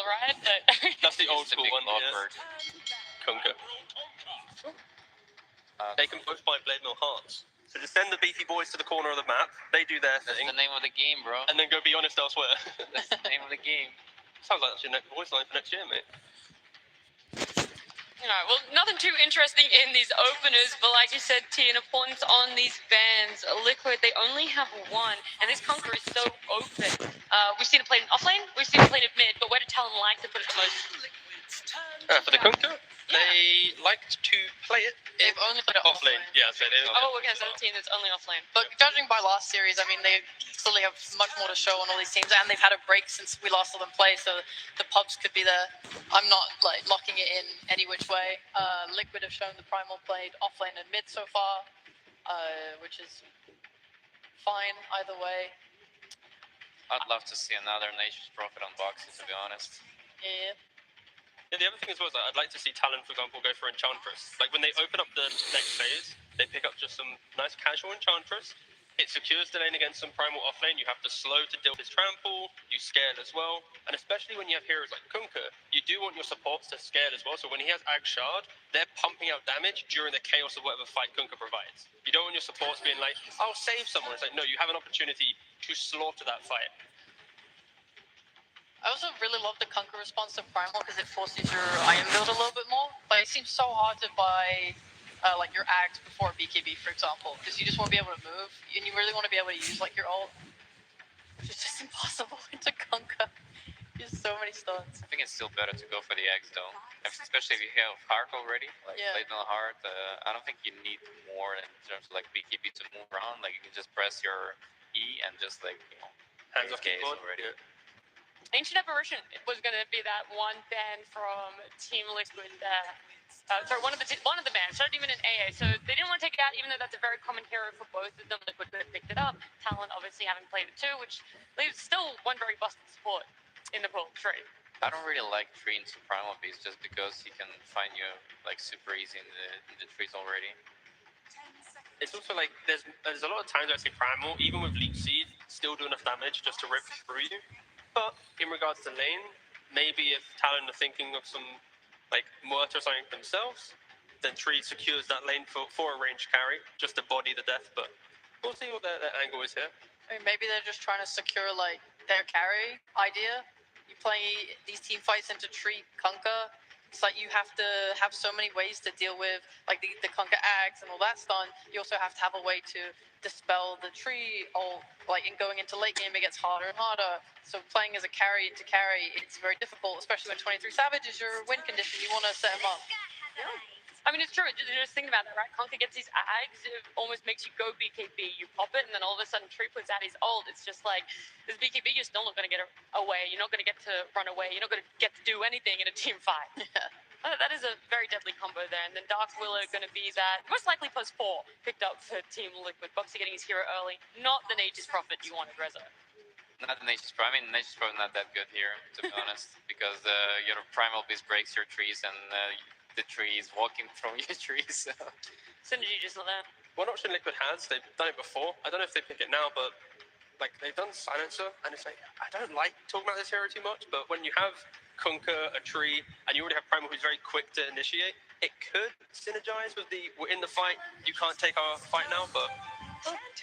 right? But That's the old school one. Lovebird. Kunka. They can both buy Blade Mill hearts. So just send the beefy boys to the corner of the map. They do their thing. That's the name of the game, bro. And then go be honest elsewhere. That's the name of the game. Sounds like that's your next voice line for next year, mate. Well, nothing too interesting in these openers, but like you said, T, an importance on these bans. Liquid, they only have one, and this Conquer is so open. We've seen it played in offlane, we've seen it played in mid, but where do Talon like to put it the most? For the Kunka, they like to play it. They've only played it offlane. Yeah, so they. Oh, okay, so the team that's only offlane. But judging by last series, I mean, they clearly have much more to show on all these teams, and they've had a break since we last saw them play, so the pubs could be there. I'm not like locking it in any which way. Liquid have shown the Primal played offlane and mid so far, which is fine either way. I'd love to see another Nature's Prophet unboxing, to be honest. Yeah. Yeah, the other thing as well is I'd like to see Talon, for example, go for Enchantress. Like when they open up the next phase, they pick up just some nice casual Enchantress. It secures the lane against some Primal offlane. You have to slow to deal with his trample. You scale as well. And especially when you have heroes like Kunka, you do want your supports to scale as well. So when he has Ag Shard, they're pumping out damage during the chaos of whatever fight Kunka provides. You don't want your supports being like, I'll save someone. It's like, no, you have an opportunity to slaughter that fight. I also really love the Kunka response to Primal because it forces your iron build a little bit more. But it seems so hard to buy like your Ags before BKB, for example, because you just want to be able to move, and you really want to be able to use like your ult, which is just impossible into Kunka. There's so many stuns. I think it's still better to go for the eggs, though. Especially if you have heart already, like Blade Mill heart. I don't think you need more in terms of like BKB to move around. Like you can just press your E and just like, you know, hands off keyboard already. Yeah. Ancient Apparition was going to be that one ban from Team Liquid. Sorry, one of the bans, not even an AA. So they didn't want to take it out, even though that's a very common hero for both of them. Liquid could have picked it up. Talon obviously having played it too, which leaves still one very busted support in the pool. Tree. I don't really like tree into Primal Beast just because he can find you like super easy in the trees already. It's also like there's a lot of times I see Primal, even with Leech Seed, still do enough damage just to rip through you. But in regards to lane, maybe if Talon are thinking of some like Muerta or something themselves, then Tree secures that lane for a ranged carry, just to body the death. But we'll see what their angle is here. I mean, maybe they're just trying to secure like their carry idea. You play these team fights into Tree Kunka. It's like you have to have so many ways to deal with like the Kunka Ags and all that stun. You also have to have a way to dispel the tree, or like in going into late game it gets harder and harder. So playing as a carry to carry, it's very difficult, especially when 23 Savage is your win condition. You want to set him up. Yeah. I mean, it's true. Just think about that, right? Conker gets these Ags, it almost makes you go BKB. You pop it, and then all of a sudden Tree puts out his ult. It's just like, this BKB, you're still not going to get away. You're not going to get to run away. You're not going to get to do anything in a team fight. Yeah. That is a very deadly combo there. And then Dark Willow going to be that, most likely +4 picked up for Team Liquid. Boxy getting his hero early. Not the Nature's Prophet you wanted, Reza. Not the Nature's Prophet. I mean, Nature's Prophet not that good here, to be honest, because your Primal Beast breaks your trees and the tree is walking from your trees. So. Synergy just not there. One option Liquid has, they've done it before. I don't know if they pick it now, but like they've done Silencer, and it's like, I don't like talking about this hero too much, but when you have Kunka, a tree, and you already have Primal who's very quick to initiate, it could synergize with the, we're in the fight, you can't take our fight now, but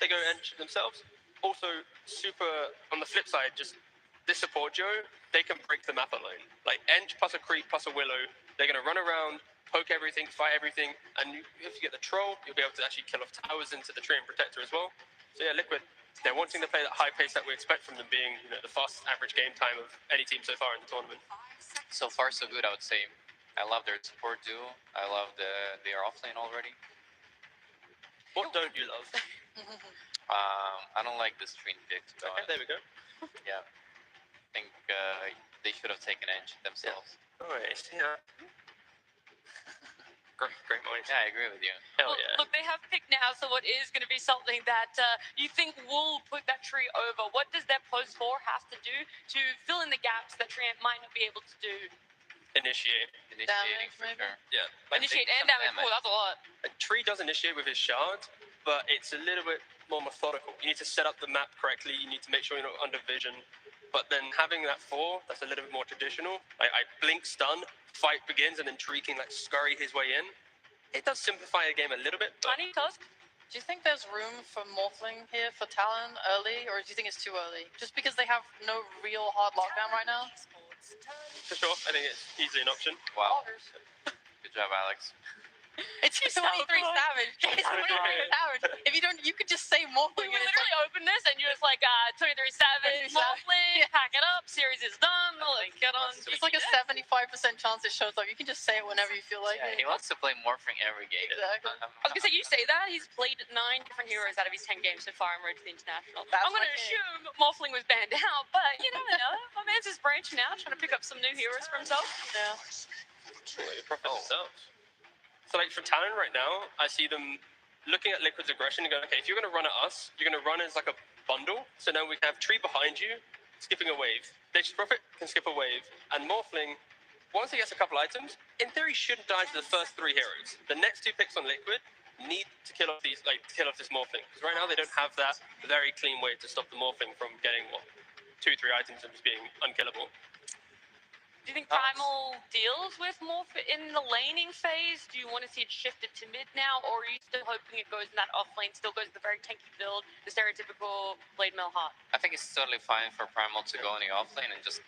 they go and themselves. Also, super, on the flip side, just this support duo, they can break the map alone. Like Eng plus a creep plus a Willow, they're going to run around, poke everything, fight everything, and if you get the troll, you'll be able to actually kill off towers into the tree and protector as well. So yeah, Liquid, they're wanting to play that high pace that we expect from them, being the fastest average game time of any team so far in the tournament. So far so good, I would say. I love their support duo. I love they are offlane already. What don't you love? I don't like the screen pick, to be honest. There we go. Yeah. I think they should have taken Edge themselves. Yeah. Alright, yeah. Great mind. Yeah, I agree with you. Hell well, yeah. Look, they have picked now, so what is going to be something that you think will put that tree over? What does their post 4 have to do to fill in the gaps that tree might not be able to do? Initiating Damage, for maybe? sure. Yeah. Initiate and damage. Oh, that's a lot. A tree does initiate with his shard, but it's a little bit more methodical. You need to set up the map correctly. You need to make sure you're not under vision. but then having that 4, that's a little bit more traditional. I blink, stun, fight begins, and then Tree can like scurry his way in. It does simplify a game a little bit, but Tiny Tusk. Do you think there's room for Morphling here for Talon early, or do you think it's too early? Just because they have no real hard lockdown right now? for sure, I think it's easily an option. Wow. Good job, Alex. It's 23 Savage. It's 23 Savage. If you don't, you could just say Morphling. You and it's literally open this and you're just like, 23 Savage, 23 Morphling, pack it up, series is done, let's get on. It's like a 75% chance it shows up. You can just say it whenever you feel like Yeah, it. he wants to play Morphing every game. Exactly. I was gonna say, you say that, he's played 9 different heroes out of his 10 games so far in Road to the International. That's I'm gonna my king. assume Morphling was banned out, but you never know. My man's just branching out, trying to pick up some new heroes for himself. Yeah. Profit themselves. So like for Talon right now, I see them looking at Liquid's aggression and going, okay, if you're going to run at us, you're going to run as like a bundle. So now we have Tree behind you, skipping a wave. Nature's Prophet can skip a wave. And Morphling, once he gets a couple items, in theory shouldn't die to the first 3 heroes. The next 2 picks on Liquid need to kill off these, like kill off this Morphling. Because right now they don't have that very clean way to stop the Morphling from getting, 2-3 items and just being unkillable. Do you think Primal deals with Morph in the laning phase? Do you want to see it shifted to mid now, or are you still hoping it goes in that off lane, still goes the very tanky build, the stereotypical Blade Mill Heart? I think it's totally fine for Primal to go in the offlane and just,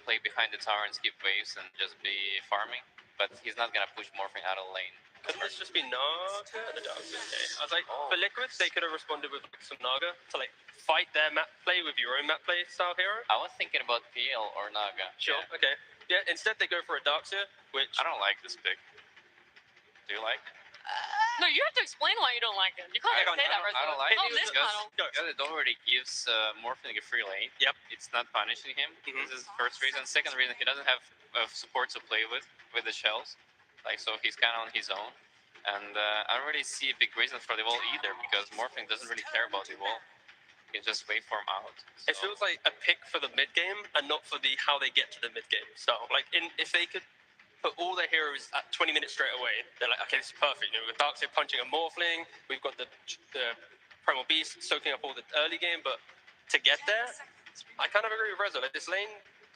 play behind the tower and skip waves and just be farming. But he's not gonna push Morphing out of the lane. Couldn't this just be Naga and the Dark Side? Okay. I was like, for Liquid, they could have responded with like, some Naga to like fight their map play with your own map play style hero. I was thinking about PL or Naga. Sure, Yeah. okay. Yeah, instead they go for a Darkseer, which I don't like this pick. Do you like? No, you have to explain why you don't like it. You can't I just say that right I don't there. like Oh, it this because, panel. because it already gives Morphling a free lane. Yep. It's not punishing him. Mhm. This is the first reason. Second reason, he doesn't have support to play with the shells. Like, so he's kind of on his own. And I don't really see a big reason for the wall either, because Morphling doesn't really care about the wall. You can just wait for him out. it So- feels like a pick for the mid game and not for the how they get to the mid game style. Like if they could put all their heroes at 20 minutes straight away, they're like, okay, this is perfect. We've got Darkseer punching a Morphling, we've got the Primal Beast soaking up all the early game, but to get there, I kind of agree with Rezo. Like this lane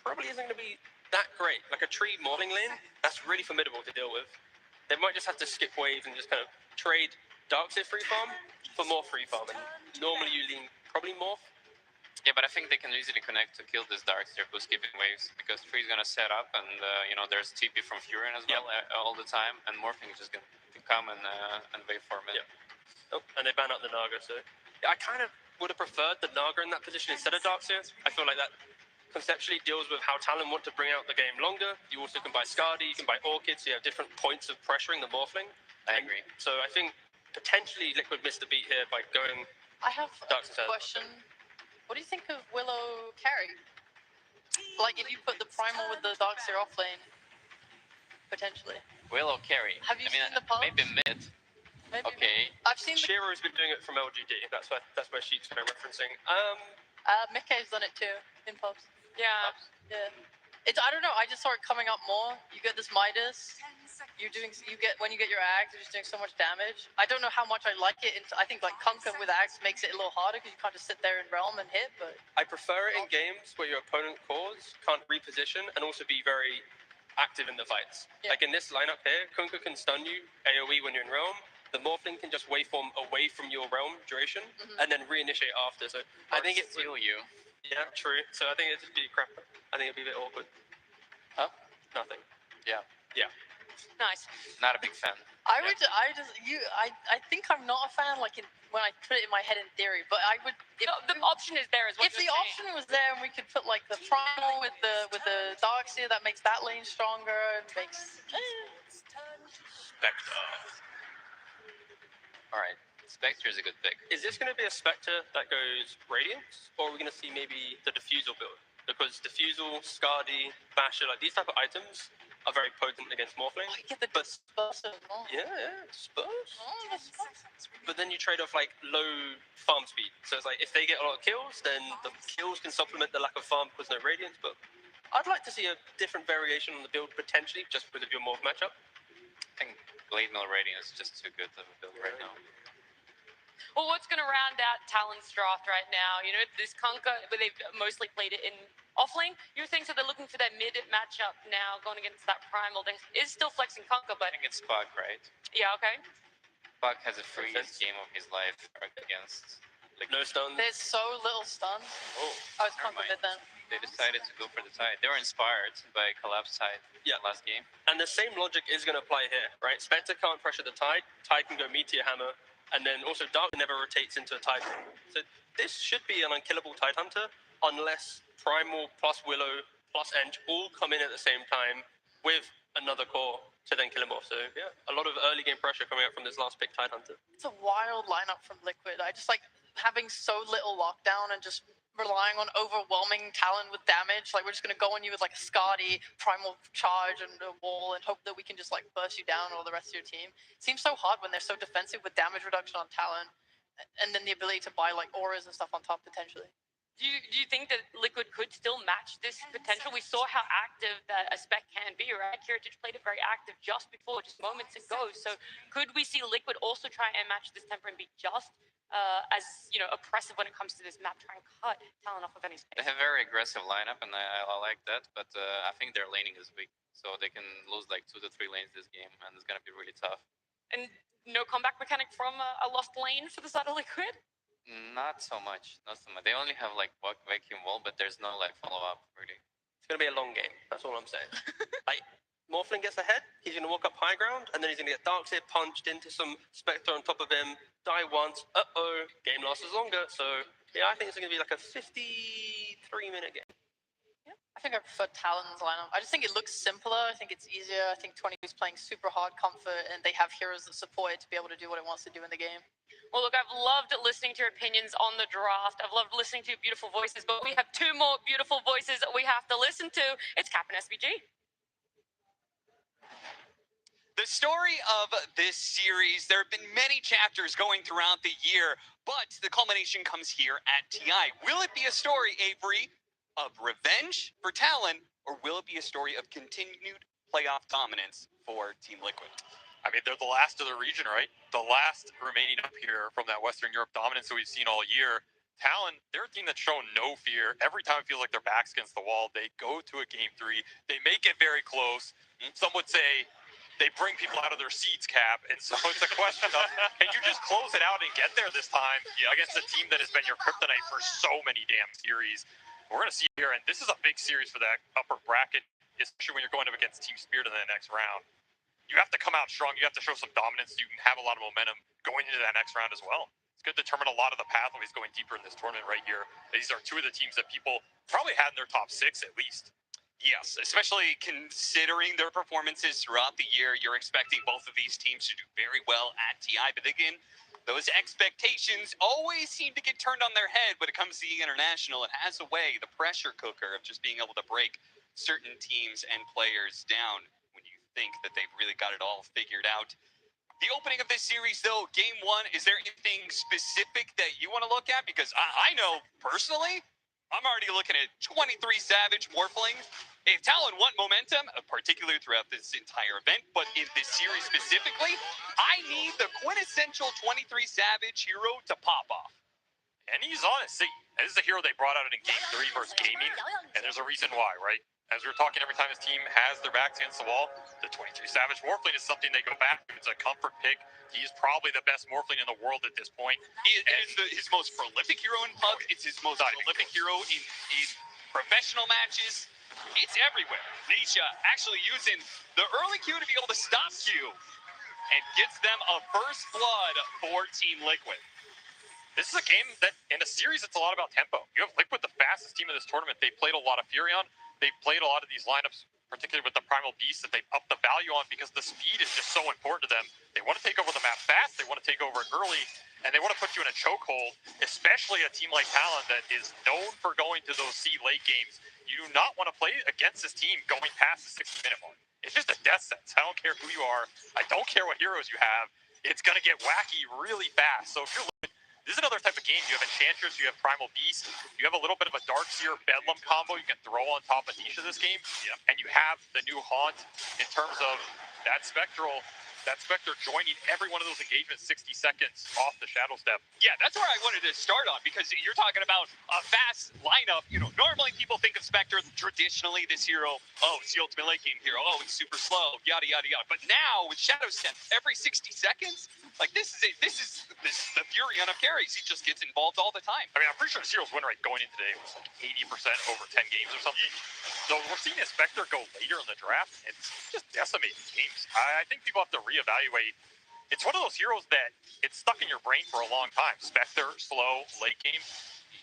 probably isn't going to be that great. Like a Tree Morphling lane, that's really formidable to deal with. They might just have to skip waves and just kind of trade Darkseer free farm for more free farm. And normally you lean probably Morph. Yeah, but I think they can easily connect to kill this Darkseer who's skipping waves, because Tree's gonna set up, and there's TP from Furion as well all the time, and Morphing is just gonna come and wait for a minute. Oh, and they ban out the Naga, so yeah, I kind of would have preferred the Naga in that position instead of Darkseer. I feel like that conceptually deals with how Talon want to bring out the game longer. You also can buy Skadi, you can buy Orchids, so you have different points of pressuring the Morphling. I agree. So I think potentially Liquid missed the beat here by going. I have Dark a Side. question. What do you think of Willow carry? Like if you put the Primal with the Darkseer off lane, potentially. Willow carry. Have you seen the pubs? Maybe mid. Maybe. Okay. I've seen the Shiro's been doing it from LGD. That's where she's kind of referencing. Mickey's done it too in pubs. Yeah. Yeah. I don't know. I just saw it coming up more. You get this Midas. When you get your Ags, you're just doing so much damage. I don't know how much I like it. I think like Kunkka with Ags makes it a little harder because you can't just sit there in Realm and hit. But I prefer it in games where your opponent cores can't reposition and also be very active in the fights. Yeah. Like in this lineup here, Kunkka can stun you AoE when you're in Realm. The Morphling can just waveform away from your Realm duration and then reinitiate after. So I think it steal you. Yeah, true. So I think it'd just be crap. I think it'd be a bit awkward. Huh? Nothing. Yeah. Yeah. Nice. Not a big fan. I think I'm not a fan. Like when I put it in my head in theory, but I would. The option is there, is what If the you're saying. option was there and we could put like the Primal with the Darkseer, that makes that lane stronger. Makes. Spectre. All right. Spectre is a good pick. Is this going to be a Spectre that goes Radiance, or are we going to see maybe the Diffusal build? Because Diffusal, Skadi, Basher, like these type of items are very potent against Morphling. I get the But Spurs as well. yeah, Spurs. Oh, the Spurs. But then you trade off like low farm speed. So it's like if they get a lot of kills, then the kills can supplement the lack of farm because no Radiance. But I'd like to see a different variation on the build potentially, just because of your Morph matchup. I think Blade Mill Radiant is just too good of a build right now. Well, what's going to round out Talon's draft right now? You know, this Kunkka, but they've mostly played it in offlane. You think so? They're looking for that mid matchup now, going against that primal. They is still flexing Kunkka, but I think it's Puck, right? yeah, okay. Puck has the freest game of his life against. No stun. There's so little stun. Oh, I was never confident then. They decided to go for the tide. They were inspired by Collapse Tide last game. And the same logic is going to apply here, right? Spectre can't pressure the Tide. Tide can go Meteor Hammer. And then also Dark never rotates into a Tide. So this should be an unkillable Tide Hunter unless Primal plus Willow plus Ench all come in at the same time with another core to then kill him off. So yeah, a lot of early game pressure coming out from this last pick Tide Hunter. It's a wild lineup from Liquid. I just like having so little lockdown and just relying on overwhelming Talon with damage. Like, we're just going to go on you with like a Skadi, Primal Charge, and a wall and hope that we can just like burst you down or the rest of your team. It seems so hard when they're so defensive with damage reduction on Talon and then the ability to buy like auras and stuff on top potentially. Do you think that Liquid could still match this potential? We saw how active that a spec can be, right? Kiritich played it very active just before, just moments ago. So could we see Liquid also try and match this temper and be just as, you know, oppressive when it comes to this map, try and cut Talon off of any space? They have a very aggressive lineup, and I like that, but I think their laning is weak, so they can lose like 2 to 3 lanes this game, and it's going to be really tough. And no comeback mechanic from a lost lane for the side of Liquid? Not so much, not so much. They only have like vacuum wall, but there's no like follow-up, really. It's going to be a long game, that's all I'm saying. Like, Morphling gets ahead, he's going to walk up high ground, and then he's going to get Darkseer punched into some Spectre on top of him, die once, game lasts longer. So, yeah, I think it's going to be like a 53-minute game. Yeah, I think I prefer Talon's lineup. I just think it looks simpler. I think it's easier. I think 20 is playing super hard comfort, and they have heroes that support it to be able to do what it wants to do in the game. Well, look, I've loved listening to your opinions on the draft. I've loved listening to your beautiful voices, but we have 2 more beautiful voices that we have to listen to. It's Cap and SBG. The story of this series, there have been many chapters going throughout the year, but the culmination comes here at TI. Will it be a story, Avery, of revenge for Talon, or will it be a story of continued playoff dominance for Team Liquid? I mean, they're the last of the region, right? The last remaining up here from that Western Europe dominance that we've seen all year. Talon, they're a team that's shown no fear. Every time it feels like their back's against the wall, they go to a game 3. They make it very close. Some would say they bring people out of their seats, Cap. And so it's a question of, can you just close it out and get there this time against a team that has been your kryptonite for so many damn series? We're going to see here, and this is a big series for that upper bracket, especially when you're going up against Team Spirit in the next round. You have to come out strong. You have to show some dominance. You can have a lot of momentum going into that next round as well. It's going to determine a lot of the pathways going deeper in this tournament right here. These are 2 of the teams that people probably had in their top 6 at least. Yes, especially considering their performances throughout the year. You're expecting both of these teams to do very well at TI, but again, those expectations always seem to get turned on their head when it comes to the international. It has a way, the pressure cooker of just being able to break certain teams and players down when you think that they've really got it all figured out. The opening of this series, though, game 1, is there anything specific that you want to look at? Because I know, personally, I'm already looking at 23 Savage Morphlings. If Talon want momentum, particularly throughout this entire event, but in this series specifically, I need the quintessential 23 Savage hero to pop off. And he's on it. See, this is a hero they brought out in game 3 versus Gaming, and there's a reason why, right? As we were talking, every time his team has their backs against the wall, the 23 Savage Morphling is something they go back to. It's a comfort pick. He's probably the best Morphling in the world at this point. It's his most prolific hero in pub. It's his most prolific hero in professional matches. It's everywhere. Nisha actually using the early Q to be able to stop Q and gets them a first blood for Team Liquid. This is a game that, in a series, it's a lot about tempo. You have Liquid, the fastest team of this tournament. They played a lot of Furion. They played a lot of these lineups, particularly with the Primal Beast, that they've upped the value on because the speed is just so important to them. They want to take over the map fast. They want to take over it early. And they want to put you in a chokehold, especially a team like Talon that is known for going to those C late games. You do not want to play against this team going past the 60-minute mark. It's just a death sentence. I don't care who you are. I don't care what heroes you have. It's going to get wacky really fast. So if you're looking, this is another type of game. You have Enchantress, you have Primal Beast, you have a little bit of a Darkseer Bedlam combo you can throw on top of Nisha this game, and you have the new Haunt in terms of that Spectral. that Spectre joining every one of those engagements 60 seconds off the Shadow Step. Yeah, that's where I wanted to start on, because you're talking about a fast lineup. You know, normally people think of Spectre, traditionally this hero, oh, it's the ultimate late game hero, oh, he's super slow, yada, yada, yada. But now with Shadow Step, every 60 seconds, like this is the Furion of carries. He just gets involved all the time. I mean, I'm pretty sure this hero's win rate going in today was like 80% over 10 games or something. So we're seeing a Spectre go later in the draft and just decimate games. I think people have to reevaluate. It's one of those heroes that it's stuck in your brain for a long time. Spectre, slow, late game.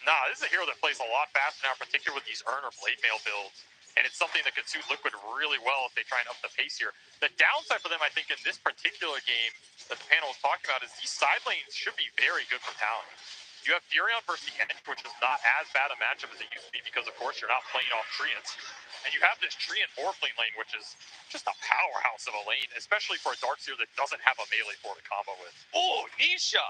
Nah, this is a hero that plays a lot faster now, particularly with these Urn or Blade Mail builds. And it's something that could suit Liquid really well if they try and up the pace here. The downside for them, I think, in this particular game that the panel was talking about is these side lanes should be very good for Talon. You have Furion versus the Edge, which is not as bad a matchup as it used to be because, of course, you're not playing off Treants. And you have this Treant Morphling lane, which is just a powerhouse of a lane, especially for a Darkseer that doesn't have a melee for to combo with. Oh, Nisha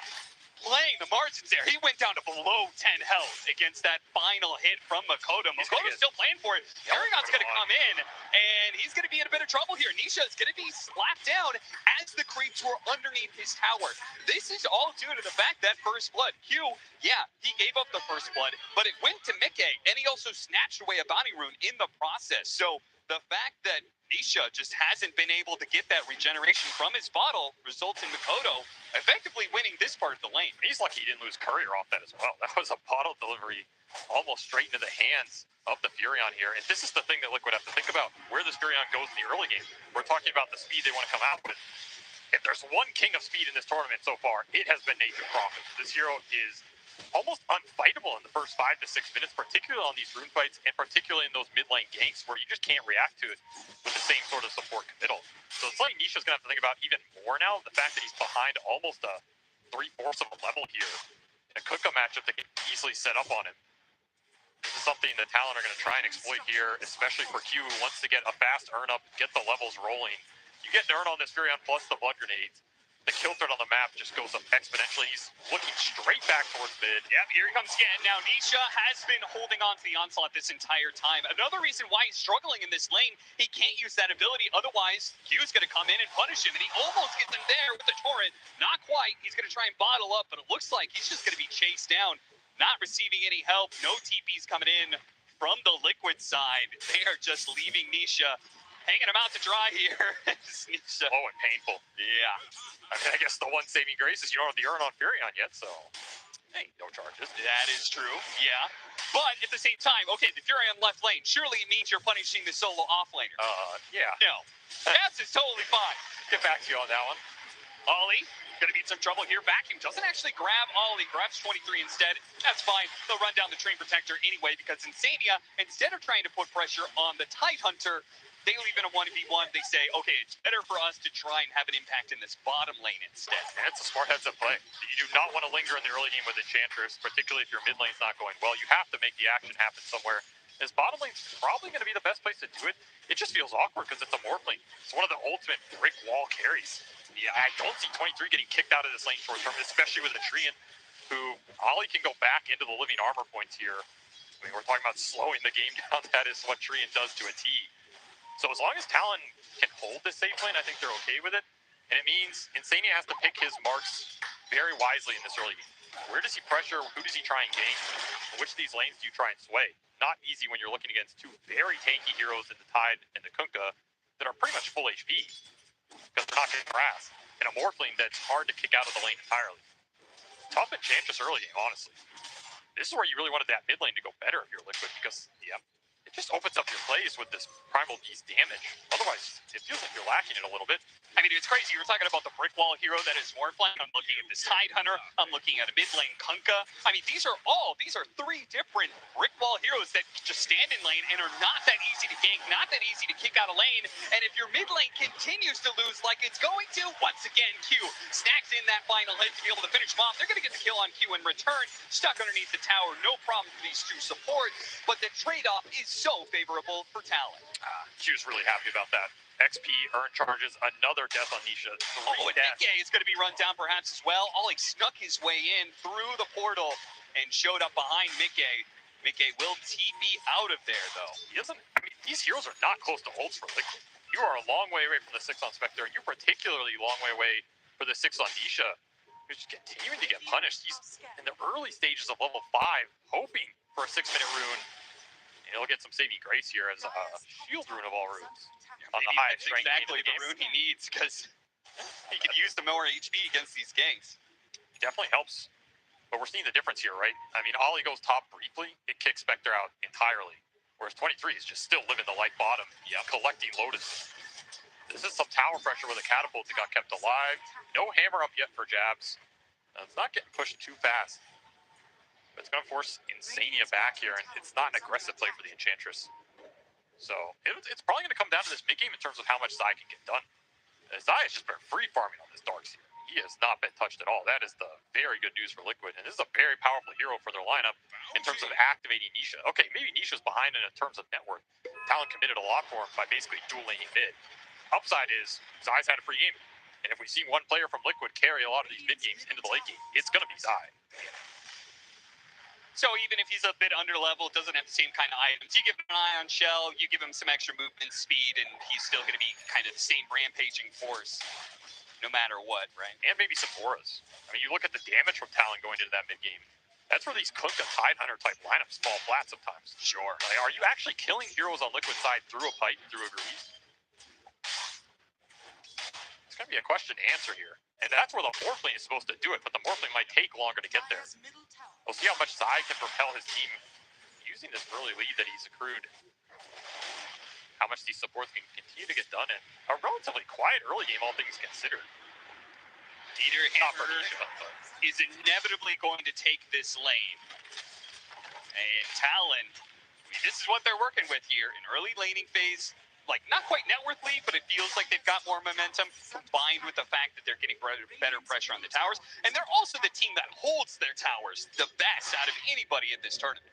playing the margins there. He went down to below 10 health against that final hit from Makoto. Makoto's still playing for it. Paragon's going to come in, and he's going to be in a bit of trouble here. Nisha is going to be slapped down as the creeps were underneath his tower. This is all due to the fact that First Blood, Q, yeah, he gave up the First Blood, but it went to Mickey, and he also snatched away a bounty rune in the process. So the fact that Nisha just hasn't been able to get that regeneration from his bottle results in Makoto effectively winning this part of the lane. He's lucky he didn't lose Courier off that as well. That was a bottle delivery almost straight into the hands of the Furion here. And this is the thing that Liquid have to think about, where this Furion goes in the early game. We're talking about the speed they want to come out with. If there's one king of speed in this tournament so far, it has been Nathan Crawford. This hero is almost unfightable in the first 5 to 6 minutes, particularly on these rune fights, and particularly in those mid lane ganks where you just can't react to it with the same sort of support committal. So it's like Nisha's going to have to think about even more now, the fact that he's behind almost a 3/4 of a level here in a Kuka matchup that can easily set up on him. This is something that Talon are going to try and exploit here, especially for Q, who wants to get a fast Urn up, get the levels rolling. You get an Urn on this Furion plus the blood grenades. The kill threat on the map just goes up exponentially. He's looking straight back towards mid. Yep, here he comes again. Now, Nisha has been holding on to the onslaught this entire time. Another reason why he's struggling in this lane, he can't use that ability. Otherwise, Q's going to come in and punish him, and he almost gets him there with the torrent. Not quite. He's going to try and bottle up, but it looks like he's just going to be chased down, not receiving any help. No TPs coming in from the Liquid side. They are just leaving Nisha hanging him out to dry here. Nisha. Oh, and painful. Yeah. I mean, I guess the one saving grace is you don't have the Urn on Furion yet, so hey, no charges. That is true, yeah. But at the same time, okay, the Furion left lane surely means you're punishing the solo offlaner. Yeah. No, Caps is totally fine. Get back to you on that one. Ollie, gonna be in some trouble here. Vacuum doesn't actually grab Ollie, grabs 23 instead. That's fine. They'll run down the Train Protector anyway because Insania, instead of trying to put pressure on the Tidehunter, they leave in a 1v1. They say, okay, it's better for us to try and have an impact in this bottom lane instead. And it's a smart heads-up play. You do not want to linger in the early game with Enchantress, particularly if your mid lane's not going well. You have to make the action happen somewhere. This bottom lane's probably going to be the best place to do it. It just feels awkward because it's a Morph lane. It's one of the ultimate brick wall carries. Yeah, I don't see 23 getting kicked out of this lane short term, especially with a Treant who Ollie can go back into the living armor points here. I mean, we're talking about slowing the game down. That is what Treant does to a T. So as long as Talon can hold this safe lane, I think they're okay with it. And it means Insania has to pick his marks very wisely in this early game. Where does he pressure? Who does he try and gank? Which of these lanes do you try and sway? Not easy when you're looking against two very tanky heroes in the Tide and the Kunkka that are pretty much full HP because they're not getting harassed. And a Morphling that's hard to kick out of the lane entirely. Tough Enchantress early game, honestly. This is where you really wanted that mid lane to go better if you're Liquid because, yeah, it just opens up your plays with this Primal Beast damage. Otherwise, it feels like you're lacking it a little bit. I mean, it's crazy. You're talking about the brick wall hero that is Morphling. I'm looking at this Tidehunter. I'm looking at a mid lane Kunkka. I mean, these are three different brick wall heroes that just stand in lane and are not that easy to gank, not that easy to kick out of lane. And if your mid lane continues to lose like it's going to, once again, Q snacks in that final hit to be able to finish him off. They're going to get the kill on Q in return. Stuck underneath the tower. No problem for these two supports. But the trade-off is so favorable for Talon. Q's really happy about that. XP, earn charges, another death on Nisha. Oh, and Mickey is going to be run down perhaps as well. Ollie snuck his way in through the portal and showed up behind Mickey. Mickey will TP out of there, though. He doesn't, I mean, these heroes are not close to ults for Liquid. You are a long way away from the 6 on Spectre, and you're particularly long way away for the 6 on Nisha, who's continuing to get punished. He's in the early stages of level 5, hoping for a 6-minute rune. And he'll get some saving grace here as a shield rune of all runes on the highest strength. Exactly the rune he needs, because he can use the more HP against these ganks. Definitely helps. But we're seeing the difference here, right? I mean, Ollie goes top briefly, it kicks Spectre out entirely. Whereas 23 is just still living the light bottom, collecting Lotus. This is some tower pressure with a catapult that got kept alive. No hammer up yet for Jabs. It's not getting pushed too fast. But it's going to force Insania back here, and it's not an aggressive play for the Enchantress. So it's probably going to come down to this mid-game in terms of how much Zai can get done. Zai has just been free farming on this Darkseer. He has not been touched at all. That is the very good news for Liquid. And this is a very powerful hero for their lineup in terms of activating Nisha. Okay, maybe Nisha's behind in terms of net worth. Talon committed a lot for him by basically dual laning mid. Upside is Zai's had a free game. And if we see one player from Liquid carry a lot of these mid games into the late game, it's going to be Zai. So even if he's a bit under level, doesn't have the same kind of items, you give him an Ion Shell, you give him some extra movement speed, and he's still going to be kind of the same rampaging force no matter what, right? And maybe some auras. I mean, you look at the damage from Talon going into that mid game. That's where these Kunkka Tidehunter type lineups fall flat sometimes. Sure. Like, are you actually killing heroes on Liquid side through a pipe, through a grease? It's going to be a question to answer here. And that's where the Morphling is supposed to do it, but the Morphling might take longer to get there. We'll see how much Zai can propel his team using this early lead that he's accrued. How much these supports can continue to get done in a relatively quiet early game, all things considered. Dieter Hammer is inevitably going to take this lane. And Talon, I mean, this is what they're working with here. An early laning phase, like not quite net worth lead, but it feels like they've got more momentum, combined with the fact that they're getting better pressure on the towers. And they're also the team that holds their towers the best out of anybody in this tournament.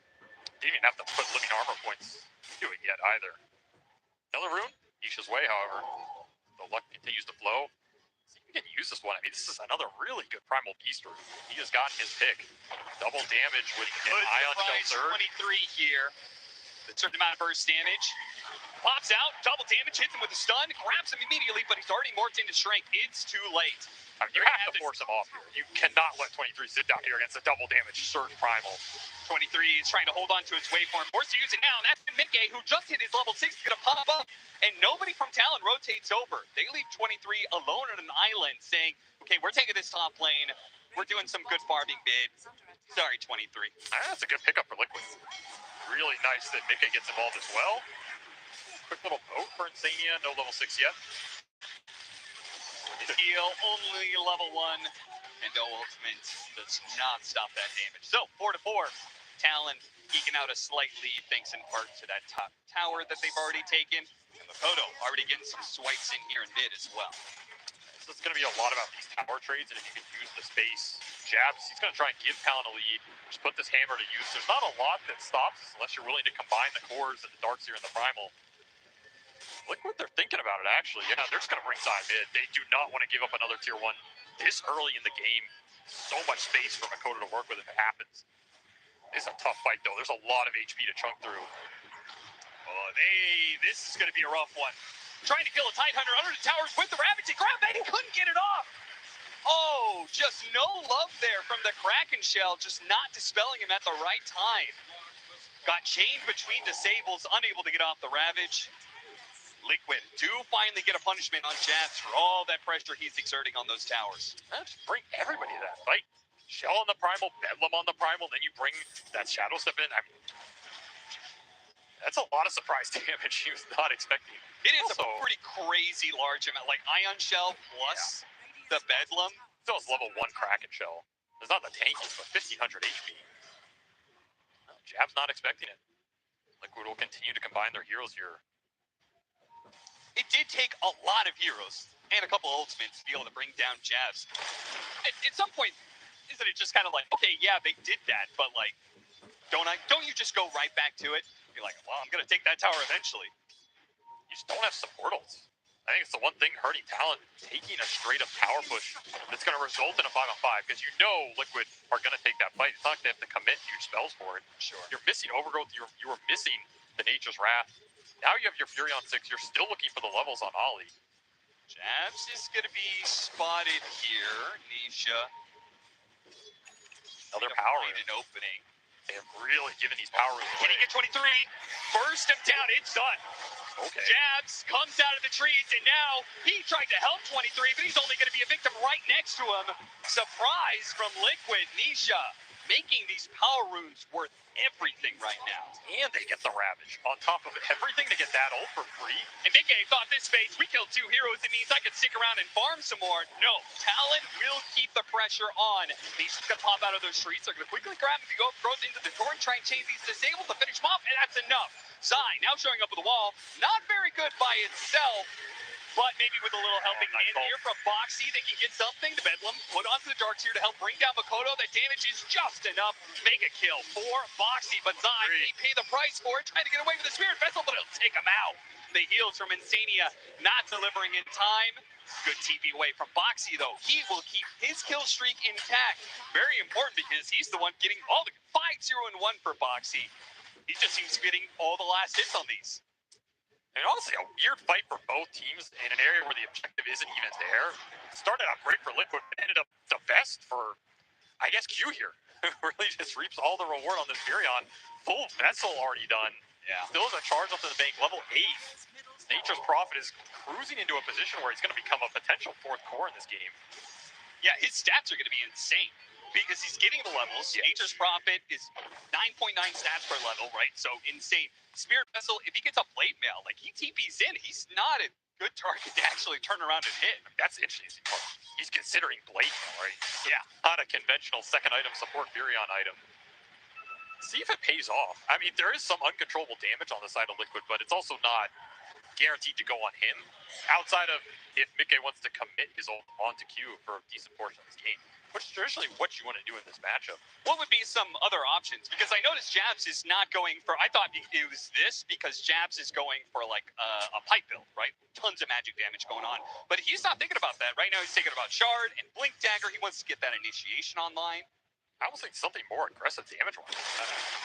Didn't even have to put living armor points to it yet either. Another rune, Nisha's way, however. The luck continues to flow. See if he can use this one. I mean, this is another really good Primal Beast rune. He has gotten his pick. Double damage with an Ion Shell 23 here. The certain amount of burst damage. Pops out, double damage, hits him with a stun, grabs him immediately, but he's already morphed into strength. It's too late. I mean, you have to force him off here. You cannot let 23 sit down here against a double damage Surge Primal. 23 is trying to hold on to his waveform, forced to use it now, and that's Mickey, who just hit his level 6, is going to pop up, and nobody from Talon rotates over. They leave 23 alone on an island, saying, okay, we're taking this top lane, we're doing some good farming bid. Sorry, 23. That's a good pickup for Liquid. Really nice that Mickey gets involved as well. Quick little boat for Insania, no level 6 yet. His heal, only level 1, and no ultimate does not stop that damage. So, 4-4, Talon eking out a slight lead thanks in part to that top tower that they've already taken. And Makoto already getting some swipes in here in mid as well. So it's going to be a lot about these tower trades, and if you can use the space, Jabs, he's going to try and give Talon a lead, just put this hammer to use. There's not a lot that stops unless you're willing to combine the cores and the Darkseer and the Primal. Look what they're thinking about it, actually. Yeah, they're just going to bring Zai mid. They do not want to give up another tier 1 this early in the game. So much space for Makoto to work with if it happens. It's a tough fight, though. There's a lot of HP to chunk through. Oh, this is going to be a rough one. Trying to kill a Tidehunter under the towers with the Ravage. He grabbed that. He couldn't get it off. Oh, just no love there from the Kraken Shell. Just not dispelling him at the right time. Got chained between disables, unable to get off the Ravage. Liquid do finally get a punishment on Jabs for all that pressure he's exerting on those towers. Just bring everybody to that fight. Shell on the Primal, Bedlam on the Primal, then you bring that Shadow Step in. I mean, that's a lot of surprise damage he was not expecting. It is also a pretty crazy large amount. Like Ion Shell plus the Bedlam. Still has level 1 Kraken Shell. It's not the tankiest, but 1500 HP. Well, Jab's not expecting it. Liquid will continue to combine their heroes here. It did take a lot of heroes and a couple ultimates to be able to bring down Jabs. At some point, isn't it just kind of like, okay, yeah, they did that, but like, don't you just go right back to it? You're like, well, I'm gonna take that tower eventually. You just don't have support ults. I think it's the one thing hurting Talon, taking a straight up tower push that's gonna result in a 5-on-5, because you know Liquid are gonna take that fight. It's not like they have to commit huge spells for it. Sure. You're missing Overgrowth, you were missing the Nature's Wrath. Now you have your Fury on 6. You're still looking for the levels on Ollie. Jabs is going to be spotted here. Nisha. Another power Find an opening. They have really given these power rooms away. Hitting at 23. Burst him down. It's done. Okay. Jabs comes out of the trees, and now he tried to help 23, but he's only going to be a victim right next to him. Surprise from Liquid. Nisha making these power runes worth everything right now. And they get the Ravage. On top of everything, to get that ult for free. And Big A thought this phase, we killed 2 heroes, it means I could stick around and farm some more. No, Talon will keep the pressure on. Nisha's going to pop out of those streets. They're going to quickly grab him if he goes into the door and try and chase these disabled to finish him off, and that's enough. Zai now showing up with the wall. Not very good by itself, but maybe with a little helping hand here from Boxy, they can get something. The Bedlam put onto the Darks here to help bring down Makoto. That damage is just enough. Make a kill for Boxy, but Zai may pay the price for it, trying to get away with the Spirit Vessel, but it'll take him out. The heals from Insania not delivering in time. Good TP away from Boxy, though. He will keep his kill streak intact. Very important because he's the one getting all the 5-0-1 for Boxy. He just seems to be getting all the last hits on these. And honestly, a weird fight for both teams in an area where the objective isn't even there. Started out great for Liquid, but ended up the best for, I guess, Q here. Really just reaps all the reward on this Furion. Full vessel already done. Yeah. Still has a charge up to the bank, level 8. Nature's Prophet is cruising into a position where he's going to become a potential 4th core in this game. Yeah, his stats are going to be insane because he's getting the levels. Yeah. Nature's Prophet is 9.9 stats per level, right? So insane. Spirit Vessel, if he gets a blade mail, like he TPs in, he's not a good target to actually turn around and hit. That's interesting. He's considering blade mail, right? Yeah. Not a conventional second item support Furion item. See if it pays off. I mean, there is some uncontrollable damage on the side of Liquid, but it's also not guaranteed to go on him. Outside of if Mickey wants to commit his ult onto Q for a decent portion of this game, which is traditionally what you want to do in this matchup. What would be some other options? Because I noticed Jabs is not going for, I thought it was this because Jabs is going for like a pipe build, right? Tons of magic damage going on. But he's not thinking about that. Right now he's thinking about Shard and Blink Dagger. He wants to get that initiation online. I almost think something more aggressive damage-wise.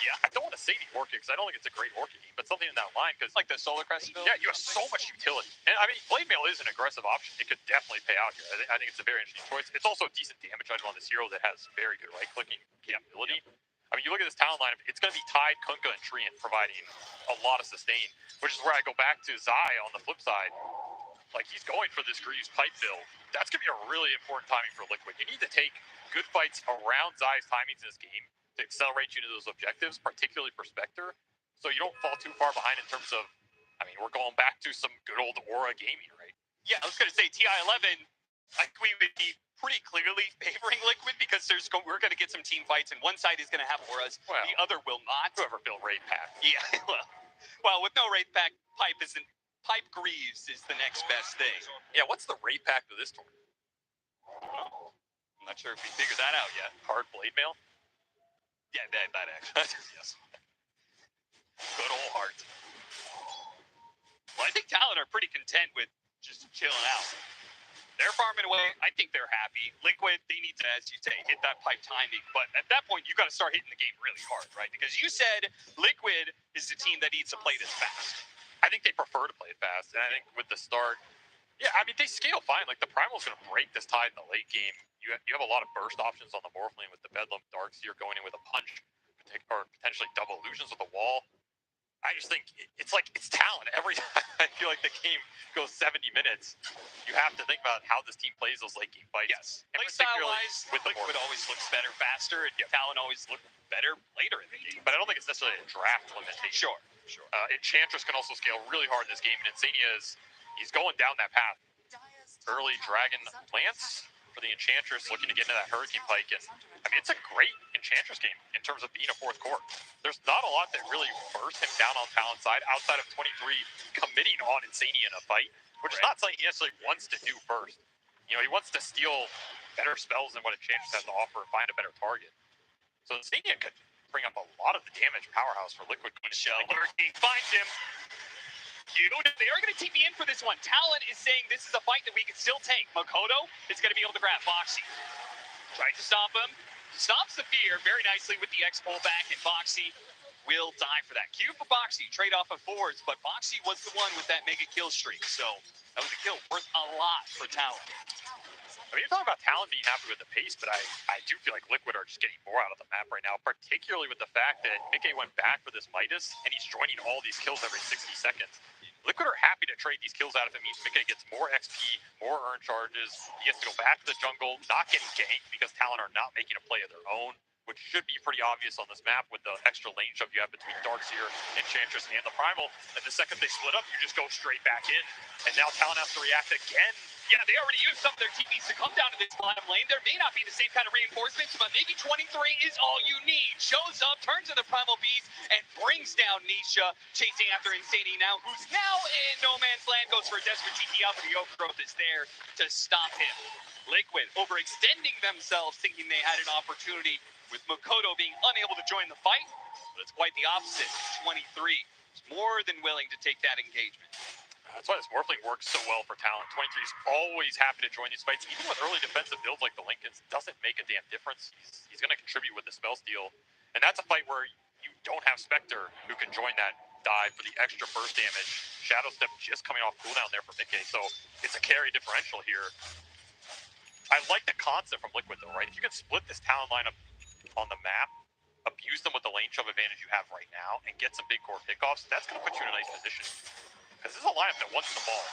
Yeah. I don't want to say the Orchid because I don't think it's a great Orchid game, but something in that line because like the Solar Crest build? Yeah, you have so much utility. And I mean, Blade Mail is an aggressive option. It could definitely pay out here. I think it's a very interesting choice. It's also a decent damage item on this hero that has very good right-clicking capability. I mean, you look at this talent lineup, it's going to be Tide, Kunkka, and Treant providing a lot of sustain, which is where I go back to Zai on the flip side. Like, he's going for this Greaves pipe build. That's going to be a really important timing for Liquid. You need to take good fights around Zai's timings in this game to accelerate you to those objectives, particularly for Spectre, so you don't fall too far behind in terms of, I mean, we're going back to some good old Aura gaming, right? Yeah, I was going to say TI-11, I think we would be pretty clearly favoring Liquid because we're going to get some team fights, and one side is going to have Auras, the other will not. Whoever built Wraith Pack. Yeah, well, with no Wraith Pack, Pipe Greaves is the next best thing. Yeah, what's the Wraith Pack for this tournament? I'm not sure if we figured that out yet. Hard Blade Mail? Yeah, that actually, yes. Good old heart. Well, I think Talon are pretty content with just chilling out. They're farming away. I think they're happy. Liquid, they need to, as you say, hit that pipe timing. But at that point, you got to start hitting the game really hard, right? Because you said Liquid is the team that needs to play this fast. I think they prefer to play it fast. And I think with the start, yeah, I mean, they scale fine. Like, the Primal's going to break this Tide in the late game. You have a lot of burst options on the Morph lane with the Bedlam. Darkseer going in with a punch, or potentially double illusions with a wall. I just think it's Talon. Every time I feel like the game goes 70 minutes, you have to think about how this team plays those late game fights. Yes. Playstyle-wise, Liquid always looks better faster, and Talon always look better later in the game. But I don't think it's necessarily a draft limitation. Sure. Enchantress can also scale really hard in this game, and Insania he's going down that path. Early Dragon Lance for the Enchantress, looking to get into that Hurricane Pike. And I mean, it's a great Enchantress game in terms of being a 4th core. There's not a lot that really burst him down on Talon's side outside of 23 committing on Insania in a fight, which is not something he necessarily wants to do first. You know, he wants to steal better spells than what Enchantress has to offer and find a better target. So Insania could bring up a lot of the damage powerhouse for Liquid. He finds him. They are going to TP in for this one. Talon is saying this is a fight that we can still take. Makoto is going to be able to grab Boxy. Tries to stop him. Stops the fear very nicely with the X pull back, and Boxy will die for that. Q for Boxy, trade off of 4s, but Boxy was the one with that mega kill streak, so that was a kill worth a lot for Talon. I mean, you're talking about Talon being happy with the pace, but I do feel like Liquid are just getting more out of the map right now, particularly with the fact that Mickey went back for this Midas, and he's joining all these kills every 60 seconds. Liquid are happy to trade these kills out if it means Mickey gets more XP, more earn charges, he gets to go back to the jungle, not getting ganked because Talon are not making a play of their own, which should be pretty obvious on this map with the extra lane shove you have between Darkseer, Enchantress, and the Primal. And the second they split up, you just go straight back in. And now Talon has to react again. Yeah, they already used some of their TPs to come down to this bottom lane. There may not be the same kind of reinforcements, but maybe 23 is all you need. Shows up, turns to the Primal Beast, and brings down Nisha, chasing after Insanity now, who's now in no man's land, goes for a desperate GT up, and the overgrowth is there to stop him. Liquid overextending themselves, thinking they had an opportunity, with Makoto being unable to join the fight, but it's quite the opposite. 23 is more than willing to take that engagement. That's why this Morphling works so well for Talon. 23 is always happy to join these fights. Even with early defensive builds like the Lincolns, doesn't make a damn difference. He's going to contribute with the spell steal. And that's a fight where you don't have Spectre who can join that dive for the extra burst damage. Shadow Step just coming off cooldown there for Mickey, so it's a carry differential here. I like the concept from Liquid though, right? If you can split this Talon lineup on the map, abuse them with the lane shove advantage you have right now, and get some big core pickoffs, that's going to put you in a nice position. Because this is a lineup that wants the ball.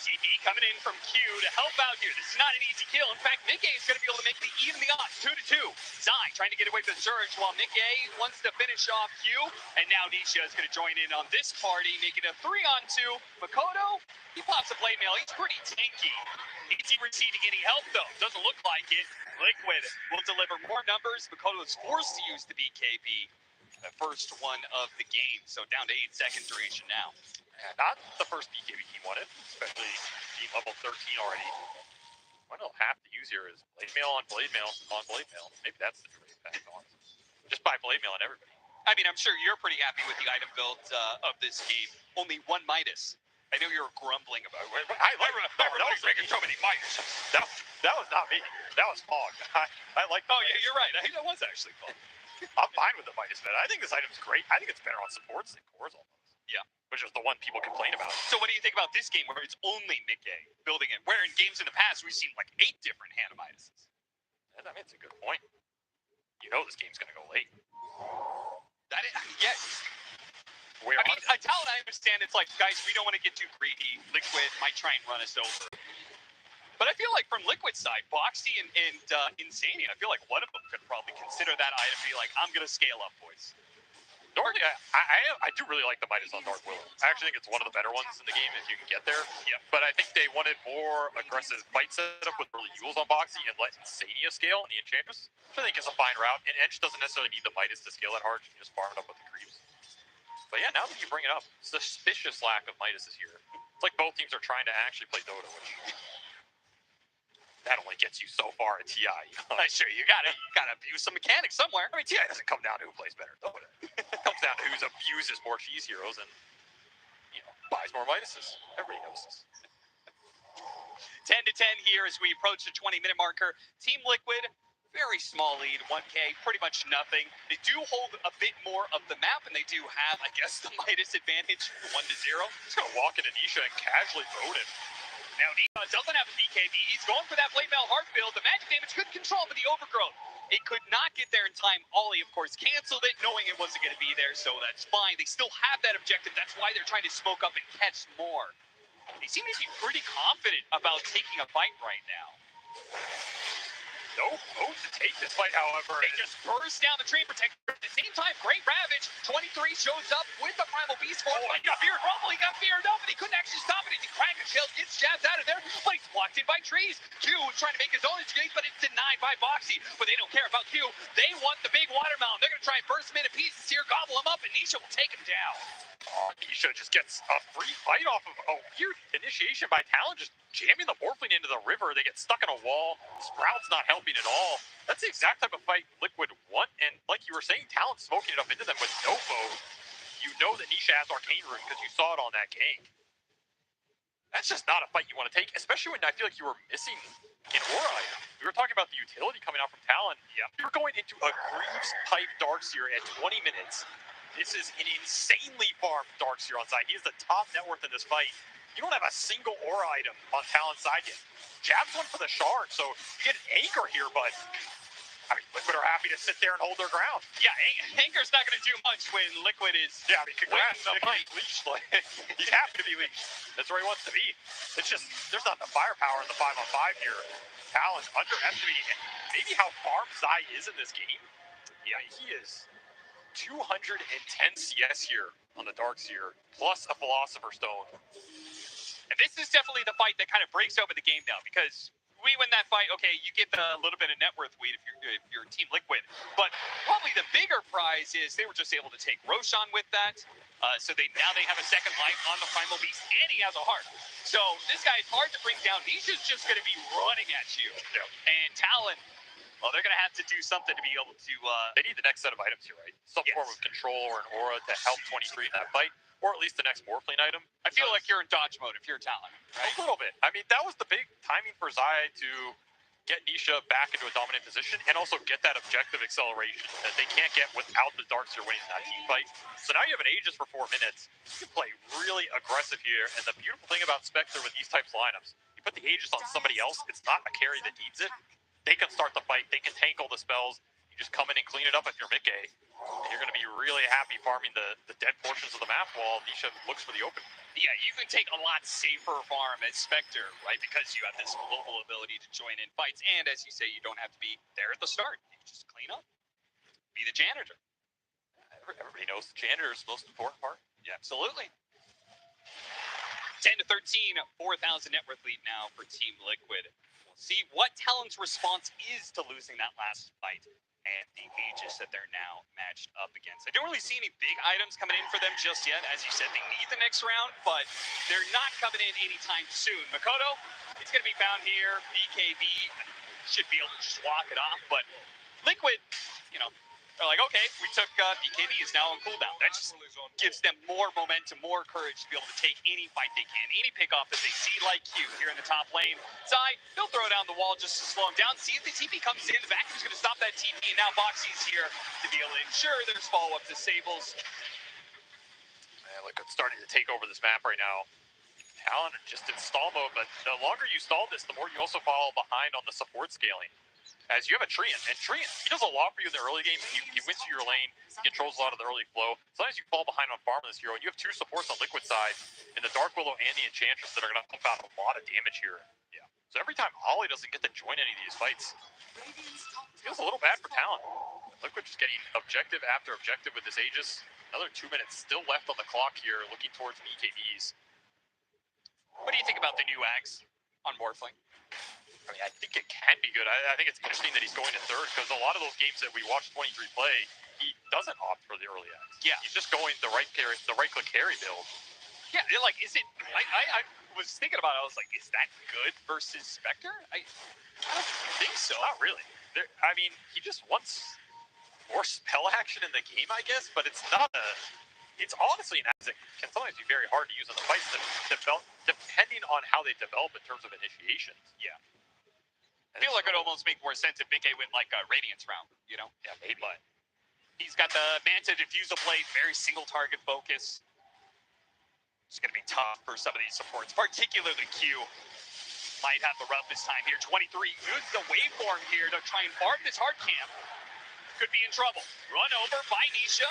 GD coming in from Q to help out here. This is not an easy kill. In fact, Mickey is going to be able to make even the odds. 2-2. Zai trying to get away with the surge while Mickey wants to finish off Q. And now Nisha is going to join in on this party, making a 3-on-2. Makoto, he pops a blade mail. He's pretty tanky. Is he receiving any help, though? Doesn't look like it. Liquid will deliver more numbers. Makoto is forced to use the BKB. The first one of the game, so down to 8 second duration now. Yeah, not the first BKB team won it, especially team level 13 already. What they'll have to use here is blade mail on blade mail on blade mail. Maybe that's the trade back on. Just buy blade mail on everybody. I mean, I'm sure you're pretty happy with the item build of this game. Only one Midas. I know you're grumbling about it. Everybody's making so many Midas. That was not me. That was Fog. I like. Oh yeah, you're right. That was actually Fog. I'm fine with the Midas meta. I think this item's great. I think it's better on supports than cores almost. Yeah. Which is the one people complain about. So what do you think about this game where it's only Mickey building it? Where in games in the past we've seen like 8 different Hannah Midases. I mean, it's a good point. You know this game's going to go late. That is, yes. I mean, Talon, I understand it's like, guys, we don't want to get too greedy. Liquid might try and run us over. But I feel like from Liquid's side, Boxy and Insania, I feel like one of them could probably consider that item and be like, I'm going to scale up, boys. Normally, I do really like the Midas on Dark Willow. I actually think it's one of the better ones in the game if you can get there. Yeah. But I think they wanted more aggressive fight setup with early Yules on Boxy and let Insania scale and the Enchantress, which I think is a fine route. And Ench doesn't necessarily need the Midas to scale that hard. You can just farm it up with the creeps. But yeah, now that you bring it up, suspicious lack of Midases here. It's like both teams are trying to actually play Dota, which that only gets you so far at TI. You know? Sure, you gotta abuse some mechanics somewhere. I mean, TI doesn't come down to who plays better Dota. It comes down to who abuses more cheese heroes and buys more Midases. Everybody knows this. 10-10 here as we approach the 20-minute marker. Team Liquid, very small lead, 1K, pretty much nothing. They do hold a bit more of the map, and they do have, I guess, the Midas advantage, 1-0. Just gonna walk into Nisha and casually vote him. Now, Nisha doesn't have a BKB. He's going for that Blade Mail Heart build. The magic damage could control, but the overgrowth, it could not get there in time. Ollie, of course, canceled it, knowing it wasn't going to be there, so that's fine. They still have that objective. That's why they're trying to smoke up and catch more. They seem to be pretty confident about taking a fight right now. No vote to take this fight, however. They just burst down the train protector. At the same time, great Ravage. 23 shows up with the Primal Beast form. He got feared. Rumble, he got feared up, and he couldn't actually stop it. He cracked a shell, gets jabbed out of there, but he's blocked in by trees. Q is trying to make his own escape, but it's denied by Boxy. But they don't care about Q. They want the big watermelon. They're going to try and burst him into pieces here, gobble him up, and Nisha will take him down. Nisha just gets a free fight off of a weird initiation by Talon, just jamming the Morphling into the river. They get stuck in a wall. Sprout's not helping at all. That's the exact type of fight Liquid want, and like you were saying, Talon smoking it up into them with no vote. You know that Nisha has Arcane Rune because you saw it on that gank. That's just not a fight you want to take, especially when I feel like you were missing an aura item. We were talking about the utility coming out from Talon. Yeah. You're going into a Greaves type Darkseer at 20 minutes. This is an insanely farmed Darkseer on side. He is the top net worth in this fight. You don't have a single aura item on Talon's side yet. Jabs went for the shard, so you get an anchor here, but I mean, Liquid are happy to sit there and hold their ground. Yeah, Anchor's not going to do much when Liquid is. Yeah, I mean, congrats. The fight. Leashed. He's happy to be leashed. That's where he wants to be. It's just, there's not the firepower in the 5-on-5 here. Talon underestimating maybe how farm Zai is in this game. Yeah, he is 210 CS here on the Darkseer, plus a Philosopher's Stone. And this is definitely the fight that kind of breaks open the game now, because we win that fight, okay, you get the little bit of net worth lead if you're Team Liquid. But probably the bigger prize is they were just able to take Roshan with that. So now they have a second life on the Primal Beast, and he has a heart. So this guy is hard to bring down. Nisha's just going to be running at you. Yeah. And Talon, well, they're going to have to do something to be able to... They need the next set of items here, right? Some form of control or an aura to help 23 in that fight, or at least the next Morphling item. I feel like you're in dodge mode if you're Talon, right? A little bit. I mean, that was the big timing for Zai to get Nisha back into a dominant position and also get that objective acceleration that they can't get without the Darkseer winning that team fight. So now you have an Aegis for 4 minutes. You can play really aggressive here, and the beautiful thing about Spectre with these types of lineups, you put the Aegis on somebody else, it's not a carry that needs it. They can start the fight, they can tank all the spells, you just come in and clean it up if you're Mickey, and you're going to be really happy farming the dead portions of the map while Nisha looks for the open. Yeah, you can take a lot safer farm as Spectre, right? Because you have this global ability to join in fights, and as you say, you don't have to be there at the start. You can just clean up, be the janitor. Everybody knows the janitor is the most important part. Yeah, absolutely. 10 to 13, 4,000 net worth lead now for Team Liquid. We'll see what Talon's response is to losing that last fight and the Aegis that they're now matched up against. I don't really see any big items coming in for them just yet. As you said, they need the next round, but they're not coming in anytime soon. Makoto, it's going to be found here. BKB should be able to just walk it off, but Liquid, you know, they're like, okay, we took BKB, is now on cooldown. That just gives them more momentum, more courage to be able to take any fight they can, any pickoff that they see, like Q here in the top lane. Zai, he'll throw down the wall just to slow him down. See if the TP comes in. The vacuum's going to stop that TP, and now Boxy's here to be able to ensure there's follow-up to Sables. Man, look, it's starting to take over this map right now. Talon just in stall mode, but the longer you stall this, the more you also fall behind on the support scaling. As you have a Treant, and Treant, he does a lot for you in the early game. He wins you your lane, he controls a lot of the early flow. Sometimes you fall behind on farm this hero, and you have 2 supports on Liquid side, in the Dark Willow and the Enchantress that are going to pump out a lot of damage here. Yeah. So every time Ollie doesn't get to join any of these fights, it feels a little bad for Talon. Liquid just getting objective after objective with this Aegis. Another 2 minutes still left on the clock here, looking towards BKBs. What do you think about the new Ags on Morphling? I mean, I think it can be good. I think it's interesting that he's going to third, because a lot of those games that we watched 23 play, he doesn't opt for the early Ags. Yeah. He's just going the right click carry build. Yeah, like, is it... I was thinking about it, I was like, is that good versus Spectre? I don't think so. Not really. I mean, he just wants more spell action in the game, I guess, but it's not a... It's honestly an Ag that can sometimes be very hard to use in the fights, depending on how they develop in terms of initiations. Yeah. I feel like it almost make more sense if Big A went like a Radiance round, you know? Yeah, maybe. But he's got the Manta Diffusal Blade, very single target focus. It's going to be tough for some of these supports, particularly Q. Might have the roughest time here. 23 uses the waveform here to try and farm this hard camp. Could be in trouble. Run over by Nisha.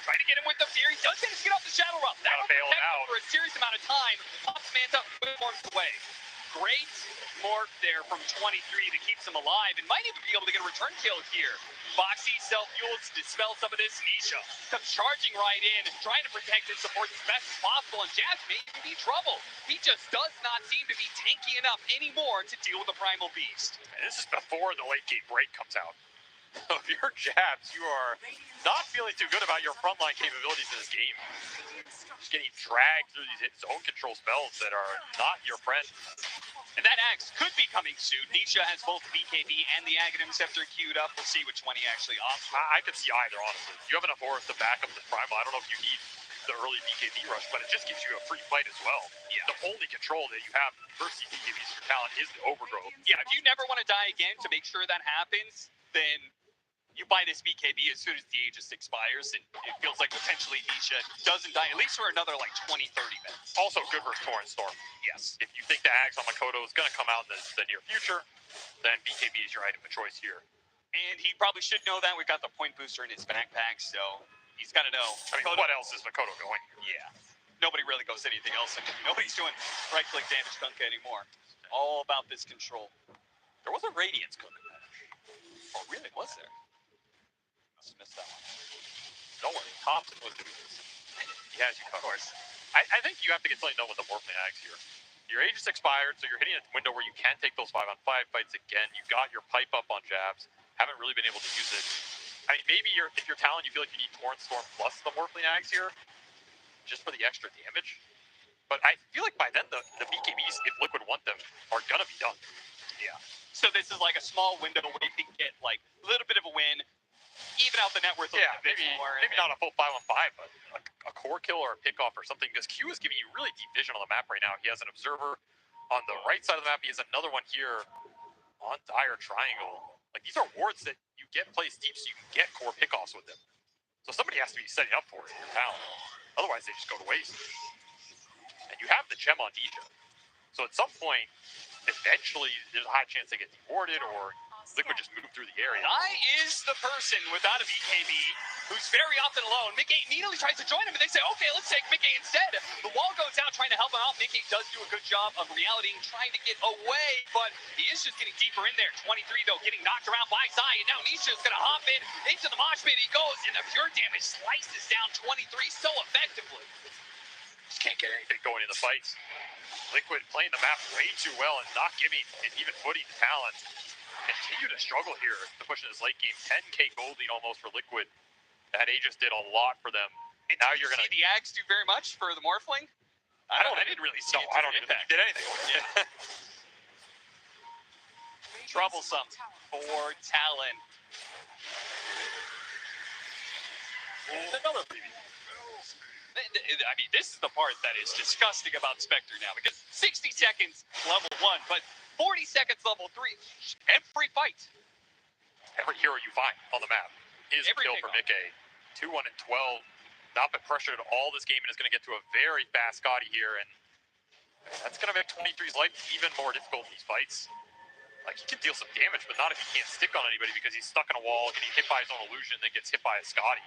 Try to get him with the fear. He does manage to get off the Shadow Realm. That'll bail him protect him out for a serious amount of time. Pops Manta, waveforms away. Great morph there from 23 that keeps him alive and might even be able to get a return kill here. Boxy self-fuels to dispel some of this. Nisha comes charging right in, trying to protect his support as best as possible, and Jazz may be trouble. He just does not seem to be tanky enough anymore to deal with the Primal Beast. And this is before the late game break comes out. So if you're Jabs, you are not feeling too good about your frontline capabilities in this game. Just getting dragged through these zone control spells that are not your friend. And that axe could be coming soon. Nisha has both BKB and the Aghanim Scepter queued up. We'll see which one he actually opts for. I could see either, honestly. You have enough auras to back up the Primal. I don't know if you need the early BKB rush, but it just gives you a free fight as well. Yeah. The only control that you have versus BKBs for talent is the overgrowth. Yeah, if you never want to die again to make sure that happens, then you buy this BKB as soon as the Aegis expires, and it feels like potentially Nisha doesn't die, at least for another like 20, 30 minutes. Also good versus Torrent Storm. Yes. If you think the Ags on Makoto is going to come out in the near future, then BKB is your item of choice here. And he probably should know that. We've got the point booster in his backpack, so he's got to know. I mean, what else is Makoto going? Yeah. Nobody really goes anything else. Nobody's doing right-click damage Kunkka anymore. All about this control. There was a Radiance Kunkka match. Oh, really? Was there? Must have missed that one. Don't worry, Thompson was doing this. He has you covered. Of course. I think you have to get something done with the Morphling Ags here. Your age is expired, so you're hitting a window where you can take those 5-on-5 fights again. You got your pipe up on jabs. Haven't really been able to use it. I mean, maybe if you're Talon, you feel like you need Torrent Storm plus the Morphling Ags here, just for the extra damage. But I feel like by then, the BKBs, if Liquid want them, are going to be done. Yeah. So this is like a small window where you can get like a little bit of a win, even out the net worth a little bit more. Maybe not a full 5-on-5, but a core kill or a pickoff or something, because Q is giving you really deep vision on the map right now. He has an observer on the right side of the map. He has another one here on Dire Triangle. Like, these are wards that you get placed deep so you can get core pickoffs with them. So somebody has to be setting up for it in town. Otherwise, they just go to waste. And you have the gem on Nisha. So at some point, eventually, there's a high chance they get dewarded or Liquid just move through the area. I is the person without a BKB who's very often alone. Mickey immediately tries to join him, and they say, okay, let's take Mickey instead. The wall goes out trying to help him out. Mickey does do a good job of reality and trying to get away, but he is just getting deeper in there. 23, though, getting knocked around by Zai, and now Nisha's going to hop into the mosh pit. He goes, and the pure damage slices down 23 so effectively. Just can't get anything going in the fights. Liquid playing the map way too well and not giving an even footing to Talon. Continue to struggle here to push in this late game. 10k gold lead almost for Liquid. That Aegis did a lot for them. And now you're going to see the Ags do very much for the Morphling? I didn't really see it. I don't even think he did anything. Yeah. Troublesome for Talon. Another preview. I mean, this is the part that is disgusting about Spectre now, because 60 seconds level 1, but 40 seconds level 3 every fight. Every hero you find on the map is a kill for Mickey. 2-1 and 12. Not been pressured all this game and is going to get to a very fast Scotty here, and that's going to make 23's life even more difficult in these fights. Like, he can deal some damage, but not if he can't stick on anybody because he's stuck in a wall, getting hit by his own illusion, then gets hit by a Scotty.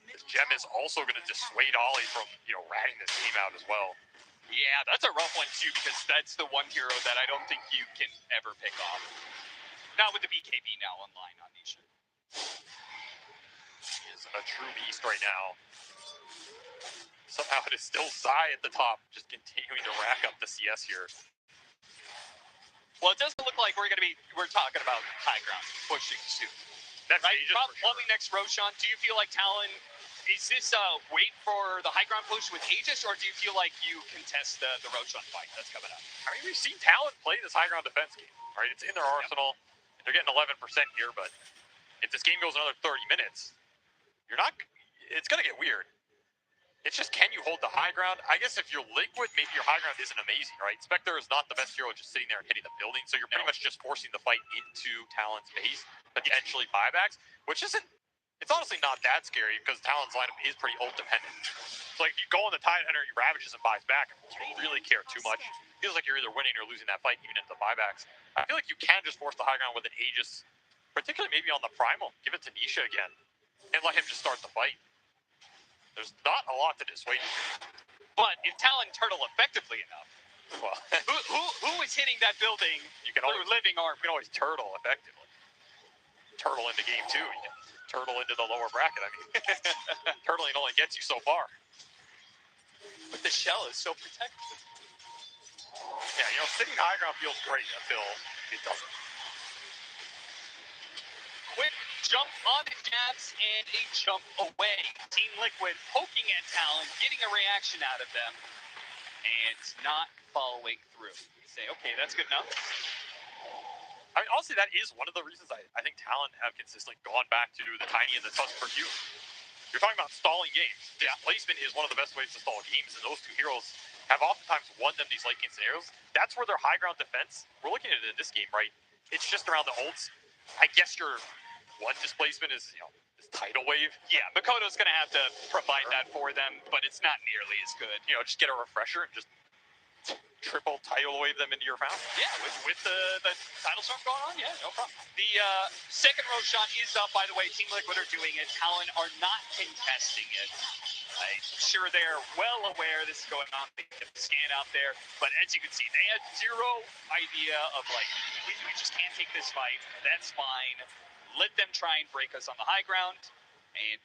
This gem is also going to dissuade Ollie from, ratting this game out as well. Yeah, that's a rough one too, because that's the one hero that I don't think you can ever pick off. Not with the BKB now online on Nisha. He is a true beast right now. Somehow it is still Zai at the top, just continuing to rack up the CS here. Well, it doesn't look like we're talking about high ground pushing soon. Next right? Aegis for sure. Probably next Roshan. Do you feel like Talon, is this wait for the high ground push with Aegis, or do you feel like you contest the Roshan fight that's coming up? I mean, we've seen Talon play this high ground defense game, right? It's in their arsenal. They're getting 11% here, but if this game goes another 30 minutes, it's going to get weird. It's just, can you hold the high ground? I guess if you're Liquid, maybe your high ground isn't amazing, right? Spectre is not the best hero just sitting there and hitting the building, so you're pretty much just forcing the fight into Talon's base, potentially buybacks, which isn't, it's honestly not that scary because Talon's lineup is pretty ult dependent. So like, if you go on the Tide Hunter, he ravages and buys back, you don't really care too much. Feels like you're either winning or losing that fight, even into the buybacks. I feel like you can just force the high ground with an Aegis, particularly maybe on the Primal. Give it to Nisha again, and let him just start the fight. There's not a lot to dissuade you. But if Talon turtle effectively enough, well, who is hitting that building through living armor? You can always turtle effectively. Turtle into game 2. You can turtle into the lower bracket. I mean, turtling only gets you so far. But the shell is so protected. Yeah, sitting high ground feels great until it doesn't. Quick jump on the jabs and a jump away. Team Liquid poking at Talon, getting a reaction out of them, and not following through. You say, okay, that's good enough. I mean, honestly, that is one of the reasons I think Talon have consistently gone back to the Tiny and the Tusk for Q. You're talking about stalling games. Displacement is one of the best ways to stall games, and those two heroes have oftentimes won them these late game scenarios. That's where their high ground defense, we're looking at it in this game, right? It's just around the ults. I guess your one displacement is, this tidal wave. Yeah, Makoto's going to have to provide that for them, but it's not nearly as good. Just get a refresher and just triple tidal wave them into your fountain. Yeah, with the title storm going on, yeah, no problem. The second row shot is up, by the way. Team Liquid are doing it. Talon are not contesting it. I'm sure they're well aware this is going on. They can scan out there, but as you can see, they had zero idea of we just can't take this fight. That's fine. Let them try and break us on the high ground, and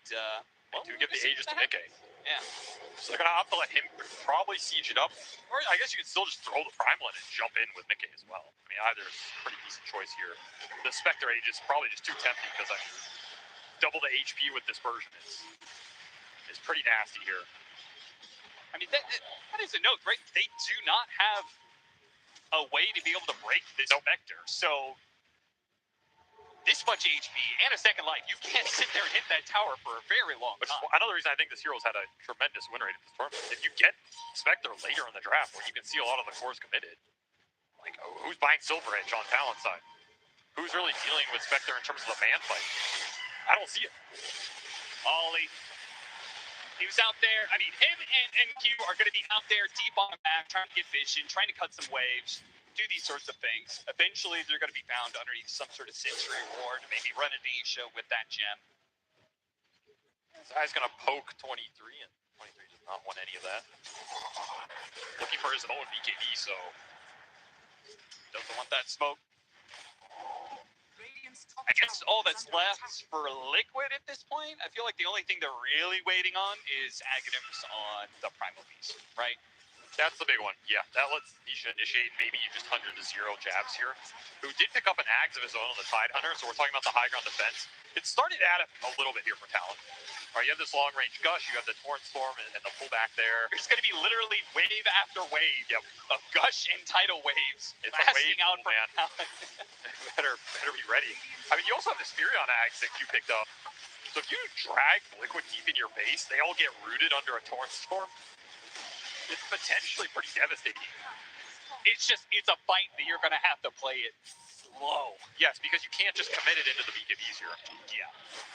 do give the Aegis to Nikkei. Yeah. So they're going to have to let him probably siege it up. Or I guess you could still just throw the Primal in and jump in with Nikkei as well. I mean, either is a pretty decent choice here. The Spectre Aegis is probably just too tempting because, double the HP with Dispersion is pretty nasty here. I mean, that is a note, right? They do not have a way to be able to break this Spectre. So this much HP and a second life, you can't sit there and hit that tower for a very long time. Another reason I think this hero's had a tremendous win rate in this tournament. If you get Spectre later in the draft, where you can see a lot of the cores committed, who's buying Silver Edge on Talon's side? Who's really dealing with Spectre in terms of the man fight? I don't see it. Ollie. He was out there. I mean, him and Q are going to be out there deep on the map, trying to get vision, trying to cut some waves, do these sorts of things. Eventually, they're going to be found underneath some sort of sensory ward, maybe run a Nisha with that gem. This guy's going to poke 23, and 23 does not want any of that. Looking for his own BKB, so doesn't want that smoke. I guess all that's left for Liquid at this point, I feel like the only thing they're really waiting on is Aghanim's on the Primal Beast, right? That's the big one. Yeah, that lets Nisha initiate maybe just 100 to 0 jabs here. Who did pick up an Ags of his own on the Tide Hunter, so we're talking about the high ground defense. It's starting to add up a little bit here for Talon. All right, you have this long range Gush, you have the Torrent Storm and the pullback there. There's going to be literally wave after wave of Gush and tidal waves. It's a wave out for Talon. better be ready. I mean, you also have this Furion Ags that you picked up. So if you drag Liquid deep in your base, they all get rooted under a Torrent Storm. It's potentially pretty devastating. It's a fight that you're going to have to play it slow. Yes, because you can't just commit it into the BKBs here. Yeah.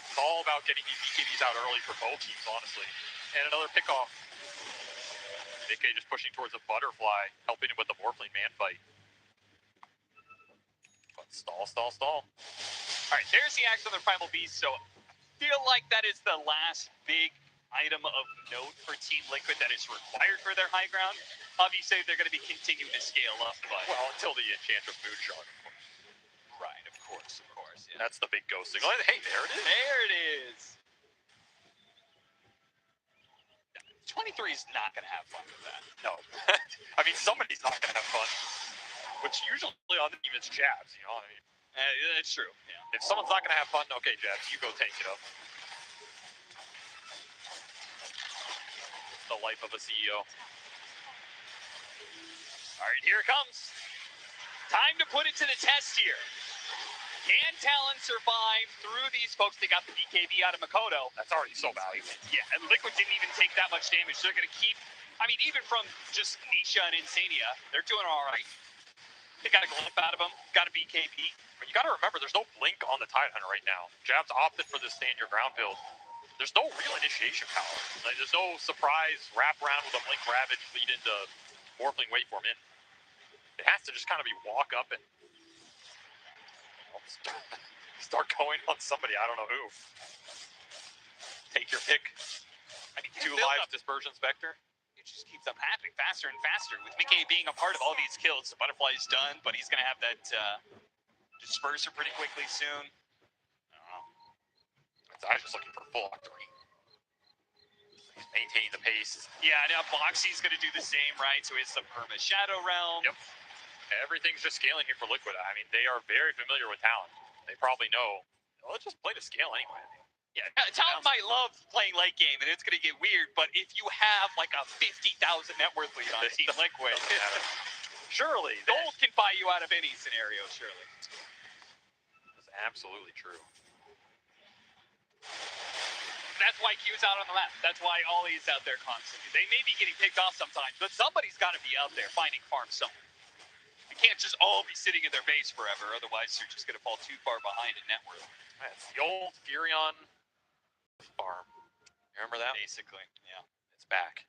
It's all about getting these BKBs out early for both teams, honestly. And another pickoff. Nikkei just pushing towards a butterfly, helping him with the Morphling man fight. But stall. All right, there's the axe on the Primal Beast, so feel like that is the last big item of note for Team Liquid that is required for their high ground. Obviously, they're going to be continuing to scale up, but... Well, until the Enchantress Moonshot, of course. Right, of course. Yeah. That's the big ghost signal. Hey, there it is. There it is. 23 is not going to have fun with that. No. I mean, somebody's not going to have fun. Which usually on the team is Jabs, you know what I mean? It's true, yeah. If someone's not going to have fun, okay, Jabs, you go tank it up. The life of a CEO. All right, here it comes. Time to put it to the test here. Can Talon survive through these folks? They got the BKB out of Makoto. That's already so valuable. Yeah, and Liquid didn't even take that much damage. They're going to keep, I mean, even from just Nisha and Insania, they're doing all right. They got a glimp out of them, got a BKB. But you got to remember, there's no blink on the Tide Hunter right now. Jabs opted for this stand your ground build. There's no real initiation power. Like, there's no surprise wrap around with a blink ravage lead into Morphling waveform in. It has to just kind of be walk up and start going on somebody. I don't know who. Take your pick. I mean, 2 lives, Dispersion Spectre. It just keeps up happening faster and faster. With Mickey being a part of all these kills, the butterfly's done, but he's going to have that disperser pretty quickly soon. I was just looking for full octarine. He's maintaining the pace. Yeah, now Boxy's going to do the same, right? So it's the Perma Shadow Realm. Yep. Everything's just scaling here for Liquid. I mean, they are very familiar with Talon. They probably know, let's just play to scale anyway. Yeah, Talon might love playing late game, and it's going to get weird, but if you have like a 50,000 net worth lead on Team Liquid, surely. gold can buy you out of any scenario, surely. Absolutely true. That's why Q's out on the map. That's why Ollie's out there constantly. They may be getting picked off sometimes, but somebody's got to be out there finding farms somewhere. You can't just all be sitting in their base forever, otherwise you're just going to fall too far behind in net worth. It's the old Furion farm. You remember that? Basically, yeah. It's back.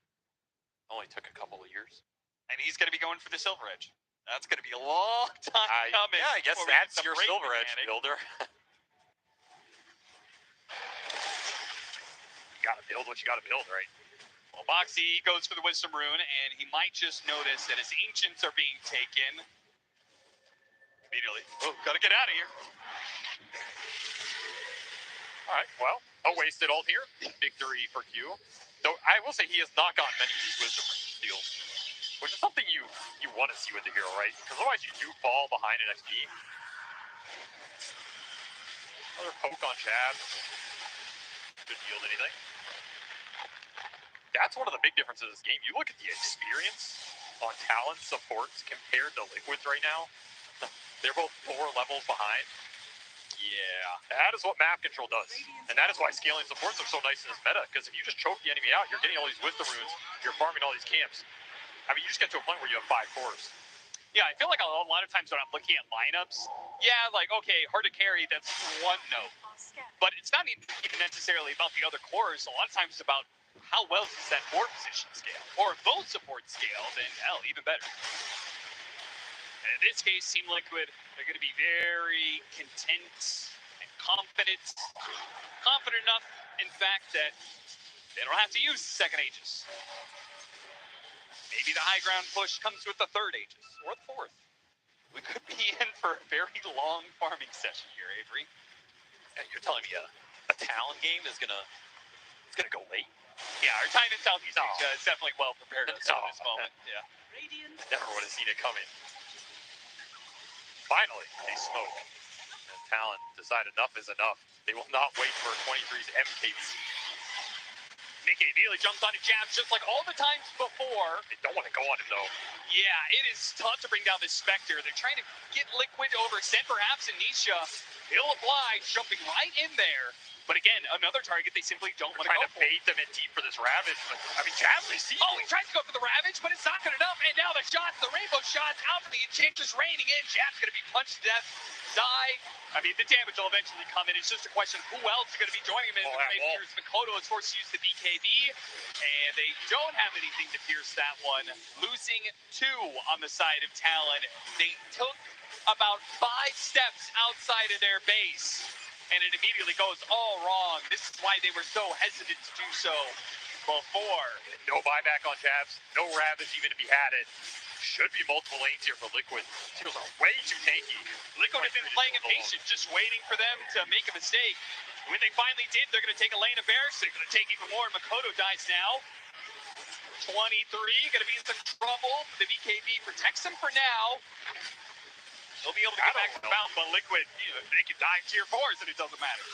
Only took a couple of years. And he's going to be going for the Silver Edge. That's going to be a long time coming. Yeah, I guess before we get that's the your break Silver Edge mechanic. builder. You gotta build what you gotta build, right? Well, Boxy goes for the Wisdom Rune, and he might just notice that his Ancients are being taken. Immediately. Oh, gotta get out of here. All right, well, a wasted ult here. Victory for Q. Though I will say he has not gotten many of these Wisdom Rune steals, which is something you want to see with the hero, right? Because otherwise you do fall behind in XP. Another poke on Chad. Couldn't yield anything. That's one of the big differences of this game. You look at the experience on Talon supports compared to Liquids right now. They're both 4 levels behind. Yeah. That is what map control does. And that is why scaling supports are so nice in this meta. Because if you just choke the enemy out, you're getting all these Wisdom Runes, you're farming all these camps. I mean, you just get to a point where you have 5 cores. Yeah, I feel like a lot of times when I'm looking at lineups, yeah, like, okay, hard to carry, that's one note. But it's not even necessarily about the other cores. A lot of times it's about how well does that board position scale? Or if both support scale, then hell, even better. And in this case, Team Liquid, they're going to be very content and confident. Confident enough, in fact, that they don't have to use the second Aegis. Maybe the high ground push comes with the third Aegis, or the fourth. We could be in for a very long farming session here, Avery. And you're telling me a Talon game is gonna go late? Yeah, our time in Southeast Asia is definitely well prepared us at this moment. Yeah. Never would have seen it coming. Finally, they smoke. And Talon decide enough is enough. They will not wait for 23's MKB. Mickey immediately jumps on a jab just like all the times before. They don't want to go on him though. Yeah, it is tough to bring down this Spectre. They're trying to get Liquid over, send perhaps Anisha. He'll apply, jumping right in there. But again, another target they simply don't want to go for. Trying to bait them in deep for this Ravage, but I mean, Jab receives. Oh, he tries to go for the Ravage, but it's not good enough. And now the shots, the rainbow shots out for the Enchantress raining in. Jab's going to be punched to death. Die. I mean, the damage will eventually come in. It's just a question of who else is going to be joining him in the Pierce. Makoto is forced to use the BKB, and they don't have anything to pierce that one. Losing 2 on the side of Talon. They took about 5 steps outside of their base, and it immediately goes all wrong. This is why they were so hesitant to do so before. No buyback on Jabs, no Ravage even to be had it. Should be multiple lanes here for Liquid. Heroes are way too tanky. Liquid have been playing impatient, just waiting for them to make a mistake. When they finally did, they're going to take a lane of bears. They're going to take even more. Makoto dies now. 23 going to be in some trouble. The BKB protects him for now. They'll be able to get back to the bound, but Liquid, they can die in tier 4s and it doesn't matter.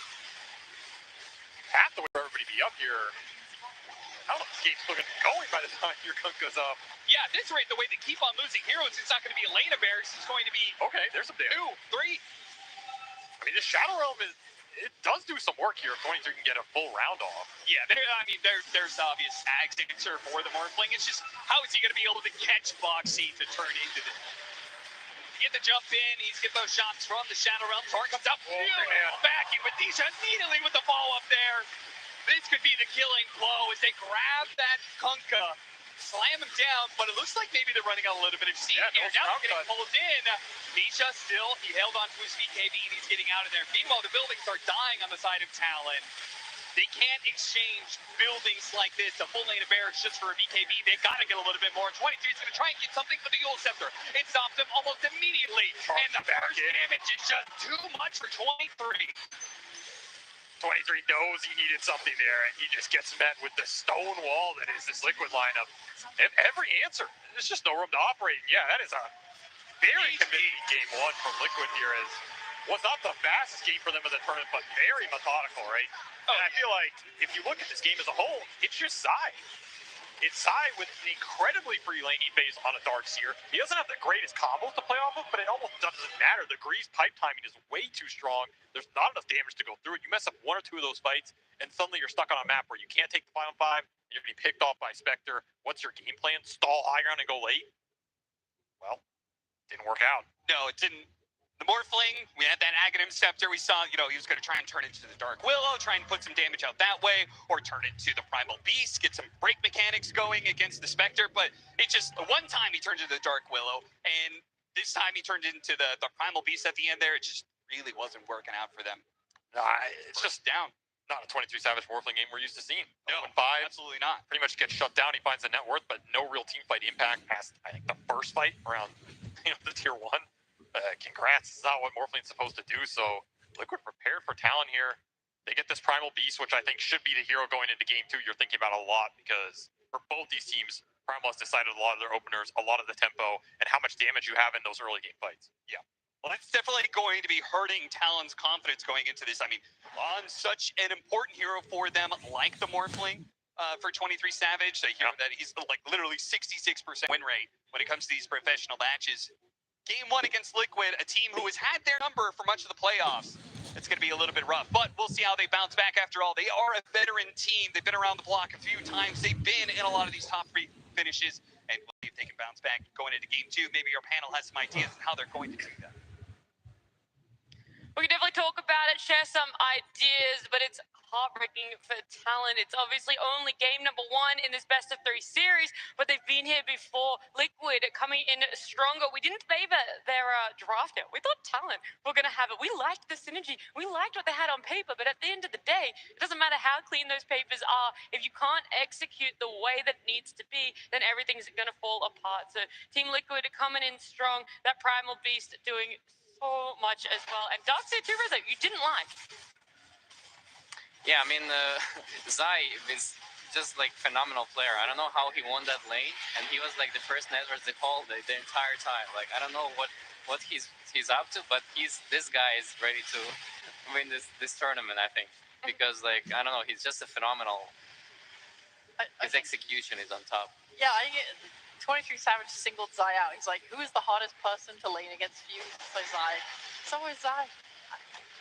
Have to where everybody be up here. How the game's still going to be going by the time your Kunk goes up? Yeah, at this rate, the way they keep on losing heroes, it's not going to be a lane of bears. It's going to be okay. There's some damage. 2, 3. I mean, this Shadow Realm it does do some work here if 23 can get a full round off. Yeah, there's obvious tags answer for the Morphling. It's just how is he going to be able to catch Boxy to turn into the. Get the jump in, he's get those shots from the Shadow Realm. Torn comes up, back in with Nisha immediately with the follow up there. This could be the killing blow as they grab that Kunkka, slam him down, but it looks like maybe they're running out a little bit of steam here. Now he's getting pulled in. Nisha still, he held on to his BKB and he's getting out of there. Meanwhile, the buildings are dying on the side of Talon. They can't exchange buildings like this, a full lane of bears just for a BKB. They've got to get a little bit more. 23 is going to try and get something for the Yule Scepter. It stops him almost immediately. And the first damage is just too much for 23. 23 knows he needed something there, and he just gets met with the stone wall that is this Liquid lineup. And every answer, there's just no room to operate. Yeah, that is a very convincing game 1 from Liquid here. As was not the fastest game for them in the tournament, but very methodical, right? And I feel like if you look at this game as a whole, it's just Zai. It's Sai with an incredibly free laning phase on a Darkseer. He doesn't have the greatest combos to play off of, but it almost doesn't matter. The Grease pipe timing is way too strong. There's not enough damage to go through it. You mess up one or two of those fights, and suddenly you're stuck on a map where you can't take the final 5. You're getting picked off by Spectre. What's your game plan? Stall high ground and go late? Well, didn't work out. No, it didn't. The Morphling, we had that Aghanim Scepter. We saw, he was going to try and turn into the Dark Willow, try and put some damage out that way, or turn it to the Primal Beast, get some break mechanics going against the Spectre. But it just, one time he turned into the Dark Willow, and this time he turned into the Primal Beast at the end there. It just really wasn't working out for them. It's just Down. not a 23 Savage Morphling game we're used to seeing. No, 5, absolutely not. pretty much gets shut down. He finds the net worth, but no real team fight impact past, I think, the first fight around the tier 1. Congrats. This is not what Morphling's supposed to do. So Liquid prepared for Talon here. They get this Primal Beast, which I think should be the hero going into game 2. You're thinking about a lot because for both these teams, Primal has decided a lot of their openers, a lot of the tempo, and how much damage you have in those early game fights. Yeah. Well, that's definitely going to be hurting Talon's confidence going into this. I mean, on such an important hero for them, like the Morphling, for 23 Savage, they hear that he's like literally 66% win rate when it comes to these professional matches. Game 1 against Liquid, a team who has had their number for much of the playoffs. It's going to be a little bit rough, but we'll see how they bounce back after all. They are a veteran team. They've been around the block a few times. They've been in a lot of these top 3 finishes, and we'll see if they can bounce back going into game 2. Maybe your panel has some ideas on how they're going to do that. We can definitely talk about it, share some ideas, but it's heartbreaking for Talon. It's obviously only game number 1 in this best of 3 series, but they've been here before. Liquid coming in stronger. We didn't favor their draft yet. We thought Talon were going to have it. We liked the synergy. We liked what they had on paper, but at the end of the day, it doesn't matter how clean those papers are. If you can't execute the way that needs to be, then everything's going to fall apart. So Team Liquid coming in strong. That Primal Beast doing so much as well. And Darkseer too, Rizzo, you didn't like. Yeah, I mean, Zai is just like phenomenal player. I don't know how he won that lane, and he was like the first network the whole the entire time. Like I don't know what he's up to, but this guy is ready to win this tournament. I think because like I don't know, he's just a phenomenal. His execution is on top. Yeah, 23 Savage singled Zai out. He's like, who is the hardest person to lane against you? It's like Zai. It's always Zai.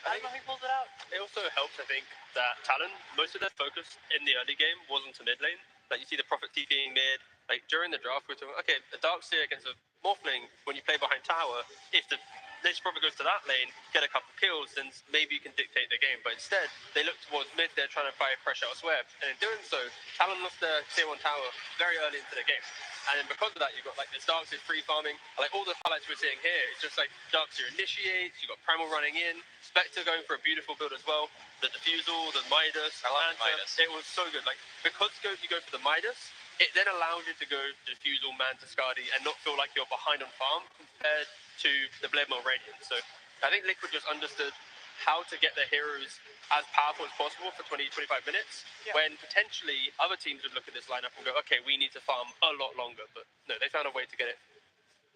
I don't know who pulls it out. It also helps, I think, that Talon, most of their focus in the early game wasn't to mid lane. Like, you see the Prophet TPing mid. Like, during the draft, we're talking, okay, a Darkseer against a Morphling, when you play behind tower, if the next Prophet goes to that lane, get a couple kills, then maybe you can dictate the game. But instead, they look towards mid, they're trying to apply pressure elsewhere. And in doing so, Talon lost their tier 1 tower very early into the game. And then because of that, you've got like this Darkseer free farming. Like all the highlights we're seeing here, it's just like Darkseer initiates, you've got Primal running in, Spectre going for a beautiful build as well. The Diffusal, the Midas. I love the Midas. It was so good. Like because you go for the Midas, it then allows you to go Diffusal, Manta, Skadi, and not feel like you're behind on farm compared to the Blade Mail Radiant. So I think Liquid just understood how to get their heroes as powerful as possible for 20-25 minutes, when potentially other teams would look at this lineup and go, okay, we need to farm a lot longer. But no, they found a way to get it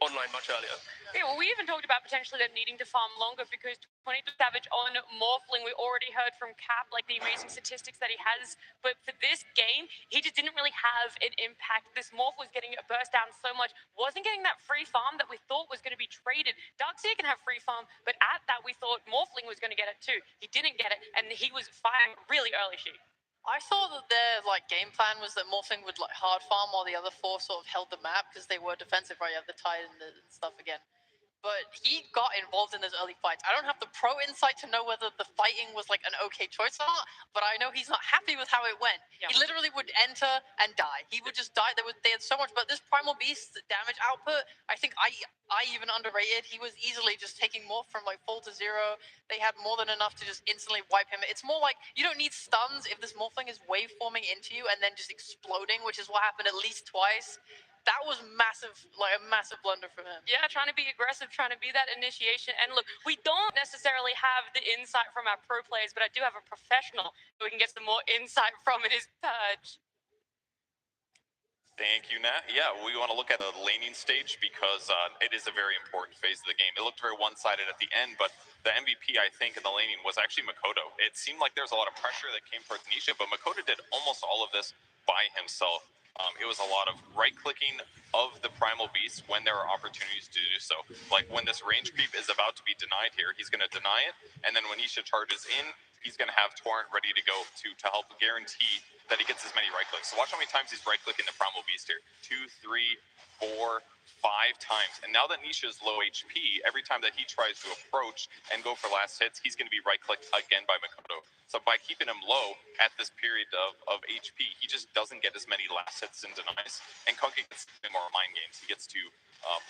online much earlier. Yeah, well, we even talked about potentially them needing to farm longer because 22 Savage on Morphling, we already heard from Cap, like the amazing statistics that he has. But for this game, he just didn't really have an impact. This Morph was getting burst down so much, wasn't getting that free farm that we thought was going to be traded. Darkseer can have free farm, but at that we thought Morphling was going to get it too. He didn't get it, and he was firing really early sheep. I thought that their game plan was that Morphling would hard farm while the other 4 sort of held the map because they were defensive, right? You have the tide and stuff again. But he got involved in those early fights. I don't have the pro insight to know whether the fighting was an okay choice or not, but I know he's not happy with how it went. Yeah. He literally would enter and die. He would just die. They had so much, but this Primal Beast damage output, I think I even underrated. He was easily just taking more from full to 0. They had more than enough to just instantly wipe him. It's more like you don't need stuns if this Morphling is wave forming into you and then just exploding, which is what happened at least twice. That was massive, a massive blunder from him. Yeah, trying to be aggressive, trying to be that initiation. And look, we don't necessarily have the insight from our pro players, but I do have a professional who we can get some more insight from. It is Purge. Thank you, Nat. Yeah, we want to look at the laning stage because it is a very important phase of the game. It looked very one-sided at the end, but the MVP, I think, in the laning was actually Makoto. It seemed like there was a lot of pressure that came towards Nisha, but Makoto did almost all of this by himself. It was a lot of right-clicking of the Primal Beast when there are opportunities to do so. Like when this range creep is about to be denied here, he's going to deny it, and then when Nisha charges in, he's going to have Torrent ready to go to help guarantee that he gets as many right-clicks. So watch how many times he's right-clicking the Primal Beast here. 2, 3, 4, 5 times. And now that Nisha is low HP, every time that he tries to approach and go for last hits, he's going to be right-clicked again by Makoto. So by keeping him low at this period of HP, he just doesn't get as many last hits and denies. And Konki gets more mind games. He gets to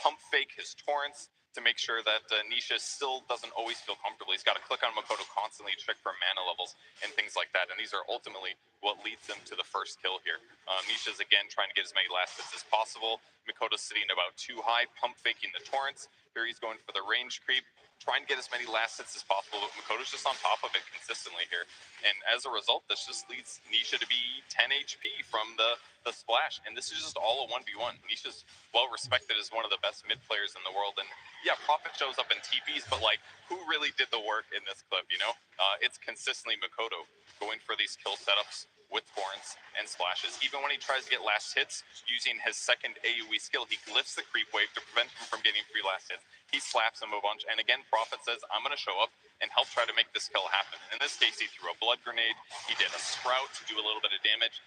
pump fake his torrents to make sure that Nisha still doesn't always feel comfortable. He's got to click on Makoto constantly, check for mana levels and things like that. And these are ultimately what leads them to the first kill here. Nisha's again trying to get as many last hits as possible. Makoto's sitting about too high, pump faking the torrents. Here he's going for the range creep, trying to get as many last hits as possible, but Makoto's just on top of it consistently here. And as a result, this just leads Nisha to be 10 HP from the splash. And this is just all a 1v1. Nisha's well respected as one of the best mid players in the world. And yeah, Prophet shows up in TPs, but like, who really did the work in this clip, you know? It's consistently Makoto going for these kill setups with torrents and splashes. Even when he tries to get last hits using his second AoE skill, he lifts the creep wave to prevent him from getting free last hits. He slaps him a bunch, and again, Prophet says, I'm going to show up and help try to make this kill happen. In this case, he threw a blood grenade, he did a sprout to do a little bit of damage.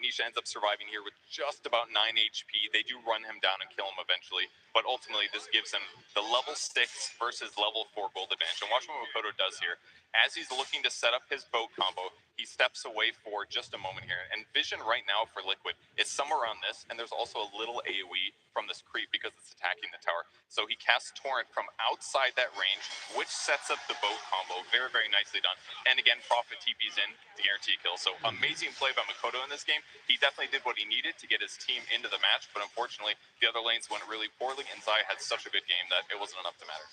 Nisha ends up surviving here with just about 9 HP. They do run him down and kill him eventually, but ultimately this gives him the level 6 versus level 4 gold advantage. And watch what Makoto does here. As he's looking to set up his boat combo, he steps away for just a moment here. And vision right now for Liquid is somewhere around this, and there's also a little AoE from this creep because it's attacking the tower. So he casts Torrent from outside that range, which sets up the boat combo. Very, very nicely done. And again, Prophet TP's in to guarantee a kill. So amazing play by Makoto in this game. He definitely did what he needed to get his team into the match, but unfortunately, the other lanes went really poorly, and Zai had such a good game that it wasn't enough to matter.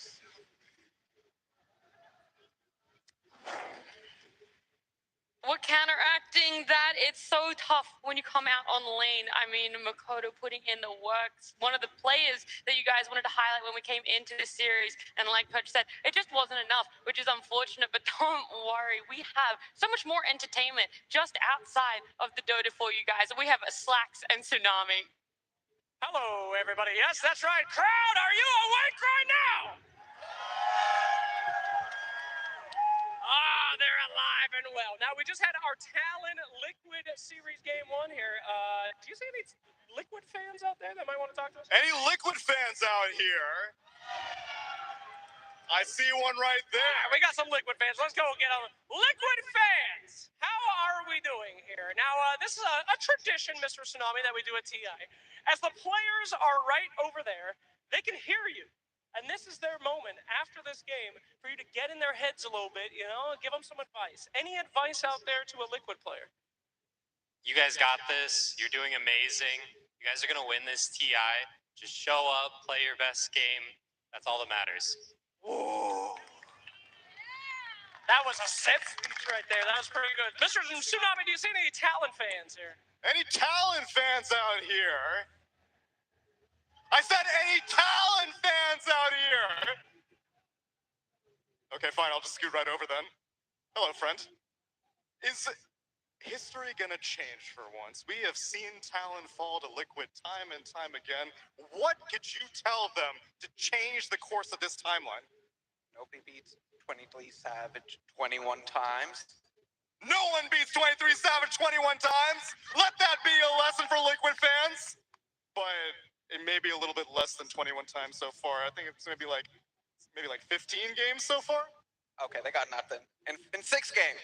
We're counteracting that. It's so tough when you come out on lane. I mean, Makoto putting in the works. One of the players that you guys wanted to highlight when we came into this series, and like Coach said, it just wasn't enough, which is unfortunate, but don't worry. We have so much more entertainment just outside of the Dota for you guys. We have Slacks and Tsunami. Hello, everybody. Yes, that's right. Crowd, are you awake right now? Ah, they're alive and well. Now, we just had our Talon Liquid Series Game 1 here. Do you see any Liquid fans out there that might want to talk to us? Any Liquid fans out here? I see one right there. We got some Liquid fans. Let's go get them. Liquid fans, how are we doing here? Now, this is a tradition, Mr. Tsunami, that we do at TI. As the players are right over there, they can hear you. And this is their moment after this game for you to get in their heads a little bit, you know, give them some advice. Any advice out there to a Liquid player? You guys got this. You're doing amazing. You guys are going to win this TI. Just show up, play your best game. That's all that matters. Ooh. That was a set speech right there. That was pretty good. Mr. Tsunami, do you see any Talon fans here? Any Talon fans out here? I said any Talon fans out here! Okay, fine, I'll just scoot right over then. Hello, friend. Is history gonna change for once? We have seen Talon fall to Liquid time and time again. What could you tell them to change the course of this timeline? Nobody beats 23 Savage 21 times. No one beats 23 Savage 21 times! Let that be a lesson for Liquid fans! But it may be a little bit less than 21 times so far. I think it's gonna be like, maybe like 15 games so far? Okay, they got nothing. In 6 games.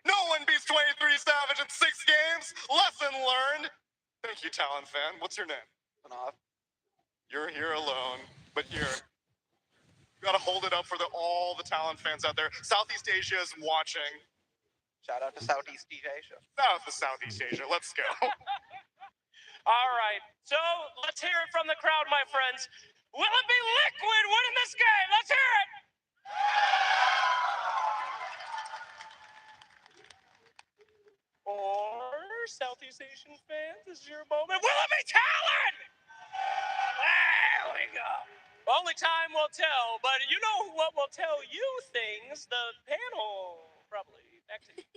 No one beats 23 Savage in 6 games! Lesson learned! Thank you, Talon fan. What's your name? Enough. You're here alone, but you gotta hold it up for all the Talon fans out there. Southeast Asia is watching. Shout out to Southeast Asia. Shout out to Southeast Asia. Let's go. All right, so let's hear it from the crowd, my friends. Will it be Liquid winning this game? Let's hear it. Or Southeast Asian fans, this is your moment. Will it be Talon? There we go. Only time will tell, but you know what will tell you things? The panel, probably. Back to you.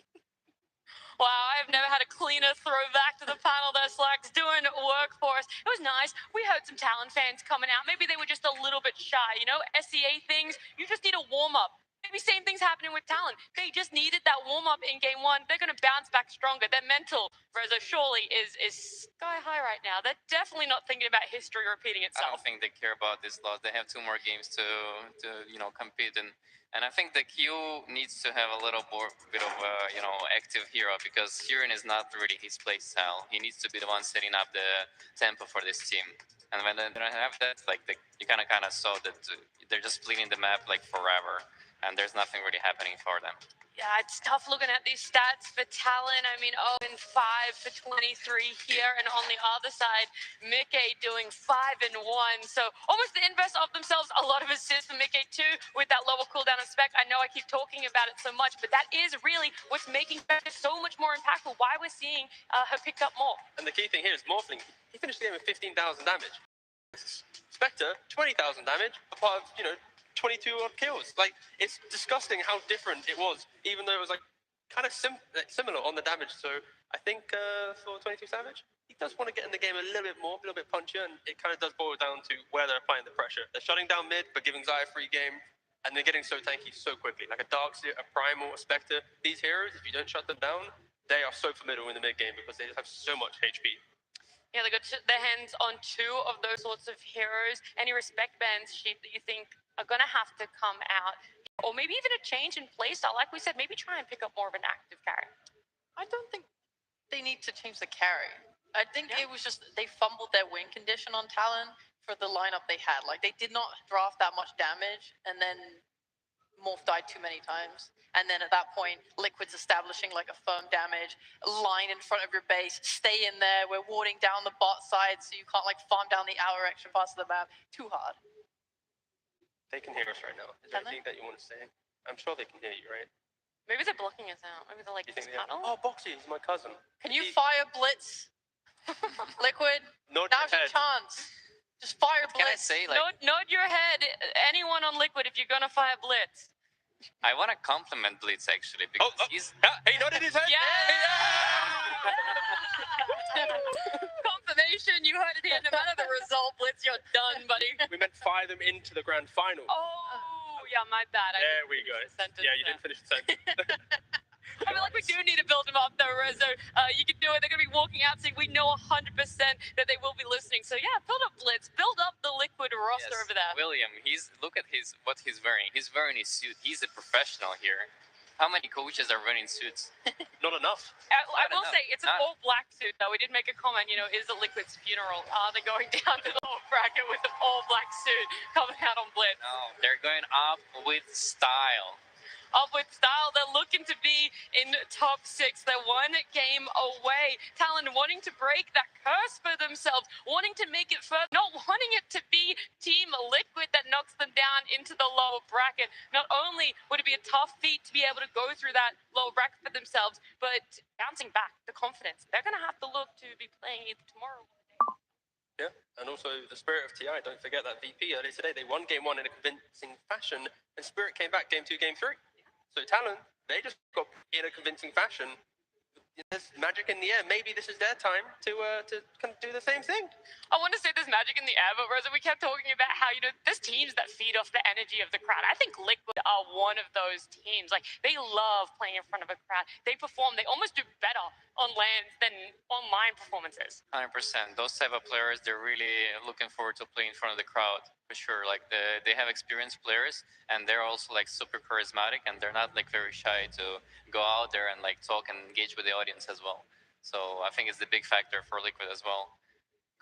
Wow, I've never had a cleaner throwback to the panel there, Slacks. Doing work for us. It was nice. We heard some Talon fans coming out. Maybe they were just a little bit shy, you know? SEA things, you just need a warm-up. Maybe same thing's happening with Talon. They just needed that warm-up in game one. They're going to bounce back stronger. Their mental, Rezo, surely is sky high right now. They're definitely not thinking about history repeating I itself. don't think they care about this loss. They have 2 more games to compete in. And I think the Q needs to have a little more bit of a, active hero, because Huron is not really his play style. He needs to be the one setting up the tempo for this team. And when they don't have that, you kind of saw that they're just splitting the map like forever, and there's nothing really happening for them. Yeah, it's tough looking at these stats for Talon. I mean, 0-5 for 23 here, and on the other side, Mickey doing 5-1. So almost the inverse of themselves. A lot of assists for Mickey too, with that lower cooldown of spec. I know I keep talking about it so much, but that is really what's making Spectre so much more impactful. Why we're seeing her pick up more. And the key thing here is Morphling. He finished the game with 15,000 damage. Spectre, 20,000 damage, a part of, 22 odd kills. Like, it's disgusting how different it was, even though it was kind of similar on the damage. So I think for 22 Savage, he does want to get in the game a little bit more, a little bit punchier, and it kind of does boil down to where they're applying the pressure. They're shutting down mid, but giving Xayah a free game, and they're getting so tanky so quickly. Like a Darkseer, a Primal, a Spectre. These heroes, if you don't shut them down, they are so formidable in the mid game because they just have so much HP. Yeah, they got their hands on 2 of those sorts of heroes. Any respect bands, Sheep, that you think are going to have to come out? Or maybe even a change in playstyle. Like we said, maybe try and pick up more of an active carry. I don't think they need to change the carry. I think it was just they fumbled their win condition on Talon for the lineup they had. Like, they did not draft that much damage, and then Morph died too many times. And then at that point, Liquid's establishing like a firm damage line in front of your base. Stay in there. We're warding down the bot side, so you can't farm down the outer extra parts of the map. Too hard. They can hear us right now. Is there anything that you want to say? I'm sure they can hear you, right? Maybe they're blocking us out. Maybe they're like, You think this they are? panel? Oh, Boxy, he's my cousin. Can you fire Blitz? Liquid, Nod now's your your head. chance. Just fire Can I Blitz. say, Nod your head. Anyone on Liquid if you're going to fire Blitz. I want to compliment Blitz actually, because he's... He nodded his head. Yeah! Confirmation, you heard it here. No matter the result, Blitz, you're done, buddy. We meant fire them into the grand final. Oh, yeah, my bad. There we go. Yeah, you didn't finish the sentence. I feel like we do need to build them up, though, Rezo. You can do it. They're going to be walking out, so we know 100% that they will be listening. So, yeah, build up Blitz. Build up the Liquid roster over there. William, look at what he's wearing. He's wearing his suit. He's a professional here. How many coaches are wearing suits? Not enough. I will say, it's an all-black suit, though. We did make a comment, is it Liquid's funeral? Are they going down to the whole bracket with an all-black suit coming out on Blitz? No, they're going up with style. Up with style, they're looking to be in top 6. They're 1 game away. Talon wanting to break that curse for themselves, wanting to make it further, not wanting it to be Team Liquid that knocks them down into the lower bracket. Not only would it be a tough feat to be able to go through that lower bracket for themselves, but bouncing back, the confidence. They're going to have to look to be playing either tomorrow. Yeah, and also the Spirit of TI, don't forget that VP earlier today, they won game 1 in a convincing fashion, and Spirit came back game 2, game 3. So Talon, they just got in a convincing fashion. There's magic in the air. Maybe this is their time to kind of do the same thing. I want to say there's magic in the air, but Rosa, we kept talking about how, there's teams that feed off the energy of the crowd. I think Liquid are one of those teams. Like, they love playing in front of a crowd. They perform. They almost do better on lands than online performances. 100%. Those type of players, they're really looking forward to playing in front of the crowd, for sure. Like, they have experienced players, and they're also, super charismatic, and they're not, very shy to go out there and, talk and engage with the audience as well. So I think it's the big factor for Liquid as well,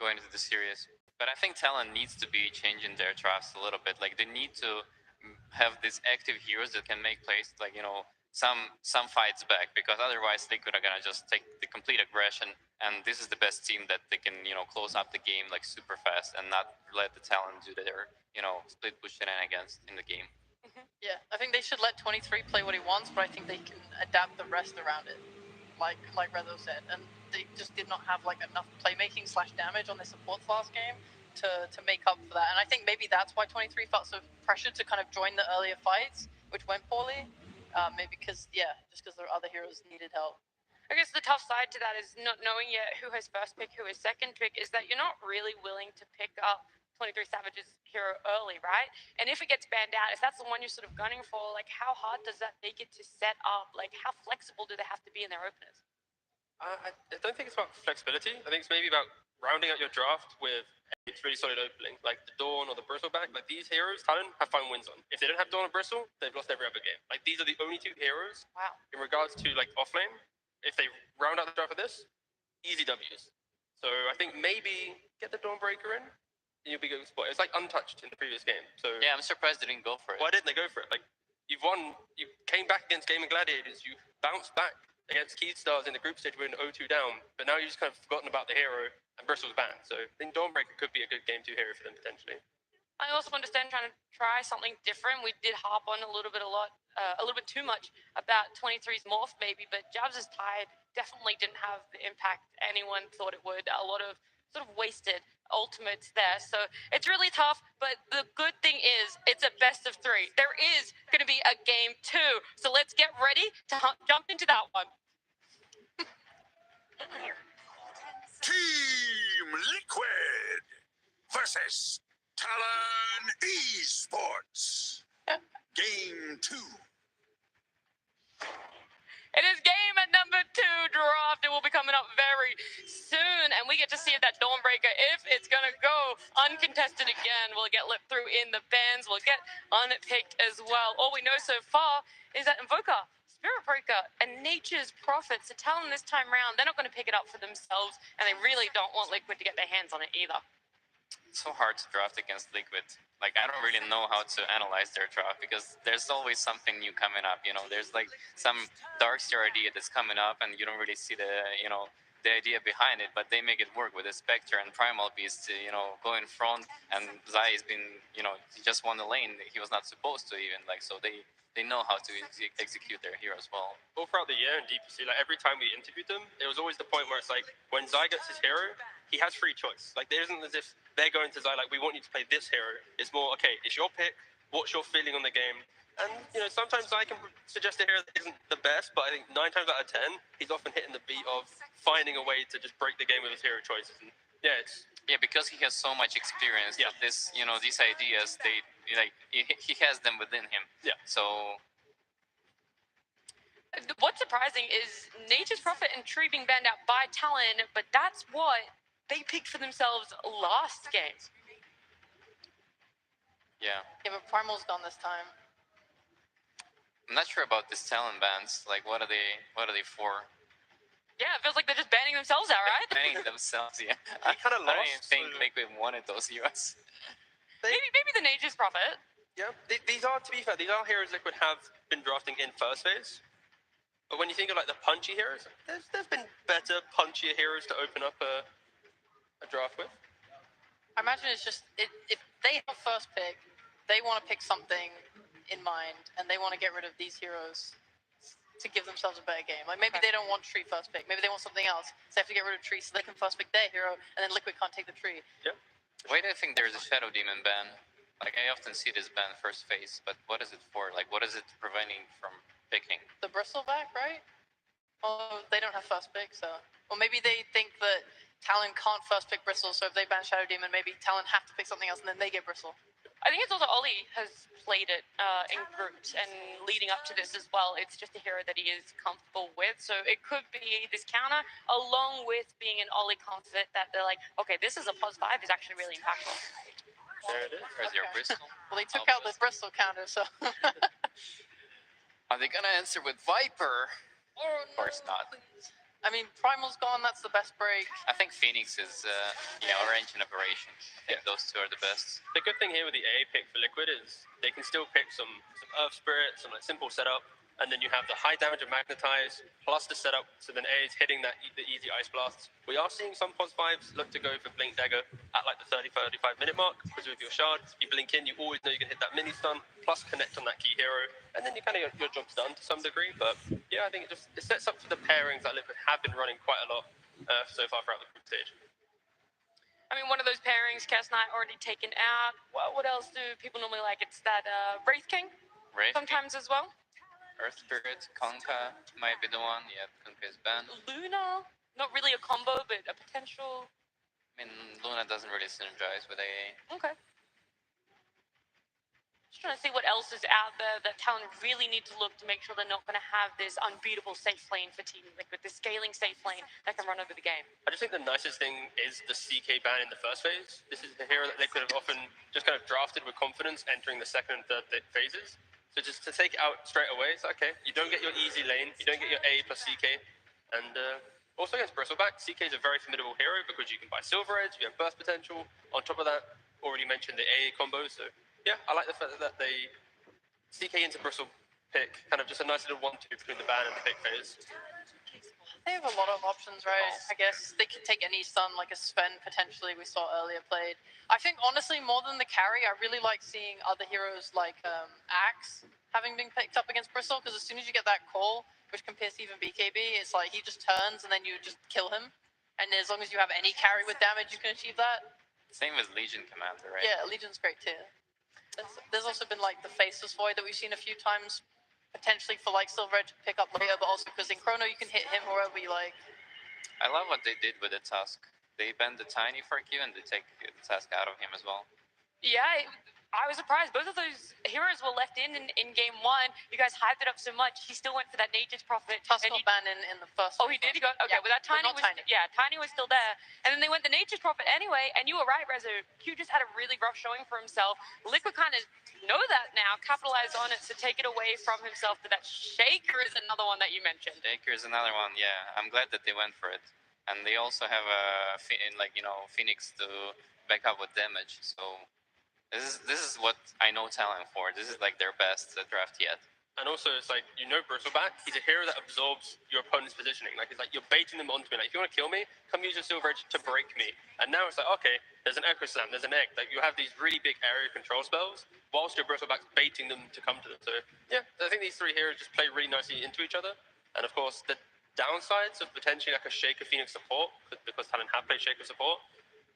going into the series. But I think Talon needs to be changing their drafts a little bit. Like, they need to have these active heroes that can make plays, some fights back, because otherwise Liquid are gonna just take the complete aggression, and this is the best team that they can, close up the game super fast and not let the Talon do their, split push shenanigans in the game. Yeah, I think they should let 23 play what he wants, but I think they can adapt the rest around it, like Rezo said. And they just did not have enough playmaking / damage on their supports last game to make up for that. And I think maybe that's why 23 felt so pressured to kind of join the earlier fights, which went poorly. Maybe because, just because their other heroes needed help. I guess the tough side to that is not knowing yet who has first pick, who has second pick, is that you're not really willing to pick up 23 Savage's hero early, right? And if it gets banned out, if that's the one you're sort of gunning for, like how hard does that make it to set up? Like how flexible do they have to be in their openers? I don't think it's about flexibility. I think it's maybe about rounding out your draft with a really solid opening, like the Dawn or the Bristleback. Like these heroes, Talon have found wins on. If they don't have Dawn or Bristle, they've lost every other game. Like these are the only two heroes. Wow. In regards to like offlane, if they round out the draft with this, easy W's. So I think maybe get the Dawnbreaker in, and you'll be good spot. It's like untouched in the previous game. So Yeah, I'm surprised they didn't go for it. why didn't they go for it? Like you've won, you came back against Gaming Gladiators, you bounced back against Keystars in the group stage with an 0-2 down, but now you've just kind of forgotten about the hero and Bristle's banned. So I think Dawnbreaker could be a good game 2 hero for them potentially. I also understand trying to try something different. We did harp on a little bit too much about 23's morph maybe, but Jabs' Tide definitely didn't have the impact anyone thought it would. A lot of sort of wasted ultimates there. So it's really tough, but the good thing is it's a best of 3. There is going to be a game 2. So let's get ready to jump into that one. Team Liquid versus Talon Esports. Game 2. It is game at number 2 draft. It will be coming up very soon, and we get to see that Dawnbreaker, if it's going to go uncontested again, will get lit through in the bans, will get unpicked as well. All we know so far is that Invoker, Spirit Breaker, and Nature's Prophet, so Talon this time round, they're not going to pick it up for themselves, and they really don't want Liquid to get their hands on it either. It's so hard to draft against Liquid. Like, I don't really know how to analyze their draft because there's always something new coming up. You know, there's like some Darkseer idea that's coming up, and you don't really see the idea behind it, but they make it work with the Spectre and Primal Beast, go in front, and Zai has been, he just won the lane. He was not supposed to even, so they know how to execute their heroes well. All throughout the year in DPC, like every time we interviewed them, it was always the point where it's like, when Zai gets his hero, he has free choice. Like, there isn't as if they're going to Zai, like, we want you to play this hero. It's more, okay, it's your pick, what's your feeling on the game? And, sometimes Zai can suggest a hero that isn't the best, but I think 9 times out of 10, he's often hitting the beat of finding a way to just break the game with his hero choices. And yeah, because he has so much experience. Yeah. That these ideas, he has them within him. Yeah. So what's surprising is Nature's Prophet and Tree being banned out by Talon, but that's what they picked for themselves last game. yeah, Yeah, but Primal's gone this time. I'm not sure about these Talon bans. Like, what are they for? Yeah, it feels like they're just banning themselves out, right? Banning themselves, yeah. He kind of I don't lost. even think Liquid wanted those heroes. Maybe the Nature's Prophet. Yeah, these are, to be fair, these are heroes Liquid have been drafting in first phase. But when you think of like the punchy heroes, there's been better, punchier heroes to open up a draft with. I imagine it's just, if they have first pick, they want to pick something in mind, and they want to get rid of these heroes to give themselves a better game. Like, maybe they don't want Tree first pick. Maybe they want something else. So they have to get rid of Tree so they can first pick their hero, and then Liquid can't take the Tree. Yeah. Why do I think there's a Shadow Demon ban? Like, I often see this ban first phase, but what is it for? Like, what is it preventing from picking? The Bristleback, right? Oh, they don't have first pick, so... Or maybe they think that Talon can't first pick Bristle, so if they ban Shadow Demon, maybe Talon have to pick something else, and then they get Bristle. I think it's also Ollie has played it in groups, and leading up to this as well, it's just a hero that he is comfortable with. So it could be this counter, along with being an Ollie comfort that they're like, okay, this is a +5 is actually really impactful. There it is. Where's your Bristol? Well, they took out the Bristle counter, so... Are they gonna answer with Viper? Of course not. I mean, Primal's gone, that's the best break. I think Phoenix is, Orange and Aberration. I think those two are the best. The good thing here with the AA pick for Liquid is they can still pick some Earth Spirit, some like simple setup, and then you have the high damage of Magnetize, plus the setup, so then AA is hitting the easy Ice Blasts. We are seeing some +5s look to go for Blink Dagger at like the 30-35 minute mark, because with your shard, you blink in, you always know you can hit that mini stun, plus connect on that key hero, and then you kind of your job's done to some degree. But yeah, I think it sets up for the pairings that Liquid have been running quite a lot so far throughout the group stage. I mean, one of those pairings, Chaos Knight already taken out. What else do people normally like? It's that Wraith King Wraith sometimes as well. Earth Spirit, Konka might be the one. Yeah, Konka is banned. Luna, not really a combo, but a potential. I mean, Luna doesn't really synergize with AA. Okay. Just trying to see what else is out there that Talon really need to look to make sure they're not going to have this unbeatable safe lane for Team Liquid, this scaling safe lane that can run over the game. I just think the nicest thing is the CK ban in the first phase. This is a hero that Liquid have often just kind of drafted with confidence entering the second and third phases. So just to take it out straight away, it's okay. You don't get your easy lane, you don't get your A plus CK, and also against Bristleback, CK is a very formidable hero because you can buy Silver Edge, you have burst potential. On top of that, already mentioned the AA combo, so yeah, I like the fact that they CK into Bristle pick, kind of just a nice little 1-2 between the ban and the pick phase. They have a lot of options, right? I guess they could take any stun, like a Sven potentially we saw earlier played. I think honestly, more than the carry, I really like seeing other heroes like Axe having been picked up against Bristle, because as soon as you get that call, which compares to even BKB, it's like he just turns and then you just kill him. And as long as you have any carry with damage, you can achieve that. Same with Legion Commander, right? Yeah, Legion's great too. There's also been like the Faceless Void that we've seen a few times, potentially for like Silver Edge to pick up later, but also because in Chrono you can hit him wherever you like. I love what they did with the Tusk. They bend the Tiny for Q and they take the Tusk out of him as well. Yeah, I was surprised. Both of those heroes were left in game one. You guys hyped it up so much. He still went for that Nature's Prophet. Tusk got banned in the first. Oh, he did? He got, okay, yeah, well that Tiny was, Tiny. Yeah, Tiny was still there. And then they went the Nature's Prophet anyway, and you were right, Rezo. Q just had a really rough showing for himself. Liquid kind of know that now, capitalize on it to take it away from himself. But that Shaker is another one that you mentioned. Shaker is another one, yeah. I'm glad that they went for it. And they also have a, Phoenix to back up with damage, so... This is what I know Talon for. This is like their best draft yet. And also, it's like, you know Bristleback, he's a hero that absorbs your opponent's positioning. Like, it's like you're baiting them onto me. Like, if you want to kill me, come use your Silver Edge to break me. And now it's like, okay, there's an Echo Slam, there's an egg. Like, you have these really big area control spells, whilst your Bristleback's baiting them to come to them. So, yeah, I think these three heroes just play really nicely into each other. And of course, the downsides of potentially like a Shaker Phoenix support, because Talon have played Shaker support,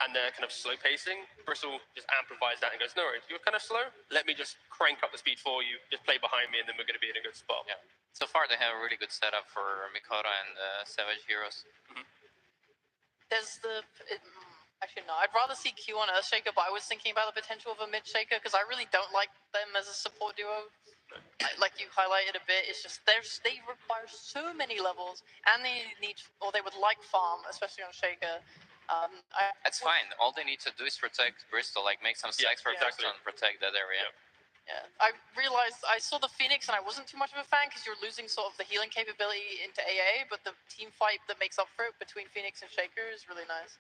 and they're kind of slow pacing, Bristle just amplifies that and goes, no worries, you're kind of slow, let me just crank up the speed for you, just play behind me and then we're going to be in a good spot. Yeah. So far they have a really good setup for Mikoto and Savage heroes. Mm-hmm. There's actually no, I'd rather see Q on Earthshaker, but I was thinking about the potential of a mid Shaker because I really don't like them as a support duo. Like you highlighted a bit, it's just they require so many levels and they need, or they would like farm, especially on Shaker. That's fine. All they need to do is protect Bristol, like make some stacks for Bristol and protect that area. Yeah, I realized I saw the Phoenix and I wasn't too much of a fan because you're losing sort of the healing capability into AA, but the team fight that makes up for it between Phoenix and Shaker is really nice.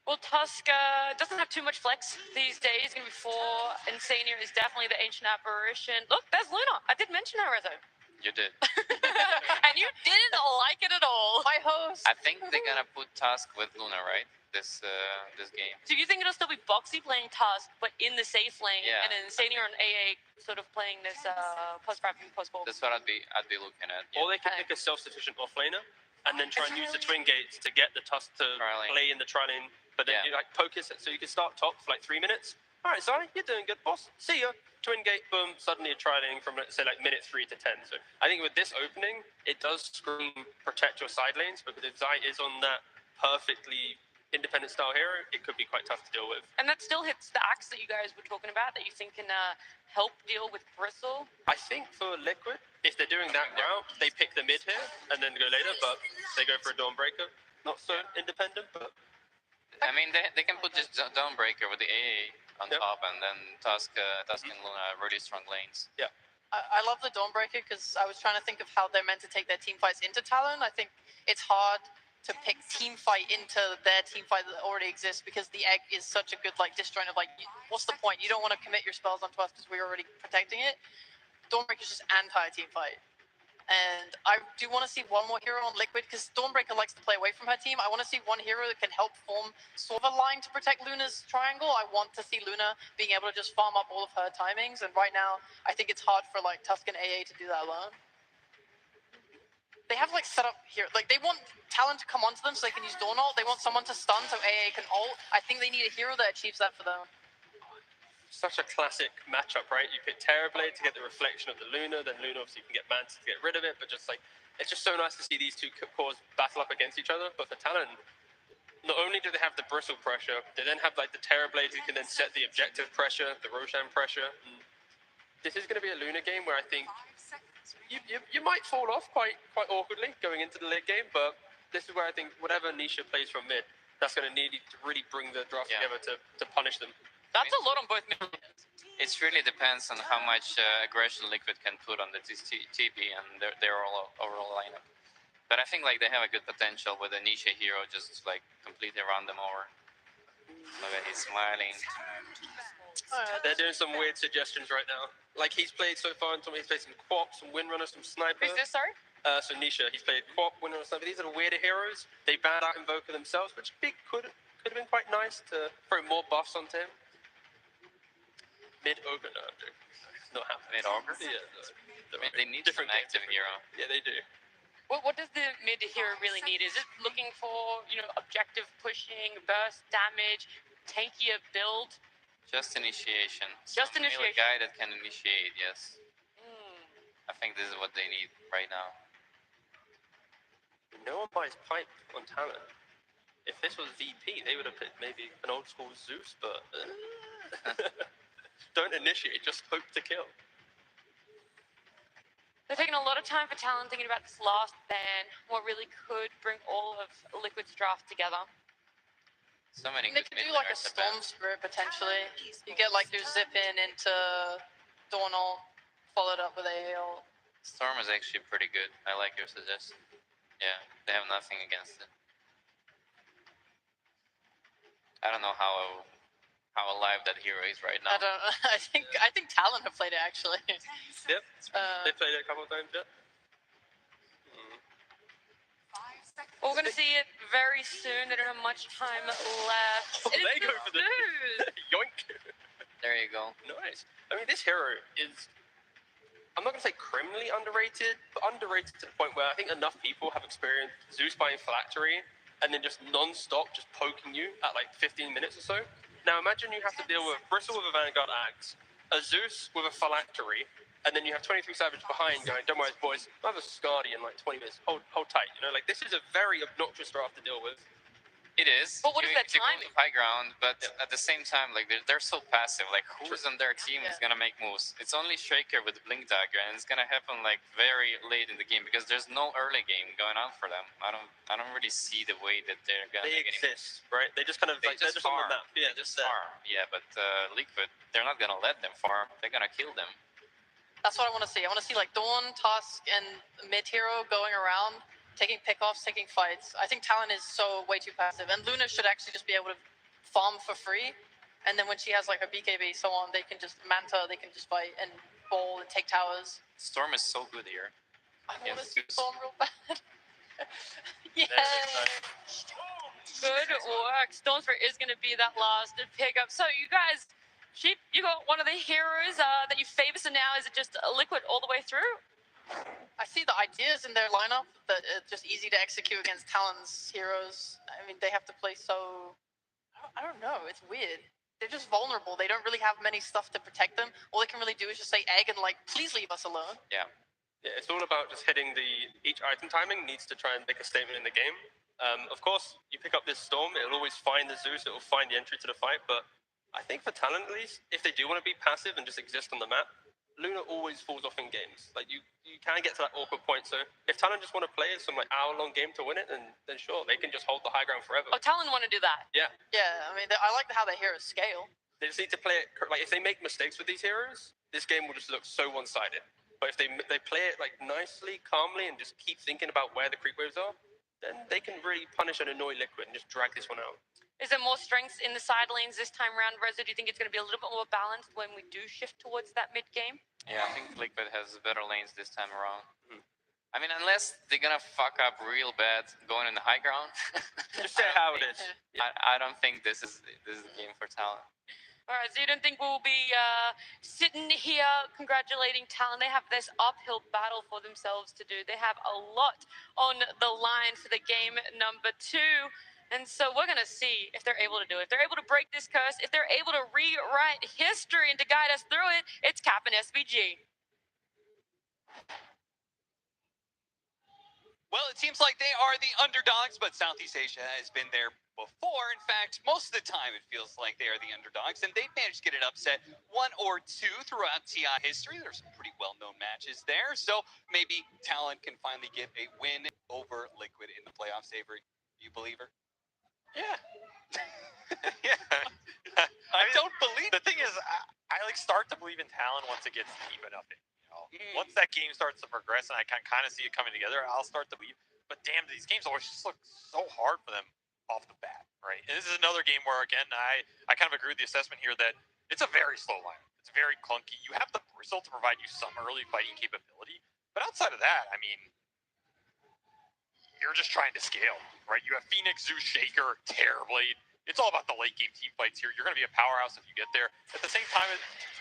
Well, Tusk doesn't have too much flex these days. Going to be 4. Insania is definitely the ancient apparition. Look, there's Luna. I did mention her, Rezo. You did. And you didn't like it at all. My host. I think they're gonna put Tusk with Luna, right? This game. So you think it'll still be Boxy playing Tusk, but in the safe lane, Yeah. and then Insania and AA sort of playing this post-prep and post-ball? That's what I'd be looking at. Yeah. Or they can pick a self-sufficient offlaner and then try and use the twin gates to get the Tusk to play in the tri-lane, but then you like poke it so you can start top for like 3 minutes. All right, Zai, you're doing good, boss. See ya. Twin gate, boom, suddenly you're tri-laning from, let's say, like minute 3 to 10. So I think with this opening, it does scream protect your side lanes, because if Zai is on that perfectly independent style hero, it could be quite tough to deal with. And that still hits the axe that you guys were talking about that you think can help deal with Bristle. I think for Liquid, if they're doing that route, they pick the mid here and then go later, but they go for a Dawnbreaker. Not so independent, but... I mean, they can put this Dawnbreaker with the AA on top, and then Tusk and Luna really strong lanes. Yeah. I love the Dawnbreaker because I was trying to think of how they're meant to take their team fights into Talon. I think it's hard to pick team fight into their team fight that already exists because the egg is such a good like disjoint of like, what's the point? You don't want to commit your spells onto us because we're already protecting it. Dawnbreaker is just anti-team fight. And I do want to see one more hero on Liquid because Dawnbreaker likes to play away from her team. I want to see one hero that can help form sort of a line to protect Luna's triangle. I want to see Luna being able to just farm up all of her timings. And right now, I think it's hard for like Tusk and AA to do that alone. They have like set up here, like they want Talon to come onto them so they can use Dawn ult. They want someone to stun so AA can ult. I think they need a hero that achieves that for them. such a classic matchup, right? You pick Terrorblade to get the reflection of the Luna, then Luna obviously can get Mantis to get rid of it, but just like, it's just so nice to see these two cores battle up against each other. But for Talon, not only do they have the bristle pressure, they then have like the Terrorblade who can then set the objective pressure, the Roshan pressure. And this is going to be a Luna game where I think you might fall off quite awkwardly going into the late game, but this is where I think whatever Nisha plays from mid, that's going to need to really bring the draft together to punish them. That's a lot on both mid. It really depends on how much aggression Liquid can put on the TB and their overall lineup. But I think like they have a good potential with a Nisha hero just like completely run them over. Look at he's smiling. They're doing some weird suggestions right now. Like he's played so far, he's played some Quap, some Windrunner, some Sniper. Who's this, sorry? So Nisha, he's played Quap, Windrunner, Sniper. These are the weirder heroes. They banned out Invoker themselves, which could have been quite nice to throw more buffs onto him. Mid-Ogre, no, I'm joking. It's not happening. Mid-Ogre? Yeah. They need different active hero. Yeah, they do. What does the mid hero really need? Is it looking for, objective pushing, burst damage, tankier build? Just initiation. Just Some initiation. melee guy that can initiate, yes. I think this is what they need right now. No one buys pipe on Talon. If this was VP, they would have picked maybe an old school Zeus, but don't initiate, just hope to kill. They're taking a lot of time for Talon thinking about this last ban, what really could bring all of Liquid's draft together. So many They good could do like a Storm Spirit potentially. You get like your zip in into Dawn ult, followed up with AL. Storm is actually pretty good. I like your suggestion. Yeah, they have nothing against it. I don't know how alive that hero is right now. I don't. I think Talon have played it actually. Yep, they played it a couple of times, yeah. We're going to see it very soon. They don't have much time left. Oh, they go for the yoink. There you go. Nice. I mean, this hero is, I'm not going to say criminally underrated, but underrated to the point where I think enough people have experienced Zeus buying Phylactery and then just non-stop just poking you at like 15 minutes or so. Now imagine you have to deal with Bristle with a Vanguard Axe, a Zeus with a Phylactery, and then you have 23 Savage behind going, don't worry boys, I have a Skadi in like 20 minutes, hold tight, like this is a very obnoxious draft to deal with. It is. But what is that timing? timing? High ground, but at the same time, like they're so passive. Like who's on their team is gonna make moves? It's only Shaker with the Blink Dagger, and it's gonna happen like very late in the game because there's no early game going on for them. I don't really see the way that they're gonna. They make exist, right? They just kind of they they're just on farm. the map. Yeah, They just farm. Yeah, but Liquid, they're not gonna let them farm. They're gonna kill them. That's what I want to see. I want to see like Dawn, Tusk, and mid hero going around, taking pickoffs, taking fights. I think Talon is so way too passive, and Luna should actually just be able to farm for free. And then when she has like her BKB so on, they can just Manta, they can just fight and ball and take towers. Storm is so good here. I want to Yes, see Storm real bad. Yay! Good work. Stormspirit is going to be that last pickup. So you guys, Sheep, you got one of the heroes that you favor, so now is it just Liquid all the way through? I see the ideas in their lineup that it's just easy to execute against Talon's heroes. I mean, they have to play so... I don't know, it's weird. They're just vulnerable. They don't really have many stuff to protect them. All they can really do is just say egg and like, please leave us alone. Yeah. Yeah, it's all about just hitting each item timing needs to try and make a statement in the game. Of course, you pick up this Storm, it'll always find the Zeus, it'll find the entry to the fight, but I think for Talon at least, if they do want to be passive and just exist on the map, Luna always falls off in games. Like you can get to that awkward point. So if Talon just want to play some like hour-long game to win it, then sure, they can just hold the high ground forever. Oh, Talon want to do that? Yeah. Yeah, I mean, I like how their heroes scale. They just need to play it, like if they make mistakes with these heroes, this game will just look so one-sided. But if they play it like nicely, calmly, and just keep thinking about where the creep waves are, then they can really punish and annoy Liquid and just drag this one out. Is there more strengths in the side lanes this time around, Reza? Do you think it's going to be a little bit more balanced when we do shift towards that mid game? Yeah, I think Liquid has better lanes this time around. I mean, unless they're gonna fuck up real bad going in the high ground. Just say how it is. I don't think this is the game for Talon. All right, so you don't think we'll be sitting here congratulating Talon? They have this uphill battle for themselves to do. They have a lot on the line for the game number 2. And so we're going to see if they're able to do it. If they're able to break this curse, if they're able to rewrite history and to guide us through it, it's Cap and SVG. Well, it seems like they are the underdogs, but Southeast Asia has been there before. In fact, most of the time it feels like they are the underdogs, and they've managed to get an upset one or two throughout TI history. There's some pretty well-known matches there, so maybe Talon can finally get a win over Liquid in the playoffs. Avery, you believer? Yeah. Yeah. I don't believe. The thing is, I like start to believe in Talon once it gets deep enough. Once that game starts to progress and I can kind of see it coming together, I'll start to believe. But damn, these games always just look so hard for them off the bat, right? And this is another game where, again, I kind of agree with the assessment here that it's a very slow lineup. It's very clunky. You have the bristle to provide you some early fighting capability, but outside of that, I mean, you're just trying to scale, right? You have Phoenix, Zeus, Shaker, Terrorblade. It's all about the late game team fights here. You're going to be a powerhouse if you get there. At the same time,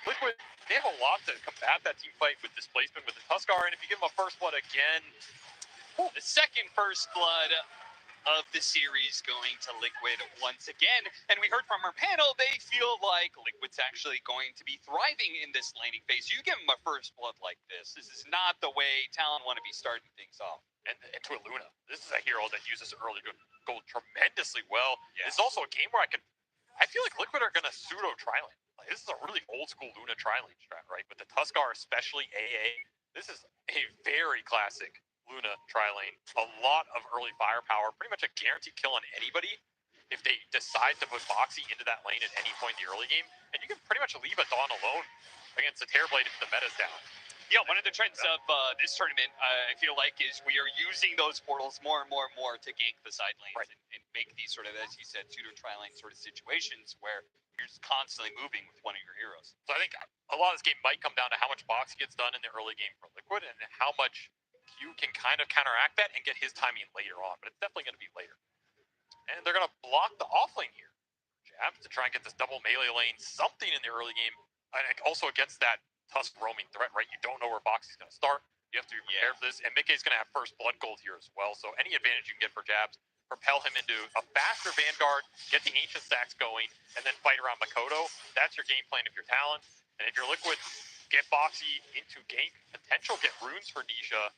Liquid, they have a lot to combat that team fight with displacement with the Tuskar, and if you give them a first blood again, the second first blood of the series going to Liquid once again. And we heard from our panel, they feel like Liquid's actually going to be thriving in this laning phase. You give them a first blood like this. This is not the way Talon want to be starting things off. and to a Luna. This is a hero that uses early gold tremendously well. Yeah. This is also a game where I feel like Liquid are going to pseudo tri-lane. Like, this is a really old school Luna tri-lane strat, right? With the Tuskar, especially AA. This is a very classic Luna tri-lane. A lot of early firepower, pretty much a guaranteed kill on anybody if they decide to put Boxy into that lane at any point in the early game. And you can pretty much leave a Dawn alone against a Terrorblade if the meta's down. Yeah, one of the trends of this tournament, I feel like, is we are using those portals more and more to gank the side lanes, right, and make these sort of, as you said, pseudo tri-lane sort of situations where you're just constantly moving with one of your heroes. So I think a lot of this game might come down to how much Boxy gets done in the early game for Liquid and how much Q can kind of counteract that and get his timing later on, but it's definitely going to be later. And they're going to block the off lane here. Jabs to try and get this double melee lane, something in the early game. And also against that Tusk roaming threat, right? You don't know where Boxy's going to start. You have to be prepared for this. And Mickey's going to have first blood gold here as well. So any advantage you can get for Jabs, propel him into a faster Vanguard, get the ancient stacks going, and then fight around Makoto. That's your game plan if you're Talon. And if you're Liquid, get Boxy into gank potential, get runes for Nisha,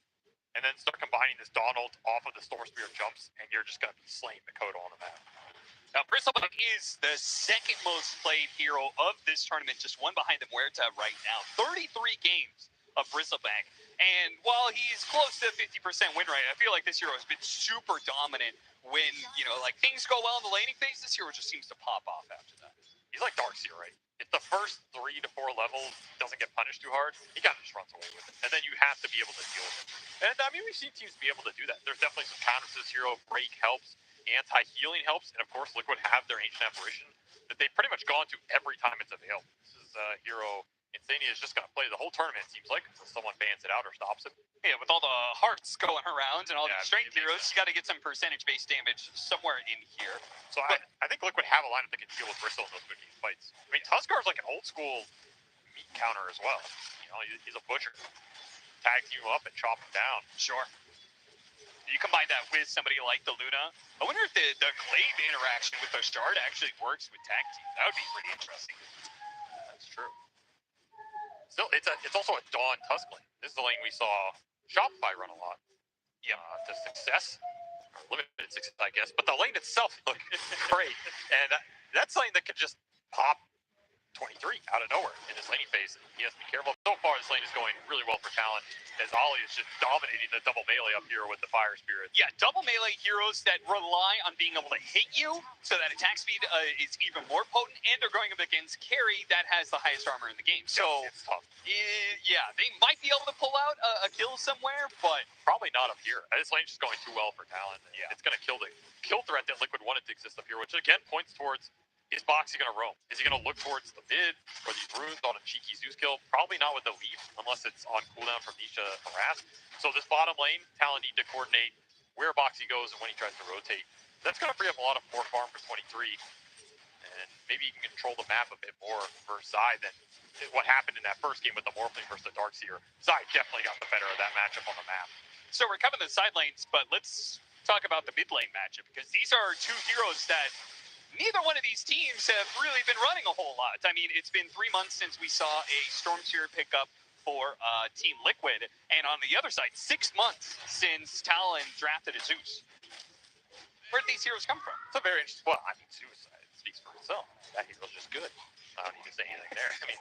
and then start combining this Dawn ult off of the Storm Spear jumps, and you're just going to be slaying Makoto on the map. Now, Bristleback is the second most played hero of this tournament, just one behind the Muerta right now. 33 games of Bristleback. And while he's close to 50% win rate, I feel like this hero has been super dominant when, you know, like things go well in the laning phase. This hero just seems to pop off after that. He's like Darkseer, right? If the first 3 to 4 levels doesn't get punished too hard, he kind of just runs away with it. And then you have to be able to deal with it. And I mean, we've seen teams be able to do that. There's definitely some counters to this hero. Break helps. Anti-healing helps. And of course, Liquid have their Ancient Apparition that they've pretty much gone to every time it's available. This is a hero Insania is just going to play the whole tournament, it seems like, until someone bans it out or stops it. Yeah, with all the hearts going around and all the strength heroes, you got to get some percentage-based damage somewhere in here. So I think Liquid have a lineup that can deal with Bristle in those good game fights. I mean, Tuskar's like an old-school meat counter as well. You know, he's a butcher. Tags you up and chop him down. Sure. You combine that with somebody like the Luna. I wonder if the Glaive interaction with the Shard actually works with tag team. That would be pretty interesting. That's true. Still, it's also a Dawn Tusk lane. This is the lane we saw Shopify run a lot. Yeah. To success, or limited success, I guess. But the lane itself looked great, and that's something that could just pop 23 out of nowhere in this laning phase. He has to be careful. So far, this lane is going really well for Talon, as Ollie is just dominating the double melee up here with the Fire Spirit. Yeah, double melee heroes that rely on being able to hit you, so that attack speed is even more potent, and they're going up against carry that has the highest armor in the game. So, it's tough. Yeah, they might be able to pull out a kill somewhere, but probably not up here. This lane's just going too well for Talon. Yeah, it's going to kill the kill threat that Liquid wanted to exist up here, which again points towards, is Boxy going to roam? Is he going to look towards the mid or these runes on a cheeky Zeus kill? Probably not with the leaf, unless it's on cooldown from Nisha Harass. So this bottom lane, Talon need to coordinate where Boxy goes and when he tries to rotate. That's going to free up a lot of more farm for 23. And maybe you can control the map a bit more for Zai than what happened in that first game with the Morphling versus the Darkseer. Zai definitely got the better of that matchup on the map. So we're covering the side lanes, but let's talk about the mid lane matchup, because these are two heroes that neither one of these teams have really been running a whole lot. I mean, it's been 3 months since we saw a Storm Spirit pick up for Team Liquid, and on the other side, 6 months since Talon drafted a Zeus. Where'd these heroes come from? It's a very interesting. Well, I mean, Zeus speaks for itself. That hero's just good. I don't need to say anything there. I mean,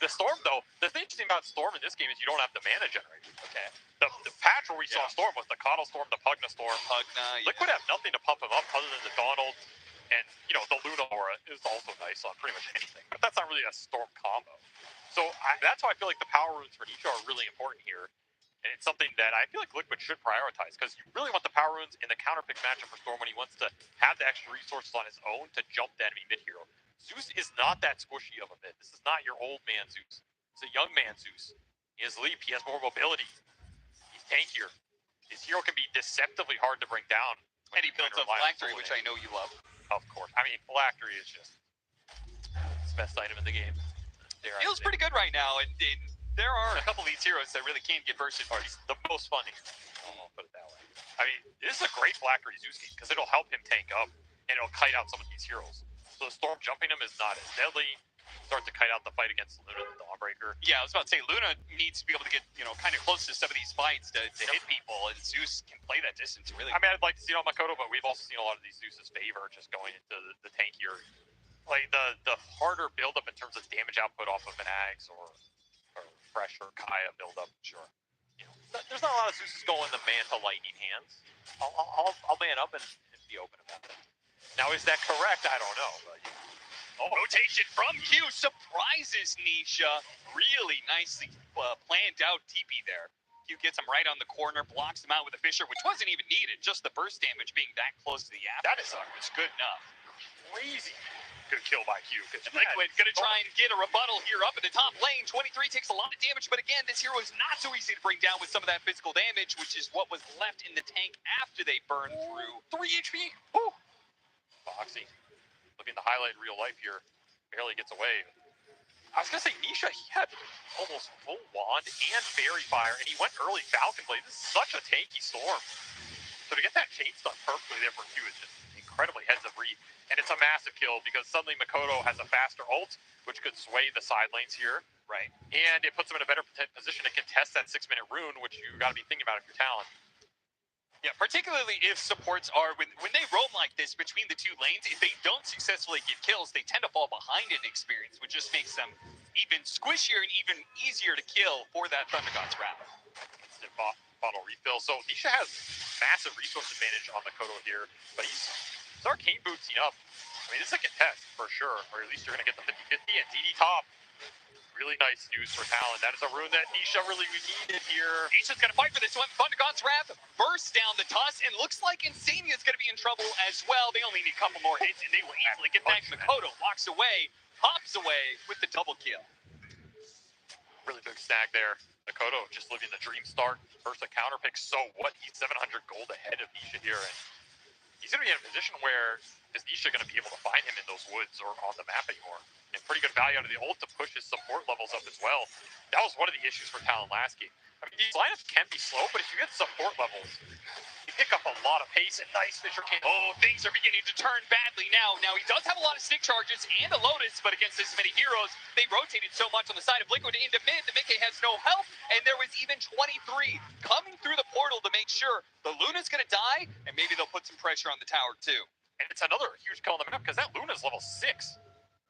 the Storm, though, the interesting about Storm in this game is you don't have the mana generation. Okay. The patch where we saw Storm was the Coddle Storm, the Pugna Storm. Liquid have nothing to pump him up other than the Donald, and, you know, the Luna Aura is also nice on pretty much anything. But that's not really a Storm combo. So that's why I feel like the power runes for Nisha are really important here. And it's something that I feel like Liquid should prioritize, because you really want the power runes in the counterpick matchup for Storm when he wants to have the extra resources on his own to jump the enemy mid hero. Zeus is not that squishy of a mid. This is not your old man Zeus. It's a young man Zeus. He has leap. He has more mobility. He's tankier. His hero can be deceptively hard to bring down. And he built a phylactery, which I know you love. Of course. I mean, phylactery is just the best item in the game. Feels pretty good right now, and there are a couple of these heroes that really can get bursted. He's the most fun here. I'll put it that way. I mean, this is a great phylactery Zeus game, because it'll help him tank up, and it'll kite out some of these heroes. So the Storm jumping him is not as deadly. Start to kite out the fight against Luna, the Dawnbreaker. Yeah, I was about to say, Luna needs to be able to get, you know, kind of close to some of these fights to hit people, and Zeus can play that distance really. I mean, I'd like to see it on Makoto, but we've also seen a lot of these Zeus's favor just going into the tankier, like the harder buildup in terms of damage output off of an Axe or Fresh or Kaya buildup. Sure. You know, there's not a lot of Zeus's going the man to lightning hands. I'll man up and be open about it. Now, is that correct? I don't know, but. Rotation from Q surprises Nisha. Really nicely planned out TP there. Q gets him right on the corner, blocks him out with a Fissure, which wasn't even needed. Just the burst damage being that close to the Avatar was good enough. Crazy good kill by Q. Liquid gonna try and get a rebuttal here up in the top lane. 23 takes a lot of damage, but again, this hero is not so easy to bring down with some of that physical damage, which is what was left in the tank after they burned through 3 HP. Woo! Foxy. Looking to highlight real life here, barely gets away. I was gonna say Nisha, he had almost full wand and fairy fire, and he went early Falcon Blade. This is such a tanky Storm. So to get that chain stun perfectly there for Q is just incredibly heads up read, and it's a massive kill because suddenly Makoto has a faster ult, which could sway the side lanes here. Right. And it puts him in a better position to contest that 6-minute rune, which you got to be thinking about if you're Talon. Yeah, particularly if supports are, when they roam like this between the two lanes, if they don't successfully get kills, they tend to fall behind in experience, which just makes them even squishier and even easier to kill for that Thunder God's Wrath. Instant bottle refill. So Nisha has massive resource advantage on Makoto here, but he's arcane bootsing up. I mean, this is a contest for sure, or at least you're going to get the 50-50 and DD top. Really nice news for Talon. That is a rune that Nisha really needed here. Nisha's going to fight for this one. Thunder God's Wrath bursts down the toss, and looks like Insania's going to be in trouble as well. They only need a couple more hits, and they will easily get back. Makoto walks away, hops away with the double kill. Really big snag there. Makoto just living the dream start. First a counter pick, so what? He's 700 gold ahead of Nisha here, and he's going to be in a position where is Nisha going to be able to find him in those woods or on the map anymore? And pretty good value out of the ult to push his support levels up as well. That was one of the issues for Talon last game. I mean, these lineups can be slow, but if you get support levels, you pick up a lot of pace and nice Fissure can. Oh, things are beginning to turn badly now. Now, he does have a lot of stick charges and a Lotus, but against this many heroes, they rotated so much on the side of Liquid into mid. The Mickey has no health, and there was even 23 coming through the portal to make sure the Luna's going to die, and maybe they'll put some pressure on the tower, too. And it's another huge kill on the map, because that Luna's level 6.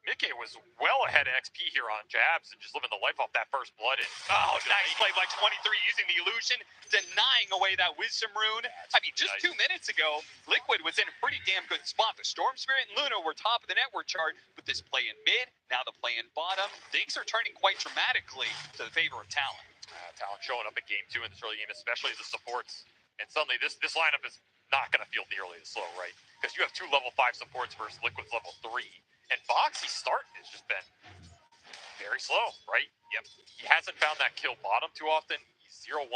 Mickey was well ahead of XP here on jabs and just living the life off that first blood. And nice play by 23 using the illusion, denying away that wisdom rune. I mean, just 2 minutes ago, Liquid was in a pretty damn good spot. The Storm Spirit and Luna were top of the network chart, but this play in mid, now the play in bottom. Things are turning quite dramatically to the favor of Talon. Talon showing up in game 2 in this early game, especially the supports. And suddenly this lineup is not going to feel nearly as slow, right? Because you have 2 level 5 supports versus Liquid's level 3. And Foxy's start has just been very slow, right? Yep. He hasn't found that kill bottom too often. He's 0-1-1.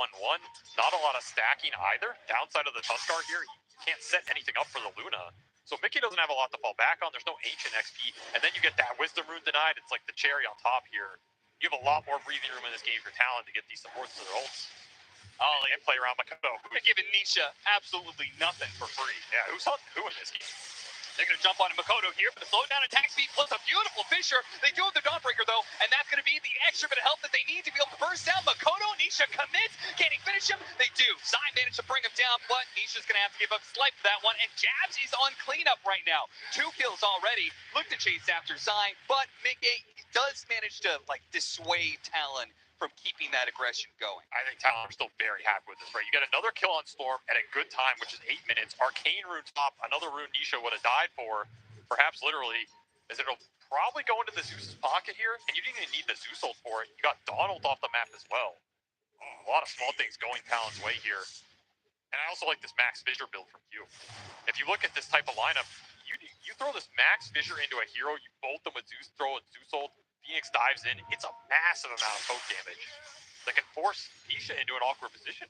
Not a lot of stacking either. Downside of the Tuskar here, you can't set anything up for the Luna. So Mickey doesn't have a lot to fall back on. There's no ancient XP. And then you get that wisdom rune denied. It's like the cherry on top here. You have a lot more breathing room in this game for Talon to get these supports to their ults. Oh, and play around Makoto. They're giving Nisha absolutely nothing for free. Yeah, who's hunting who in this game? They're going to jump on Makoto here for the slowdown attack speed plus a beautiful Fisher. They do have the Dawnbreaker, though, and that's going to be the extra bit of help that they need to be able to burst down Makoto. Nisha commits. Can he finish him? They do. Zai managed to bring him down, but Nisha's going to have to give up Slipe for that one, and Jabs is on cleanup right now. 2 kills already. Look to chase after Zai, but Mickey does manage to, like, dissuade Talon from keeping that aggression going. I think Talon are still very happy with this, right? You get another kill on Storm at a good time, which is 8 minutes. Arcane rune top, another rune Nisha would have died for, perhaps literally, as it'll probably go into the Zeus's pocket here, and you didn't even need the Zeus ult for it. You got Donald off the map as well. A lot of small things going Talon's way here. And I also like this Max Fissure build from Q. If you look at this type of lineup, you throw this Max Fissure into a hero, you bolt them with Zeus, throw a Zeus ult, Phoenix dives in, it's a massive amount of poke damage that can force Nisha into an awkward position.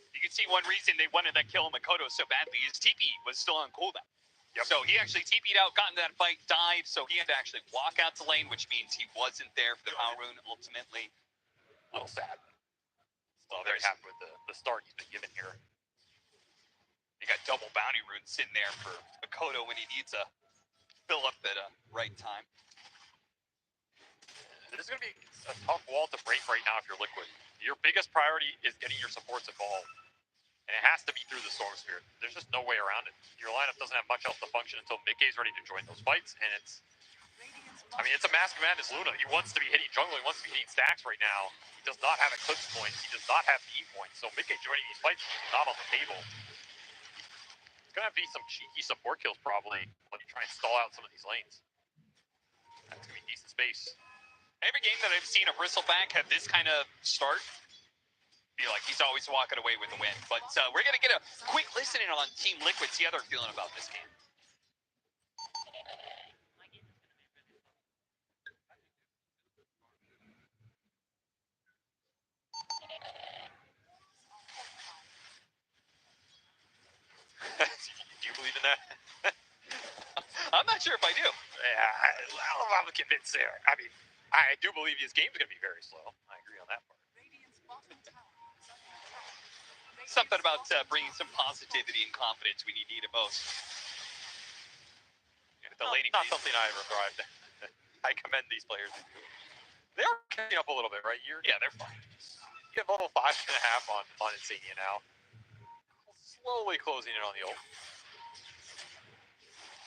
You can see one reason they wanted that kill on Makoto so badly is TP was still on cooldown. Yep. So he actually TP'd out, got into that fight, died, so he had to actually walk out to lane, which means he wasn't there for the power rune ultimately. A little sad. Still very happy with the start he's been given here. You got double bounty runes sitting there for Makoto when he needs to fill up at a right time. This is going to be a tough wall to break right now if you're Liquid. Your biggest priority is getting your supports involved. And it has to be through the Storm Spirit. There's just no way around it. Your lineup doesn't have much else to function until Mickey's ready to join those fights. And it's a Mask of Madness Luna. He wants to be hitting jungle. He wants to be hitting stacks right now. He does not have Eclipse points. He does not have team points. So Mickey joining these fights is not on the table. It's going to be some cheeky support kills probably when you try and stall out some of these lanes. That's going to be decent space. Every game that I've seen a Bristleback have this kind of start, feel like he's always walking away with the win. But we're going to get a quick listening on Team Liquid, see how they're feeling about this game. Do you believe in that? I'm not sure if I do. Yeah, I'm convinced there. I mean, I do believe his game's going to be very slow. I agree on that part. Something about bringing some positivity and confidence when you need it most. Not something I ever thrived. I commend these players. They're catching up a little bit, right? Yeah, they're fine. You have level 5.5 on Insania now. Slowly closing in on the ult.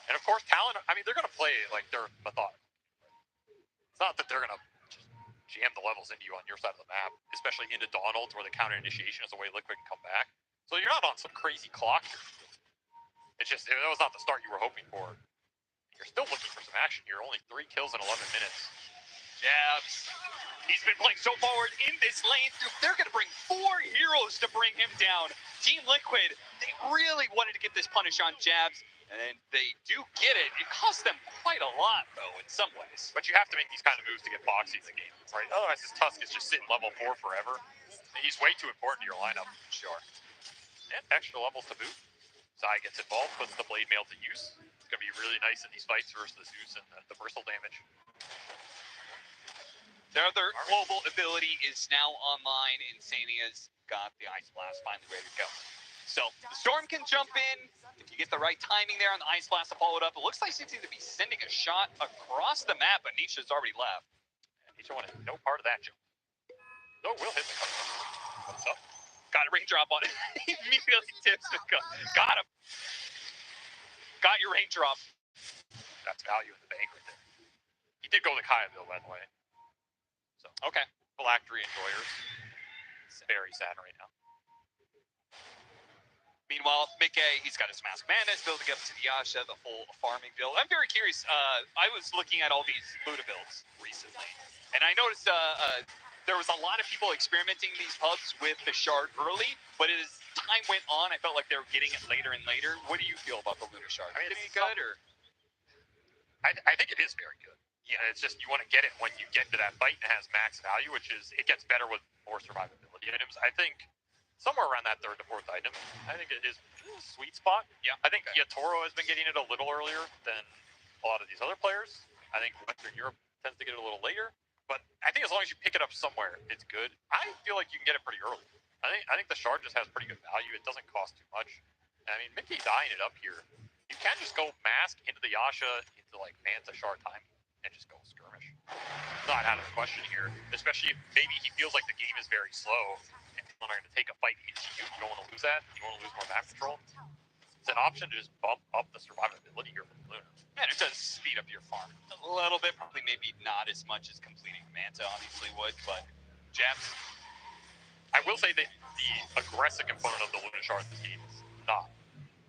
And of course, Talon, I mean, they're going to play like they're methodical. It's not that they're going to just jam the levels into you on your side of the map, especially into Donald, where the counter initiation is the way Liquid can come back. So you're not on some crazy clock here. It's just, that was not the start you were hoping for. You're still looking for some action here. Only 3 kills in 11 minutes. Jabs. He's been playing so forward in this lane. They're going to bring 4 heroes to bring him down. Team Liquid, they really wanted to get this punish on Jabs. And they do get it. It costs them quite a lot, though, in some ways. But you have to make these kind of moves to get Foxy in the game, right? Otherwise, his Tusk is just sitting level 4 forever. He's way too important to your lineup. Sure. And extra levels to boot. Zai gets involved, puts the Blade Mail to use. It's going to be really nice in these fights versus the Zeus and the bristle damage. Their other global ability is now online. Insania's got the Ice Blast finally ready to go. So the Storm can jump in. If you get the right timing there on the Ice Blast to follow it up, it looks like he's going to be sending a shot across the map, but Nisha's already left. Nisha wanted no part of that jump. No, we'll hit the cover. What's up? Got a raindrop on it. He immediately tips the gun. Got him. Got your raindrop. That's value in the bank right there. He did go to Kaya, though, by the way. So, okay. Phylactery enjoyers. It's very sad right now. Meanwhile, Mickey, he's got his Mask Madness building up to the Yasha, the full farming build. I'm very curious. I was looking at all these Buddha builds recently, and I noticed there was a lot of people experimenting these pubs with the Shard early, but as time went on, I felt like they were getting it later and later. What do you feel about the Luna Shard? I mean, is it good, or? I think it is very good. Yeah, it's just you want to get it when you get to that fight and it has max value, which is, it gets better with more survivability items. I think somewhere around that 3rd to 4th item, I think it is a sweet spot. Yeah. I think Yatoro has been getting it a little earlier than a lot of these other players. I think Western Europe tends to get it a little later. But I think as long as you pick it up somewhere, it's good. I feel like you can get it pretty early. I think the shard just has pretty good value. It doesn't cost too much. I mean, Mickey dying it up here. You can just go mask into the Yasha into like Manta shard time and just go skirmish. Not out of the question here, especially if maybe he feels like the game is very slow and people are going to take a fight into you. You don't want to lose that. You want to lose more map control. It's an option to just bump up the survivability here for the Luna. And it does speed up your farm a little bit. Probably maybe not as much as completing Manta obviously would, but Jabs. I will say that the aggressive component of the Luna shard in this game is not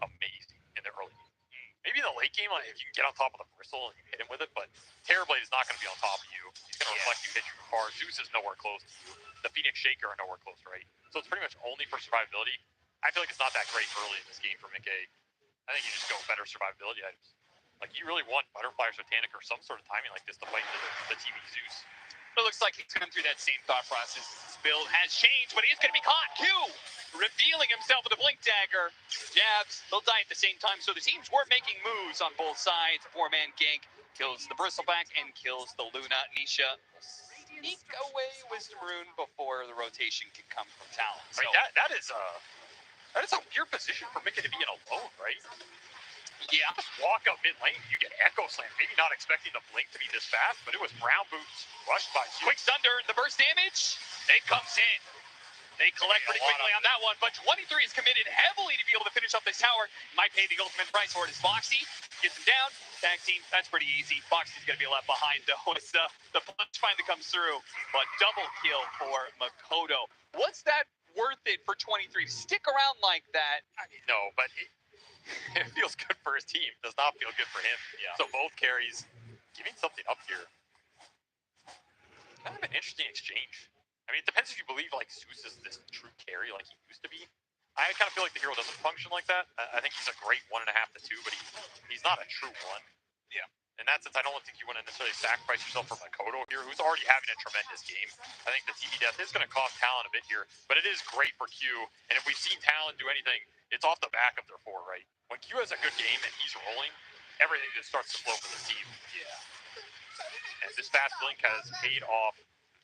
amazing in the early game. Maybe in the late game, like, if you can get on top of the bristle and you hit him with it, but Terrorblade is not going to be on top of you. He's going to reflect you, hit you hard. Zeus is nowhere close to you. The Phoenix Shaker are nowhere close, right? So it's pretty much only for survivability. I feel like it's not that great early in this game for Mickey. I think you just go better survivability items. Like, you really want Butterfly or Satanic or some sort of timing like this to fight into the TV Zeus. But it looks like he's going through that same thought process. His build has changed, but he's going to be caught. Q revealing himself with a blink dagger. Jabs, they'll die at the same time. So the teams were making moves on both sides. Four-man gank kills the Bristleback and kills the Luna. Nisha sneak away Wisdom Rune before the rotation can come from Talon. So, I mean, that is a weird position for Mickey to be in alone, right? Yeah. Just walk up mid lane, you get Echo Slam. Maybe not expecting the blink to be this fast, but it was Brown Boots rushed by Zeus. Quick Thunder, the burst damage, it comes in. They collect pretty quickly on that one, but 23 is committed heavily to be able to finish up this tower. Might pay the ultimate price for it as Foxy gets him down. Tag team, that's pretty easy. Foxy's going to be left behind, though, as the punch finally comes through. But double kill for Makoto. What's that worth it for 23 to stick around like that? I mean, no, but it feels good for his team. Does not feel good for him. Yeah. So both carries giving something up here. Kind of an interesting exchange. I mean, it depends if you believe like Zeus is this true carry like he used to be. I kind of feel like the hero doesn't function like that. I think he's a great 1.5 to 2, but he's not a true one. Yeah. In that sense, I don't think you want to necessarily sacrifice yourself for Makoto here, who's already having a tremendous game. I think the TV death is going to cost Talon a bit here, but it is great for Q. And if we've seen Talon do anything, it's off the back of their 4, right? When Q has a good game and he's rolling, everything just starts to flow for the team. Yeah. And this fast blink has paid off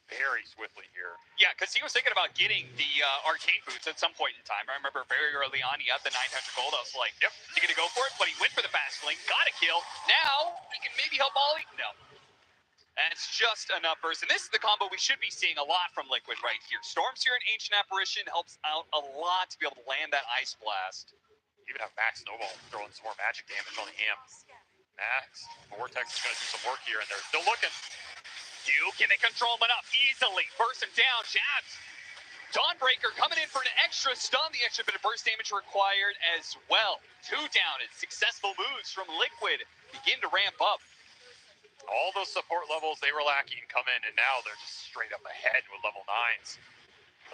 very swiftly here. Yeah, because he was thinking about getting the arcane boots at some point in time. I remember very early on, he had the 900 gold. I was like, yep, he's going to go for it, but he went for the fast blink, got a kill. Now, he can maybe help Ollie. No. And it's just enough burst. And this is the combo we should be seeing a lot from Liquid right here. Storms here in Ancient Apparition helps out a lot to be able to land that Ice Blast. Even have Max Snowball throwing some more magic damage on the amp. Max, Vortex is going to do some work here, and they're still looking. Can they control him enough? Easily. Burst him down. Jabs. Dawnbreaker coming in for an extra stun. The extra bit of burst damage required as well. 2 down. It's successful moves from Liquid begin to ramp up. All those support levels they were lacking come in, and now they're just straight up ahead with level 9s.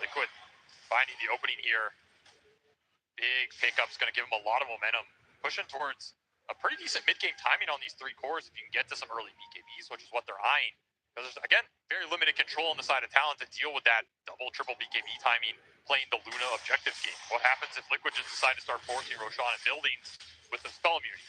Liquid finding the opening here. Big pickup's going to give them a lot of momentum. Pushing towards a pretty decent mid-game timing on these 3 cores if you can get to some early BKBs, which is what they're eyeing. Because there's, again, very limited control on the side of Talon to deal with that double, triple BKB timing playing the Luna objectives game. What happens if Liquid just decide to start forcing Roshan and buildings with the spell immunity?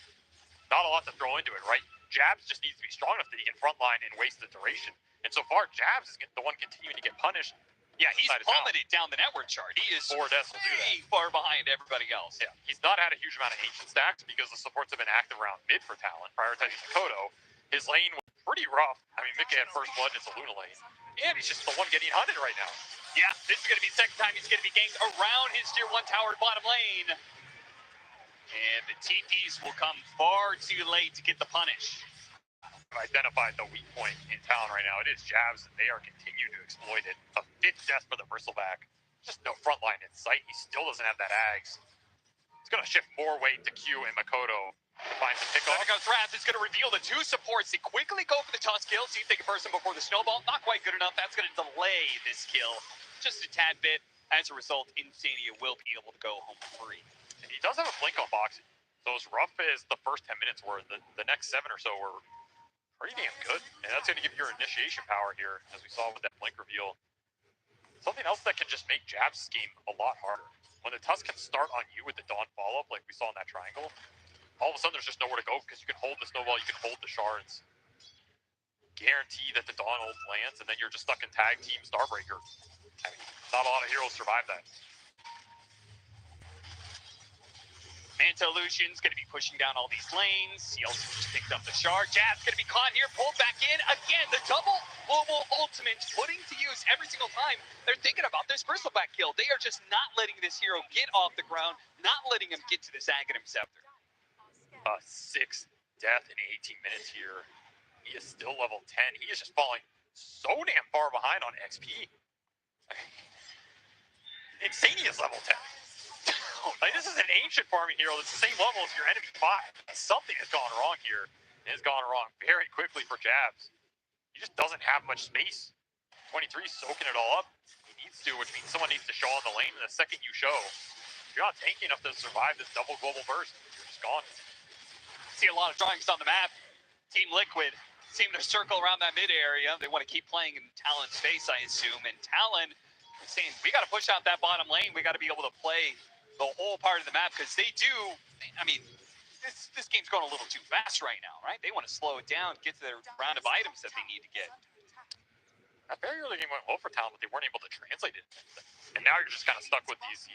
Not a lot to throw into it, right? Jabs just needs to be strong enough that he can frontline and waste the duration. And so far, Jabs is the one continuing to get punished. Yeah, he's plummeted down the network chart. He is 4 deaths will do that. way far behind everybody else. Yeah, he's not had a huge amount of ancient stacks because the supports have been active around mid for Talon, prioritizing Makoto. His lane was pretty rough. I mean, Mickey had first blood in his Luna lane. And he's just the one getting hunted right now. Yeah, this is going to be the second time he's going to be ganked around his tier 1 tower bottom lane. And the TPs will come far too late to get the punish. I've identified the weak point in Talon right now. It is Jabs, and they are continuing to exploit it. A 5th death for the Bristleback. Just no front line in sight. He still doesn't have that Ags. It's going to shift more weight to Q and Makoto. Finds the pick off. There goes Wrath. It's going to reveal the 2 supports. They quickly go for the toss kill. See if they can burst him before the snowball. Not quite good enough. That's going to delay this kill just a tad bit. As a result, Insania will be able to go home free. And he does have a blink on boxing. So as rough as the first 10 minutes were, the next 7 or so were pretty damn good. And that's going to give you your initiation power here, as we saw with that blink reveal. Something else that can just make Jab's game a lot harder. When the Tusk can start on you with the Dawn follow-up, like we saw in that triangle, all of a sudden there's just nowhere to go because you can hold the snowball, you can hold the shards. Guarantee that the Dawn ult lands, and then you're just stuck in tag team Starbreaker. I mean, Not a lot of heroes survive that. Manta Illusion's going to be pushing down all these lanes. He also just picked up the shard. Jab's going to be caught here, pulled back in. Again, the double global ultimate, putting to use every single time they're thinking about this bristleback kill. They are just not letting this hero get off the ground, not letting him get to this Aghanim Scepter. 6 death in 18 minutes here. He is still level 10. He is just falling so damn far behind on XP. Insania's level 10. Like, this is an ancient farming hero that's the same level as your enemy 5. Something has gone wrong here. It has gone wrong very quickly for Jabs. He just doesn't have much space. 23 soaking it all up. He needs to, which means someone needs to show on the lane. And the second you show, if you're not tanky enough to survive this double global burst, you're just gone. See a lot of drawings on the map. Team Liquid seem to circle around that mid area. They want to keep playing in Talon's space, I assume. And Talon is saying, we got to push out that bottom lane. We got to be able to play the whole part of the map, because they do, I mean, this game's going a little too fast right now, right? They want to slow it down, get to their round of items that they need to get. That very early game went well for Talon, but they weren't able to translate it. And now you're just kind of stuck with these,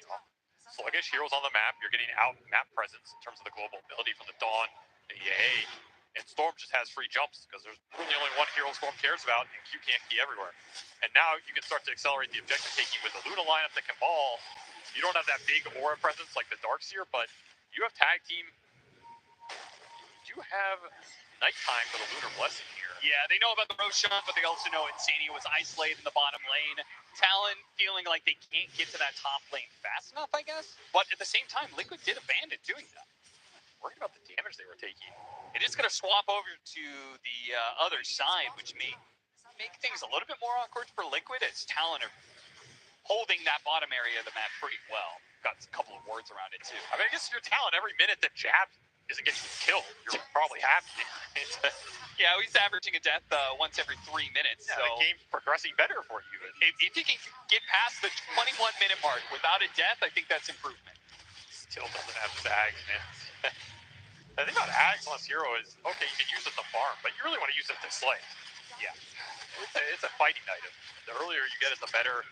sluggish heroes on the map. You're getting out map presence in terms of the global ability from the Dawn, the EA, and Storm just has free jumps, because there's really only one hero Storm cares about, and Q can't key everywhere. And now you can start to accelerate the objective taking with the Luna lineup that can ball. You don't have that big aura presence like the Darkseer, but you have tag team. You do have nighttime for the Lunar Blessing here. Yeah, they know about the Roshan, but they also know Insania was isolated in the bottom lane. Talon feeling like they can't get to that top lane fast enough, I guess. But at the same time, Liquid did abandon doing that. Worried about the damage they were taking. It is going to swap over to the other side, which may make things a little bit more awkward for Liquid, as Talon are holding that bottom area of the map pretty well. Got a couple of wards around it, too. I mean, I guess if you're Talon, every minute that Jab isn't getting killed, you're probably happy. Yeah, he's averaging a death once every 3 minutes. Yeah, so the game's progressing better for you. If you can get past the 21-minute mark without a death, I think that's improvement. Still doesn't have Zags, man. The thing about Ags unless hero is, okay, you can use it to farm, but you really want to use it to slay. Yeah. It's a fighting item. The earlier you get it, the better.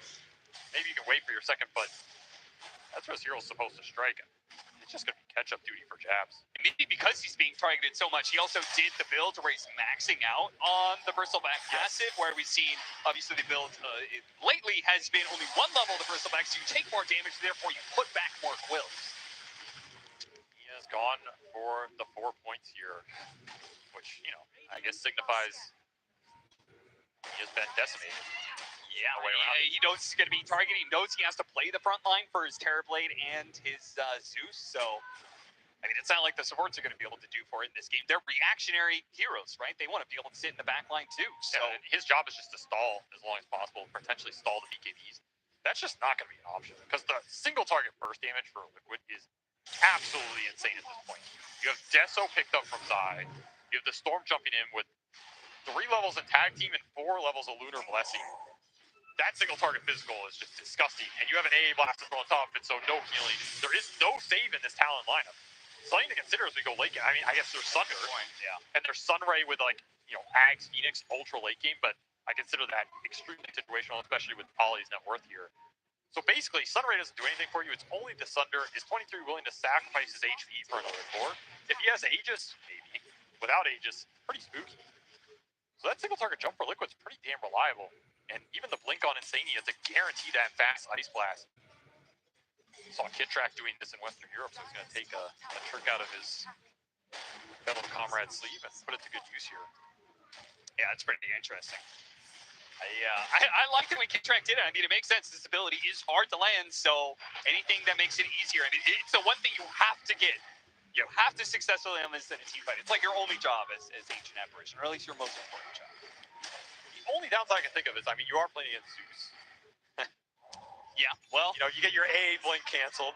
Maybe you can wait for your second, but that's what his hero's supposed to strike. It's just going to be catch-up duty for Jabs. And maybe because he's being targeted so much, he also did the build where he's maxing out on the bristleback passive, where we've seen, obviously, the build lately has been only one level of the bristleback, so you take more damage, therefore you put back more quills. He has gone for the 4 points here, which, I guess signifies he has been decimated. Yeah, he knows he's going to be targeted. He knows he has to play the front line for his Terrorblade and his Zeus. So, I mean, it's not like the supports are going to be able to do for it in this game. They're reactionary heroes, right? They want to be able to sit in the back line too. So yeah, his job is just to stall as long as possible, potentially stall the BKBs. That's just not going to be an option, because the single target burst damage for Liquid is absolutely insane at this point. You have Deso picked up from side. You have the Storm jumping in with 3 levels in tag team and 4 levels of Lunar Blessing. That single target physical is just disgusting. And you have an AA blaster on top of it, so no healing. There is no save in this Talon lineup. Something to consider as we go late game. I mean, I guess there's Sunder. Yeah. And there's Sunray with, Ags, Phoenix, ultra late game, but I consider that extremely situational, especially with Poly's net worth here. So basically, Sunray doesn't do anything for you. It's only the Sunder. Is 23 willing to sacrifice his HP for another 4? If he has Aegis, maybe. Without Aegis, pretty spooky. So that single target jump for Liquid's pretty damn reliable. And even the blink on Insania to guarantee that fast Ice Blast. Saw Kittrack doing this in Western Europe, so he's going to take a trick out of his fellow comrade's sleeve and put it to good use here. Yeah, it's pretty interesting. I liked it when Kittrack did it. I mean, it makes sense. This ability is hard to land, so anything that makes it easier. I mean, it's the one thing you have to get. You have to successfully land this in a team fight. It's like your only job as Ancient Apparition, or at least your most important job. Only downside I can think of is, I mean, you are playing against Zeus. Yeah, well, you get your AA blink canceled.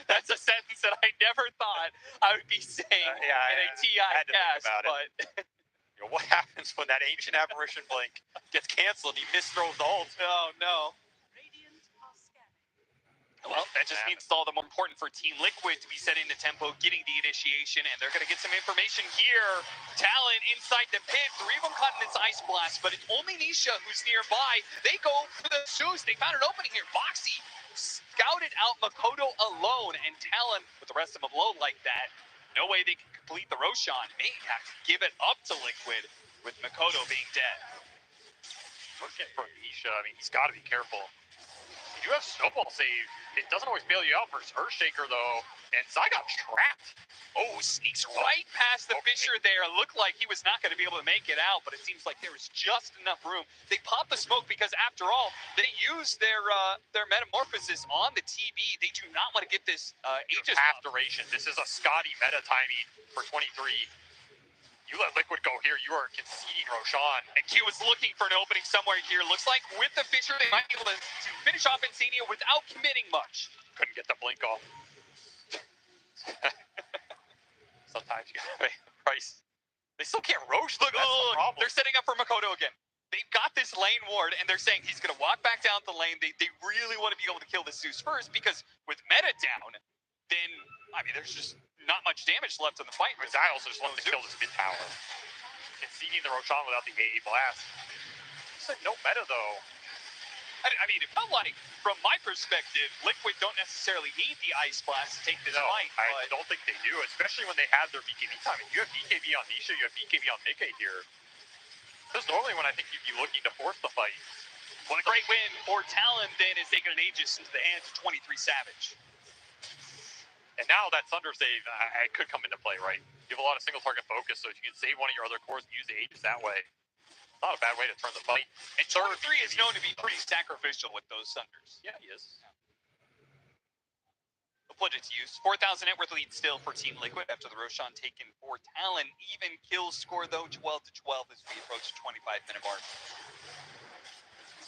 That's a sentence that I never thought I would be saying in a TI cast, but what happens when that Ancient Apparition blink gets canceled? He misthrows the ult. Oh no. Well, that just means it's all the more important for Team Liquid to be setting the tempo, getting the initiation, and they're going to get some information here. Talon inside the pit, 3 of them caught in this ice blast, but it's only Nisha who's nearby. They go for the Zeus. They found an opening here. Boxy scouted out Makoto alone, and Talon, with the rest of them low like that, no way they can complete the Roshan. May have to give it up to Liquid with Makoto being dead. Looking for Nisha, I mean, he's got to be careful. You have Snowball save. It doesn't always bail you out versus Earthshaker, though. And Zai got trapped. Oh, sneaks right past the Fisher there. Looked like he was not going to be able to make it out, but it seems like there was just enough room. They popped the smoke because, after all, they used their metamorphosis on the TB. They do not want to get this Aegis half duration. This is a Scotty meta timing for 23. You let Liquid go here, you are conceding Roshan. And Q was looking for an opening somewhere here. Looks like with the Fisher, they might be able to finish off Insania without committing much. Couldn't get the blink off. Sometimes you gotta pay the price. They still can't Roche. Look, they're setting up for Makoto again. They've got this lane ward, and they're saying he's going to walk back down the lane. They really want to be able to kill the Zeus first, because with meta down, then, I mean, there's just not much damage left in the fight. But Zai also just wanted to kill this mid tower. Conceding the Roshan without the AA blast. It's like no meta, though. I mean, it felt like, from my perspective, Liquid don't necessarily need the Ice Blast to take this fight. I don't think they do, especially when they have their BKB timing. You have BKB on Nisha, you have BKB on Nikkei here. This is normally when I think you'd be looking to force the fight. What a great win for Talon, then, as they get an Aegis into the hands of 23 Savage. And now that Thunder save could come into play, right? You have a lot of single target focus, so if you can save one of your other cores and use the Aegis that way, it's not a bad way to turn the fight. And 23 is known to be pretty sacrificial with those Thunders. Yeah, he is. They'll put it to use. 4,000 net worth lead still for Team Liquid after the Roshan taken for Talon. Even kill score, though, 12-12 as we approach the 25-minute mark.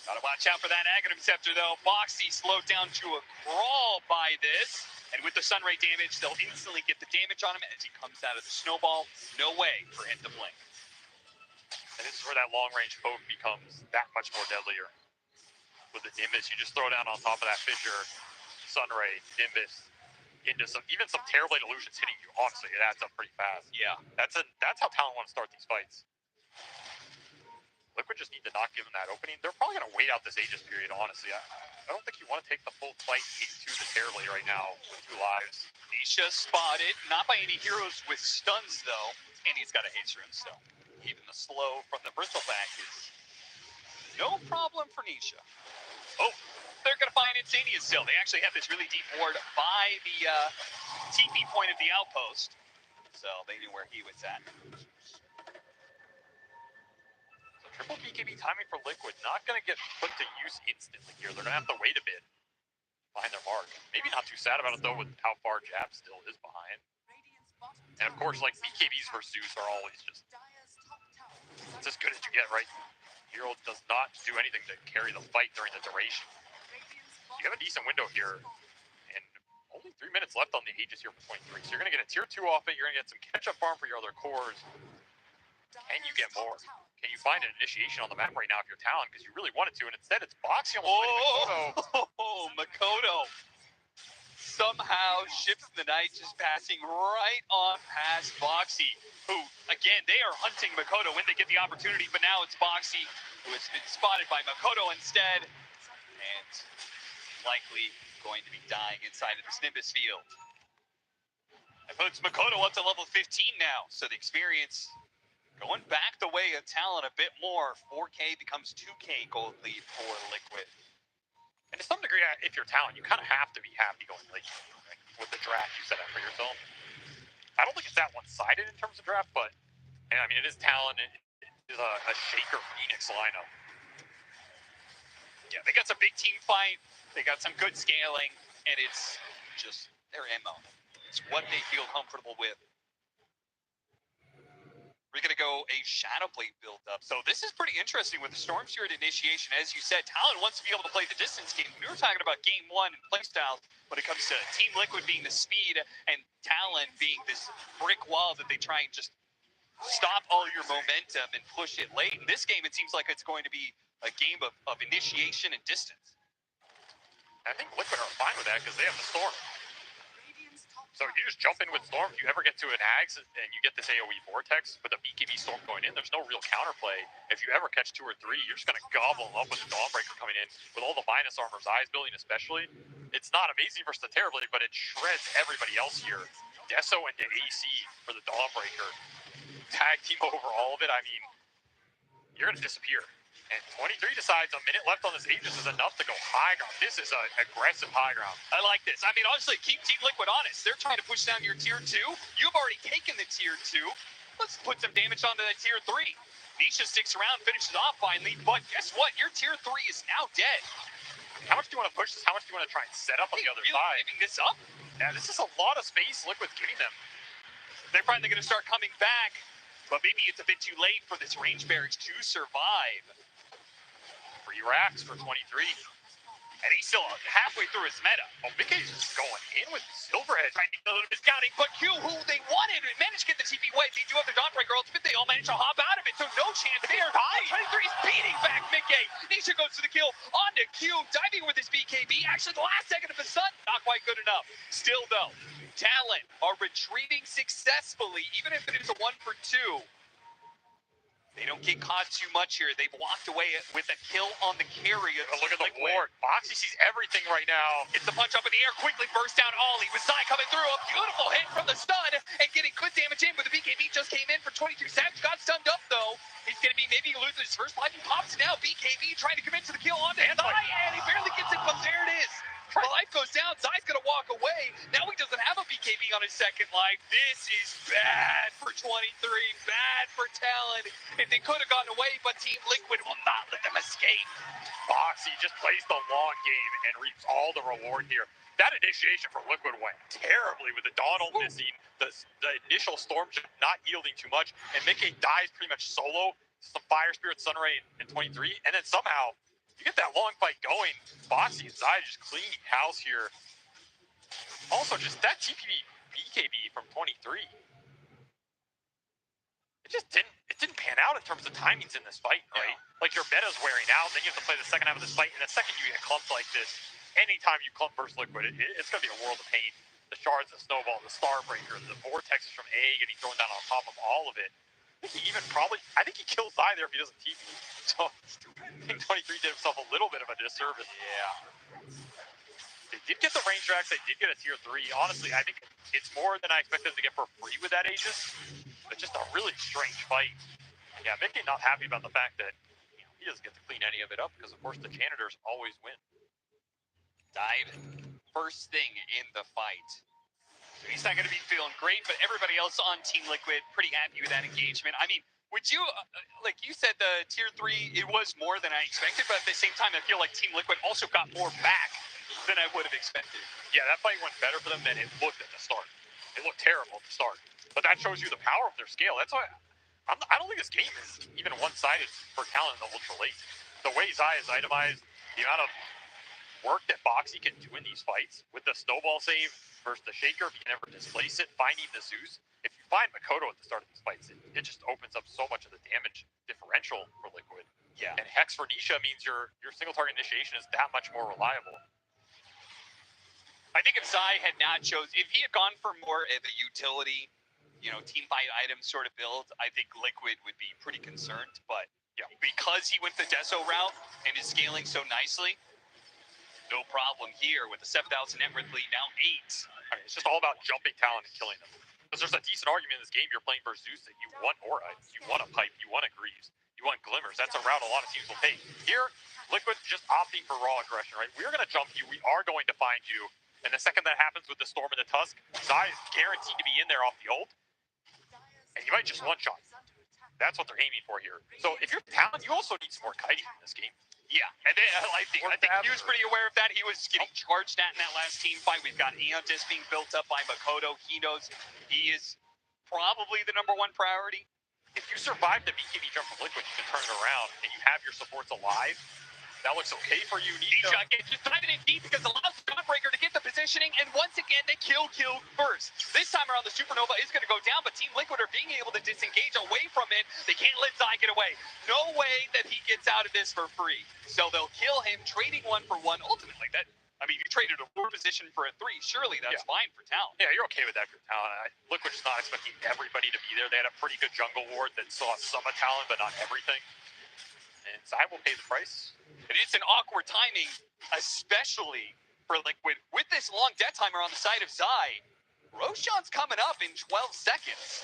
Gotta watch out for that Aghanim Scepter, though. Boxy slowed down to a crawl by this. And with the Sunray damage, they'll instantly get the damage on him as he comes out of the snowball. No way for him to blink. And this is where that long-range poke becomes that much more deadlier. With the Nimbus, you just throw down on top of that Fissure, Sunray, Nimbus, into even some Terrorblade Illusions hitting you. Honestly, it adds up pretty fast. Yeah. That's how Talon want to start these fights. Liquid just need to not give them that opening. They're probably going to wait out this Aegis period, honestly. I don't think you want to take the full fight into the Terrorblade right now with 2 lives. Nisha spotted, not by any heroes with stuns, though. And he's got a haste rune, so even the slow from the bristleback is no problem for Nisha. Oh, they're going to find Insania still. They actually have this really deep ward by the TP point of the outpost. So they knew where he was at. Triple BKB timing for Liquid, not going to get put to use instantly here. They're going to have to wait a bit behind their mark. Maybe not too sad about it, though, with how far Jab still is behind. And, of course, like, BKBs versus Zeus are always just... It's as good as you get, right? Hero does not do anything to carry the fight during the duration. You have a decent window here, and only 3 minutes left on the Aegis here for 23. So you're going to get a tier 2 off it, you're going to get some catch-up farm for your other cores, and you get more. Can you find an initiation on the map right now if you're Talon? Because you really wanted to, and instead it's Boxy almost Makoto. Oh, Makoto somehow shifts the night, just passing right on past Boxy, who, again, they are hunting Makoto when they get the opportunity, but now it's Boxy who has been spotted by Makoto instead, and likely going to be dying inside of this Nimbus field. That puts Makoto up to level 15 now, so the experience going back the way of Talon a bit more. 4K becomes 2K gold lead for Liquid. And to some degree, if you're Talon, you kind of have to be happy going late with the draft you set up for yourself. I don't think it's that one-sided in terms of draft, but I mean, it is Talon. It is a Shaker Phoenix lineup. Yeah, they got some big team fight. They got some good scaling, and it's just their MO. It's what they feel comfortable with. We're going to go a Shadow Blade build-up. So this is pretty interesting with the Storm Spirit initiation. As you said, Talon wants to be able to play the distance game. We were talking about game 1 and playstyle when it comes to Team Liquid being the speed and Talon being this brick wall that they try and just stop all your momentum and push it late. In this game, it seems like it's going to be a game of initiation and distance. I think Liquid are fine with that because they have the Storm. So you just jump in with Storm. If you ever get to an Ags and you get this AoE Vortex with a BKB Storm going in, there's no real counterplay. If you ever catch 2 or 3, you're just going to gobble them up with the Dawnbreaker coming in. With all the minus armor, Zai's building especially, it's not amazing versus the Terrorblade, but it shreds everybody else here. Deso and the AC for the Dawnbreaker. Tag team over all of it. I mean, you're going to disappear. And 23 decides a minute left on this Aegis is enough to go high ground. This is an aggressive high ground. I like this. I mean, honestly, keep Team Liquid honest. They're trying to push down your tier 2. You've already taken the tier 2. Let's put some damage onto that tier 3. Nisha sticks around, finishes off finally, but guess what? Your tier 3 is now dead. How much do you want to push this? How much do you want to try and set up on the other side? Giving this up? Yeah, this is a lot of space Liquid's giving them. They're finally going to start coming back, but maybe it's a bit too late for this range barracks to survive. 3 racks for 23. And he's still halfway through his meta. Oh, Mickey's just going in with Silverhead. Trying to get a little discounting, but Q, who they wanted, managed to get the TP away. They do have the Dawnbreaker ultimate. They all managed to hop out of it, so no chance there. 23 is beating back Mickey. Nisha goes to the kill. On to Q, diving with his BKB. Actually, the last second of the sun, not quite good enough. Still, though, Talon are retreating successfully, even if it is a 1 for 2. They don't get caught too much here. They've walked away with a kill on the carry. Oh, look at the ward. Boxy sees everything right now. Gets the punch up in the air, quickly bursts down Ollie. With Zai coming through, a beautiful hit from the stun, and getting good damage in. With the BKB just came in for 22. Savage got stunned up, though. He's going to be maybe losing his first life. He pops it now. BKB trying to commit to the kill onto Zai, and he barely gets it, but there it is. The life goes down. Zai's going to walk away. Now he doesn't have a BKB on his second life. This is bad for 23. Bad for Talon. If they could have gotten away, but Team Liquid will not let them escape. Boxy just plays the long game and reaps all the reward here. That initiation for Liquid went terribly with the Donald missing, the initial Storm just not yielding too much, and Mickey dies pretty much solo. Some Fire Spirit, Sunray, and 23, and then somehow you get that long fight going. Boxy and Zai just cleaning house here. Also, just that TPB BKB from 23. It didn't pan out in terms of timings in this fight, right? Yeah. Like your meta's wearing out, then you have to play the second half of this fight, and the second you get clumped like this, anytime you clump versus Liquid, it's going to be a world of pain. The shards, the snowball, the Starbreaker, the vortexes from A getting thrown down on top of all of it. I think he kills Zai there if he doesn't TP. So I think 23 did himself a little bit of a disservice. Yeah. They did get the range racks, they did get a tier 3. Honestly, I think it's more than I expected them to get for free with that Aegis. But just a really strange fight. Yeah, Mickey not happy about the fact that he doesn't get to clean any of it up because of course the janitors always win. Diving. First thing in the fight. He's not going to be feeling great, but everybody else on Team Liquid pretty happy with that engagement. I mean, would you, like you said, the tier 3, it was more than I expected, but at the same time, I feel like Team Liquid also got more back than I would have expected. Yeah, that fight went better for them than it looked at the start. It looked terrible at the start, but that shows you the power of their scale. That's why I don't think this game is even one-sided for Talon in the ultra late. The way Zai is itemized, the amount of work that Boxy can do in these fights with the snowball save versus the shaker, if you can ever displace it, finding the Zeus. If you find Makoto at the start of these fights, it just opens up so much of the damage differential for Liquid. Yeah. And Hex for Nisha means your single target initiation is that much more reliable. I think if Zai had not if he had gone for more of a utility, team fight item sort of build, I think Liquid would be pretty concerned. But yeah, because he went the Deso route and is scaling so nicely, no problem here with the 7,000 net worth lead, now 8. I mean, it's just all about jumping Talon and killing them. Because there's a decent argument in this game. You're playing versus Zeus that you want Aura, you want a Pipe, you want a Greaves, you want Glimmers. That's a route a lot of teams will take. Here, Liquid just opting for raw aggression, right? We're going to jump you. We are going to find you. And the second that happens with the Storm and the Tusk, Zai is guaranteed to be in there off the ult. And you might just one-shot. That's what they're aiming for here. So if you're Talon, you also need some more kiting in this game. Yeah, and I think he was pretty aware of that. He was getting charged at in that last team fight. We've got Aeontis being built up by Makoto. He knows he is probably the #1 priority. If you survive the BKB jump from Liquid, you can turn it around, and you have your supports alive. That looks okay for you, Nisha. Just diving in deep because it allows the Dawnbreaker to get the positioning, and once again, they kill first. This time around, the Supernova is going to go down, but Team Liquid are being able to disengage away from it. They can't let Zai get away. No way that he gets out of this for free. So they'll kill him, trading 1 for 1. Ultimately, I mean, you traded a 4 position for a 3. Surely that's fine for Talon. Yeah, you're okay with that for Talon. Liquid is not expecting everybody to be there. They had a pretty good jungle ward that saw some of Talon, but not everything. And Zai will pay the price. And it's an awkward timing, especially for Liquid. With this long death timer on the side of Zai, Roshan's coming up in 12 seconds.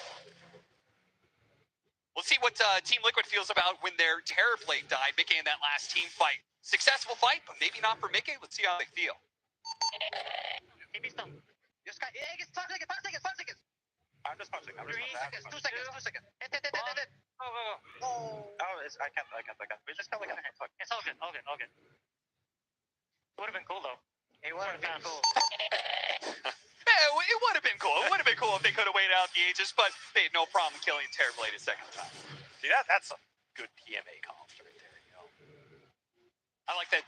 We'll see what Team Liquid feels about when their Terrorblade died, Mickey in that last team fight. Successful fight, but maybe not for Mickey. Let's see how they feel. I'm just punching. I'm just punching. 2 seconds. 2 seconds. Hit. Oh, I can't. We just felt like a hit. It's all good. Would have been cool though. It would have been cool. Yeah, it would have been cool. It would have been cool if they could have waited out the Aegis, but they had no problem killing Terrorblade a second time. See, that's some good PMA comms right there, you know. I like that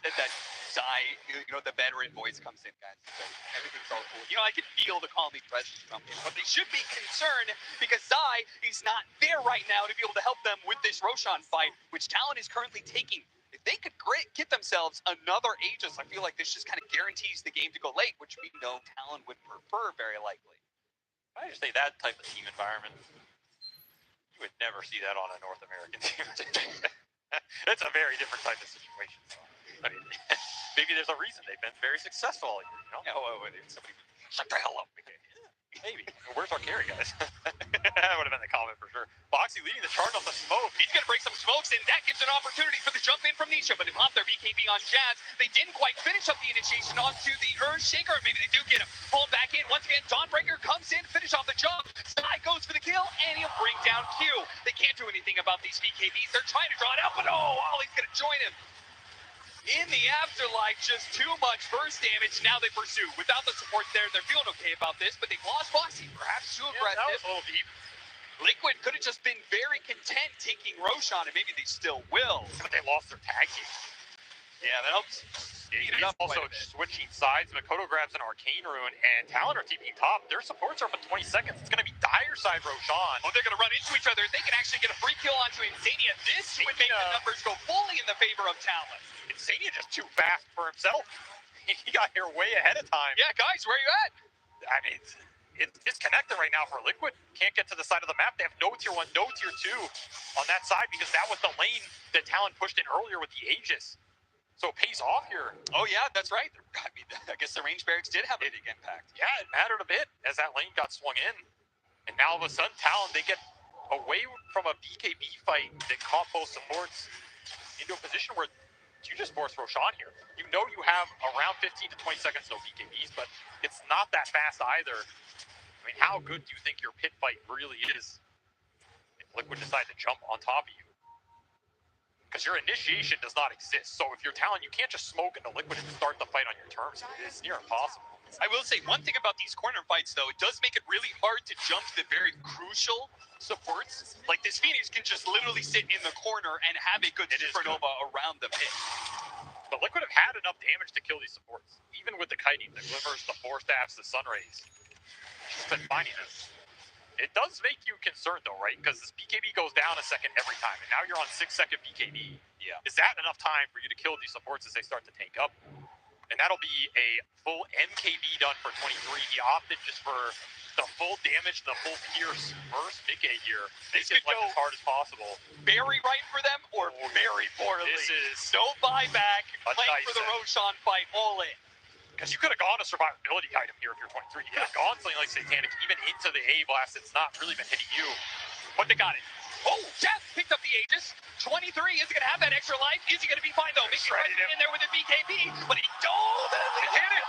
Zai, the veteran voice comes in, guys. So everything's all cool. I can feel the calming presence from him. But they should be concerned because Zai is not there right now to be able to help them with this Roshan fight, which Talon is currently taking. If they could get themselves another Aegis, I feel like this just kind of guarantees the game to go late, which we know Talon would prefer very likely. I just say that type of team environment, you would never see that on a North American team. It's a very different type of situation. So, I mean, maybe there's a reason they've been very successful all year, you know? Somebody shut the hell up. Maybe. Where's our carry, guys? That would have been the comment for sure. Boxy leading the charge off the smoke. He's going to break some smokes, and that gives an opportunity for the jump in from Nisha. But they pop their BKB on Jazz. They didn't quite finish up the initiation onto the Earthshaker. Maybe they do get him. Pull him back in. Once again, Dawnbreaker comes in, finish off the jump. Sky goes for the kill, and he'll bring down Q. They can't do anything about these BKBs. They're trying to draw it out, but Ollie's going to join him. In the afterlife, just too much burst damage. Now they pursue. Without the support there, they're feeling okay about this, but they've lost Boxy. Perhaps too aggressive. That was a little deep. Liquid could have just been very content taking Roshan, and maybe they still will. But they lost their tag team. Yeah, that helps. He's also switching sides. Makoto grabs an Arcane Rune, and Talon are TPing top. Their supports are up in 20 seconds. It's going to be dire side Roshan. Oh, they're going to run into each other. They can actually get a free kill onto Insania. This would make the numbers go fully in the favor of Talon. Insania just too fast for himself. He got here way ahead of time. Yeah, guys, where are you at? I mean, it's disconnected right now for Liquid. Can't get to the side of the map. They have no tier 1, no tier 2 on that side because that was the lane that Talon pushed in earlier with the Aegis. So it pays off here. Oh, yeah, that's right. I mean, I guess the range barracks did have a big impact. Yeah, it mattered a bit as that lane got swung in. And now all of a sudden, Talon, they get away from a BKB fight that caught both supports into a position where you just force Roshan here. You know you have around 15 to 20 seconds no BKBs, but it's not that fast either. I mean, how good do you think your pit fight really is if Liquid decide to jump on top of you? Because your initiation does not exist. So if you're Talon, you can't just smoke into Liquid and start the fight on your terms. It's near impossible. I will say one thing about these corner fights, though, it does make it really hard to jump the very crucial supports. Like this Phoenix can just literally sit in the corner and have a good supernova around the pit. But Liquid have had enough damage to kill these supports. Even with the kiting, the glimmers, the four staffs, the sun rays. She's been finding this. It does make you concerned, though, right? Because this BKB goes down a second every time, and now you're on 6-second BKB. Yeah. Is that enough time for you to kill these supports as they start to tank up? And that'll be a full MKB done for 23. He opted just for the full damage, the full pierce versus Mickey here. This Make it could like go as hard as possible. Very right for them or very poorly. This is no buyback, a playing nice for the set. Roshan fight all in. Because you could have gone a survivability item here if you're 23. You could have gone something like Satanic, even into the A blast. It's not really been hitting you. But they got it. Oh, Jeff picked up the Aegis. 23, is he going to have that extra life? Is he going to be fine, though? Mickey right in there with the BKB, but he dove and he hit it.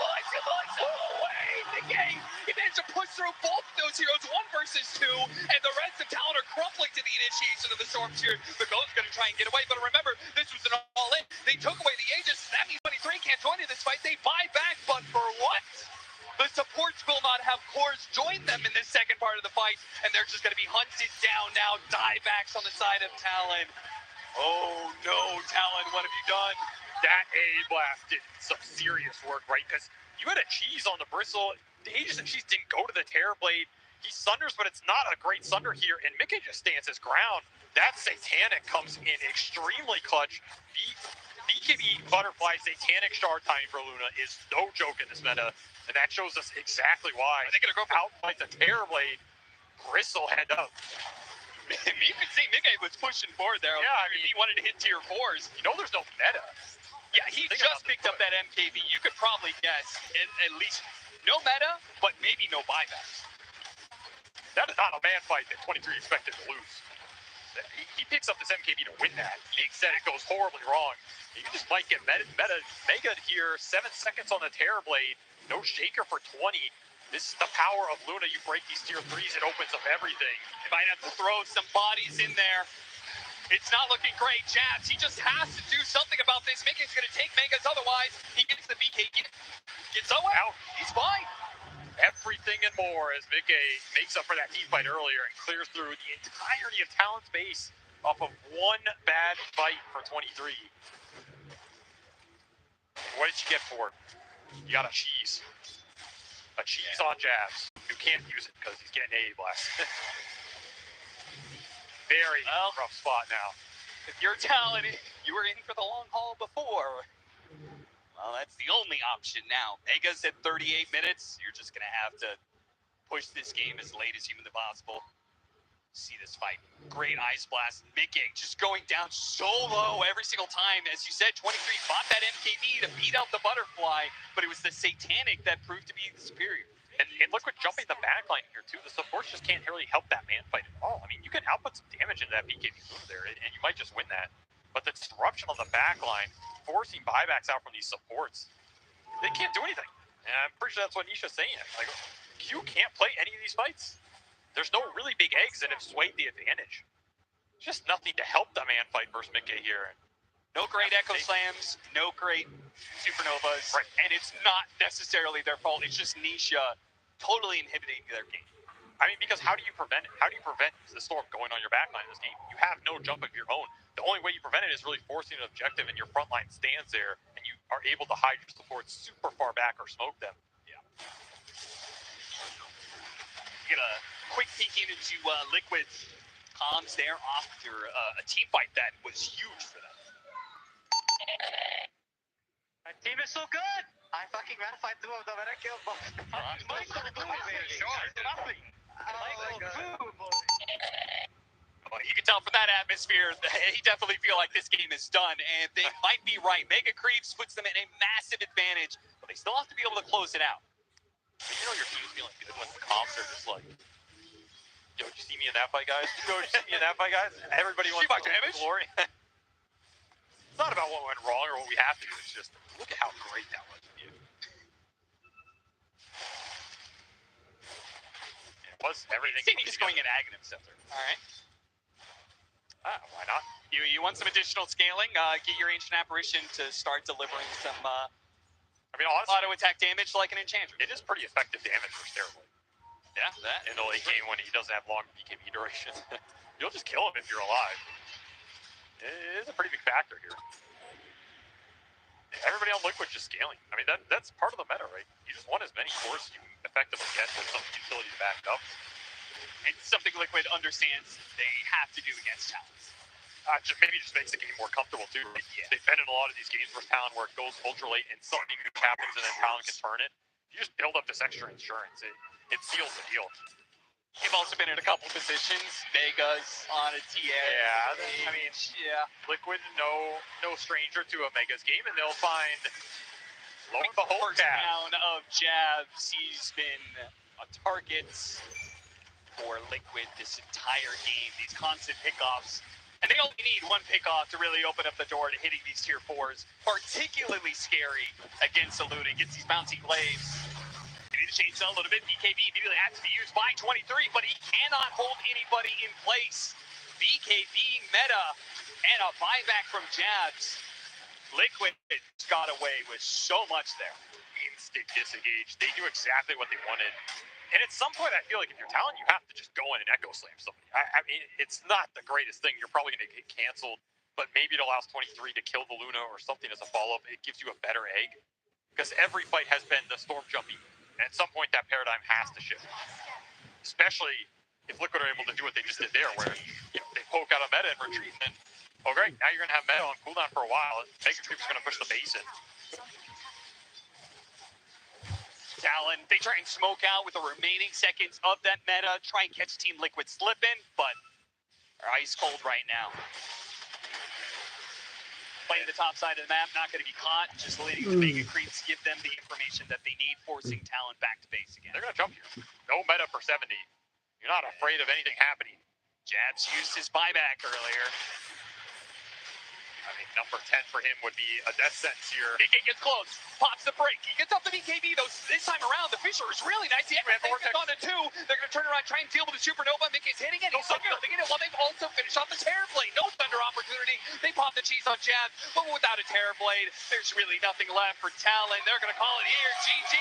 Oh, wait, the game. He managed to push through both of those heroes, 1 versus 2, and the rest of Talon are crumpling to the initiation of the Storms here. The Goat's going to try and get away, but remember, this was an all-in. They took away the Aegis. That means 23 can't join in this fight. They buy back, but for what? The supports will not have cores join them in this second part of the fight, and they're just going to be hunted down now. Diebacks on the side of Talon. Oh no, Talon, what have you done? That A blast did some serious work, right? Because you had a cheese on the bristle. The Aegis and cheese didn't go to the Terrorblade. He sunders, but it's not a great sunder here, and Mickey just stands his ground. That Satanic comes in extremely clutch. BKB Butterfly Satanic Shard timing for Luna is no joke in this meta, and that shows us exactly why. Are they gonna go for outfight the Terrorblade? Bristle head up. You could see Miguel was pushing forward there. Yeah, I mean, he wanted to hit tier 4s. You know there's no meta. Yeah, he just picked up that MKB. You could probably guess at least no meta, but maybe no buybacks. That is not a man fight that 23 expected to lose. He picks up this MKB to win that. He said it goes horribly wrong. You just might get mega here. 7 seconds on the Terrorblade. No shaker for 20. This is the power of Luna. You break these tier 3s, it opens up everything. They might have to throw some bodies in there. It's not looking great. Jabs, he just has to do something about this. Mickey's going to take Megas, otherwise he gets the BK. Gets out. He's fine. Everything and more as Mickey makes up for that team fight earlier and clears through the entirety of Talon's base off of one bad fight for 23. What did you get for it? You got a cheese. A cheese on Jabs. You can't use it because he's getting A blast. Very rough spot now. If you're Talon, you were in for the long haul before. Well, that's the only option now. Mega's at 38 minutes. You're just going to have to push this game as late as humanly possible. See this fight. Great ice blast. Mickey just going down so low every single time. As you said, 23 bought that MKB to beat out the Butterfly, but it was the Satanic that proved to be superior. And Liquid jumping the backline here, too. The supports just can't really help that man fight at all. I mean, you can output some damage into that BKB move there, and you might just win that. But the disruption on the backline, forcing buybacks out from these supports, they can't do anything. And I'm pretty sure that's what Nisha's saying. Like, Q can't play any of these fights. There's no really big eggs that have swayed the advantage. Just nothing to help the man fight versus Mickey here. No great Echo Slams, no great Supernovas, right. And it's not necessarily their fault. It's just Nisha totally inhibiting their game. I mean, because how do you prevent it? How do you prevent the Storm going on your backline in this game? You have no jump of your own. The only way you prevent it is really forcing an objective and your front line stands there and you are able to hide your supports super far back or smoke them. Yeah. Get a quick peek into Liquid's comms there after a team fight that was huge for them. My team is so good! I fucking ratified 2 of them and I killed both. Nothing. Well, you can tell from that atmosphere, he definitely feel like this game is done, and they might be right. Mega Creeps puts them in a massive advantage, but they still have to be able to close it out. You know your team's feeling good when the comps are just like, yo, did you see me in that fight, guys? Yo, did you see me in that fight, guys? Everybody wants to damage. Glory. It's not about what went wrong or what we have to do. It's just, look at how great that was. Was everything. He's going at Aghanim Scepter. All right. Why not? You want some additional scaling? Get your Ancient Apparition to start delivering some I mean, honestly, auto attack damage like an Enchantress. It is pretty effective damage for Terrorblade. Yeah, that. In the late game when he doesn't have long BKB duration. You'll just kill him if you're alive. It is a pretty big factor here. Everybody on Liquid just scaling. I mean, that's part of the meta, right? You just want as many cores you effectively get with some utility to back it up. It's something Liquid understands they have to do against Talons. Maybe just makes the game more comfortable, too. Right? Yeah. They've been in a lot of these games where Talon where it goes ultra late and something new happens and then Talon can turn it. You just build up this extra insurance. It seals the deal. You've also been in a couple positions. Vegas on a TA. Yeah, I mean, Liquid, no stranger to a Megas game, and they'll find lo and behold down of Jabs. He's been a target for Liquid this entire game. These constant pickoffs. And they only need one pickoff to really open up the door to hitting these tier 4s. Particularly scary against Saluna. Gets these bouncy blades. They need to change that a little bit. BKB immediately has to be used by 23, but he cannot hold anybody in place. BKB meta and a buyback from Jabs. Liquid got away with so much there. Instant disengage. They knew exactly what they wanted. And at some point, I feel like if you're Talon, you have to just go in and echo slam somebody. I mean, it's not the greatest thing. You're probably going to get canceled, but maybe it allows 23 to kill the Luna or something as a follow-up. It gives you a better egg. Because every fight has been the storm jumping. And at some point, that paradigm has to shift. Especially if Liquid are able to do what they just did there, where they poke out a meta and retreat, and Oh, great. Now you're going to have Meta on cooldown for a while. Mega Creep's going to push the base in. Talon, they try and smoke out with the remaining seconds of that meta, try and catch Team Liquid slipping, but they're ice cold right now. Playing the top side of the map, not going to be caught, just letting the Mega Creeps give them the information that they need, forcing Talon back to base again. They're going to jump here. No meta for 70. You're not afraid of anything happening. Jabs used his buyback earlier. I mean, number 10 for him would be a death sentence here. It gets close, pops the break. He gets up the BKB, though. This time around, the Fisher is really nice. The X gets on to 2. They're going to turn around, try and deal with the Supernova. Mickey's hitting it. He's looking at it while they've also finished off the Terrorblade. No Thunder opportunity. They pop the cheese on Jab, but without a Terrorblade, there's really nothing left for Talon. They're going to call it here. GG.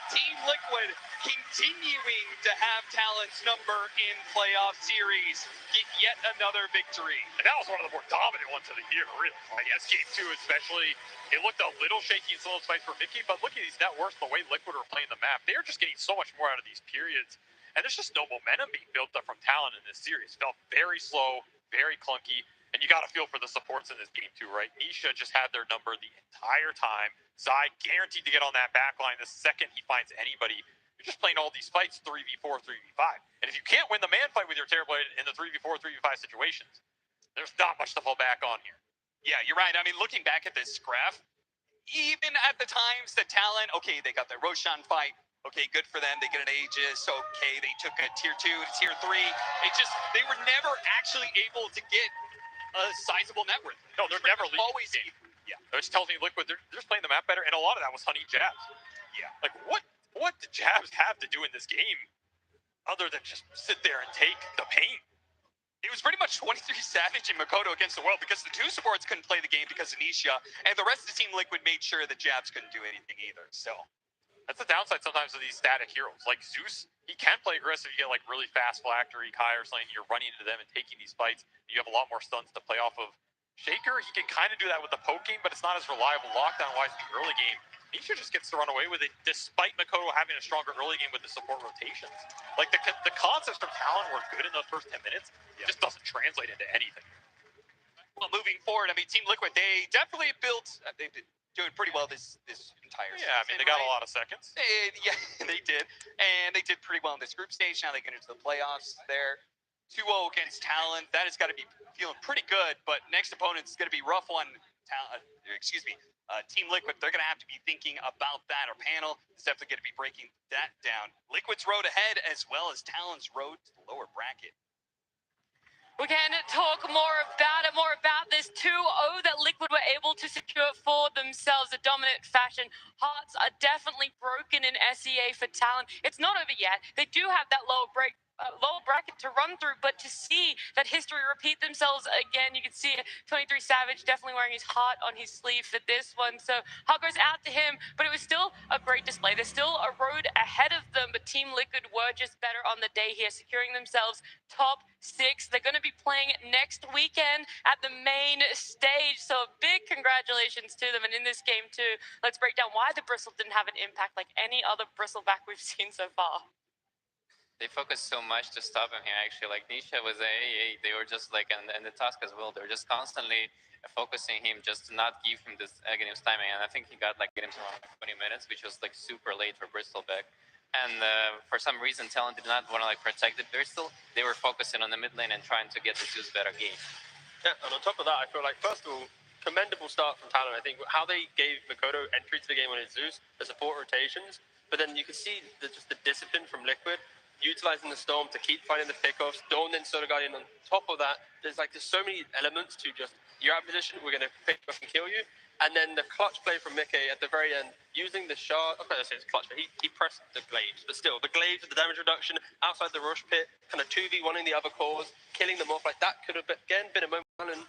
Team Liquid continuing to have Talon's number in playoff series. Get yet another victory. And that was one of the more dominant ones of the year, really. Like, yes, game 2 especially, it looked a little shaky in some of those fights for Mickey, but look at these net worths, the way Liquid are playing the map. They are just getting so much more out of these periods. And there's just no momentum being built up from Talon in this series. It felt very slow, very clunky, and you got to feel for the supports in this game too, right? Nisha just had their number the entire time. Zai guaranteed to get on that back line the second he finds anybody. You're just playing all these fights 3v4, 3v5. And if you can't win the man fight with your Terrorblade in the 3v4, 3v5 situations, there's not much to fall back on here. Yeah, you're right. I mean, looking back at this graph, even at the times that Talon, okay, they got their Roshan fight. Okay, good for them. They get an Aegis. Okay, they took a tier 2 to tier 3. They were never actually able to get a sizable net worth. No, they're never leading. Always, yeah. That just tells me Liquid, they're just playing the map better, and a lot of that was honey jabs. Yeah. Like, what did jabs have to do in this game other than just sit there and take the pain? It was pretty much 23 Savage and Makoto against the world because the 2 supports couldn't play the game because of Nisha, and the rest of the Team Liquid made sure that Jabs couldn't do anything either. So that's the downside sometimes of these static heroes. Like Zeus, he can play aggressive. You get like really fast Phylactery, Kai or something. You're running into them and taking these fights. You have a lot more stunts to play off of. Shaker, he can kind of do that with the poke game, but it's not as reliable lockdown-wise in the early game. Nisha just gets to run away with it, despite Makoto having a stronger early game with the support rotations. Like, the concepts from Talon were good in those first 10 minutes. It just doesn't translate into anything. Well, moving forward, I mean, Team Liquid, they definitely built, they've been doing pretty well this entire season. Yeah, I mean, they got a lot of seconds. Yeah, they did. And they did pretty well in this group stage. Now they get into the playoffs there. 2-0 against Talon. That has got to be feeling pretty good, but next opponent's going to be rough on Team Liquid. They're going to have to be thinking about that. Our panel is definitely going to be breaking that down. Liquid's road ahead as well as Talon's road to the lower bracket. We can talk more about this 2-0 that Liquid were able to secure for themselves. A dominant fashion. Hearts are definitely broken in SEA for Talon. It's not over yet. They do have that lower bracket to run through, but to see that history repeat themselves again, you can see 23 Savage definitely wearing his heart on his sleeve for this one. So heart goes out to him, but it was still a great display. There's still a road ahead of them, but Team Liquid were just better on the day here, securing themselves top 6. They're going to be playing next weekend at the main stage. So big congratulations to them. And in this game too, let's break down why the Bristle didn't have an impact like any other Bristleback we've seen so far. They focused so much to stop him here, actually. Like, Nisha was AA, they were just like, and the task as well, they were just constantly focusing him just to not give him this against timing. And I think he got like him around 20 minutes, which was like super late for Bristleback. And for some reason, Talon did not want to like protect the Bristol. They were focusing on the mid lane and trying to get the Zeus better game. Yeah, and on top of that, I feel like, first of all, commendable start from Talon. I think how they gave Makoto entry to the game on his Zeus, the support rotations, but then you can see just the discipline from Liquid, utilizing the Storm to keep finding the pickoffs, Dawn then Solar Guardian on top of that. There's so many elements to just, you're out of position, we're going to pick up and kill you. And then the clutch play from Mickey at the very end, using the shard, okay, I say it's clutch, but he pressed the glaives, but still, the glaives with the damage reduction outside the rush pit, kind of 2v1ing the other cores, killing them off, like that could have again been a moment and,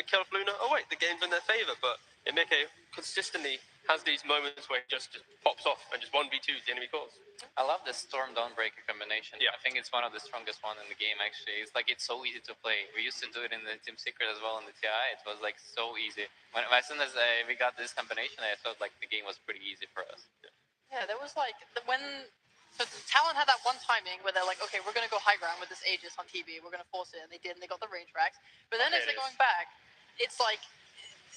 kill off Luna. Oh wait, the game's in their favor, but Mickey consistently has these moments where he just pops off and just 1v2s the enemy cores. I love the Storm Dawnbreaker combination. Yeah. I think it's one of the strongest one in the game, actually. It's like, it's so easy to play. We used to do it in the Team Secret as well in the TI. It was like so easy. As soon as we got this combination, I felt like the game was pretty easy for us. Yeah, there was like, so Talon had that one timing where they're like, okay, we're going to go high ground with this Aegis on TB. We're going to force it. And they did, and they got the range racks. But then as they're going back, it's like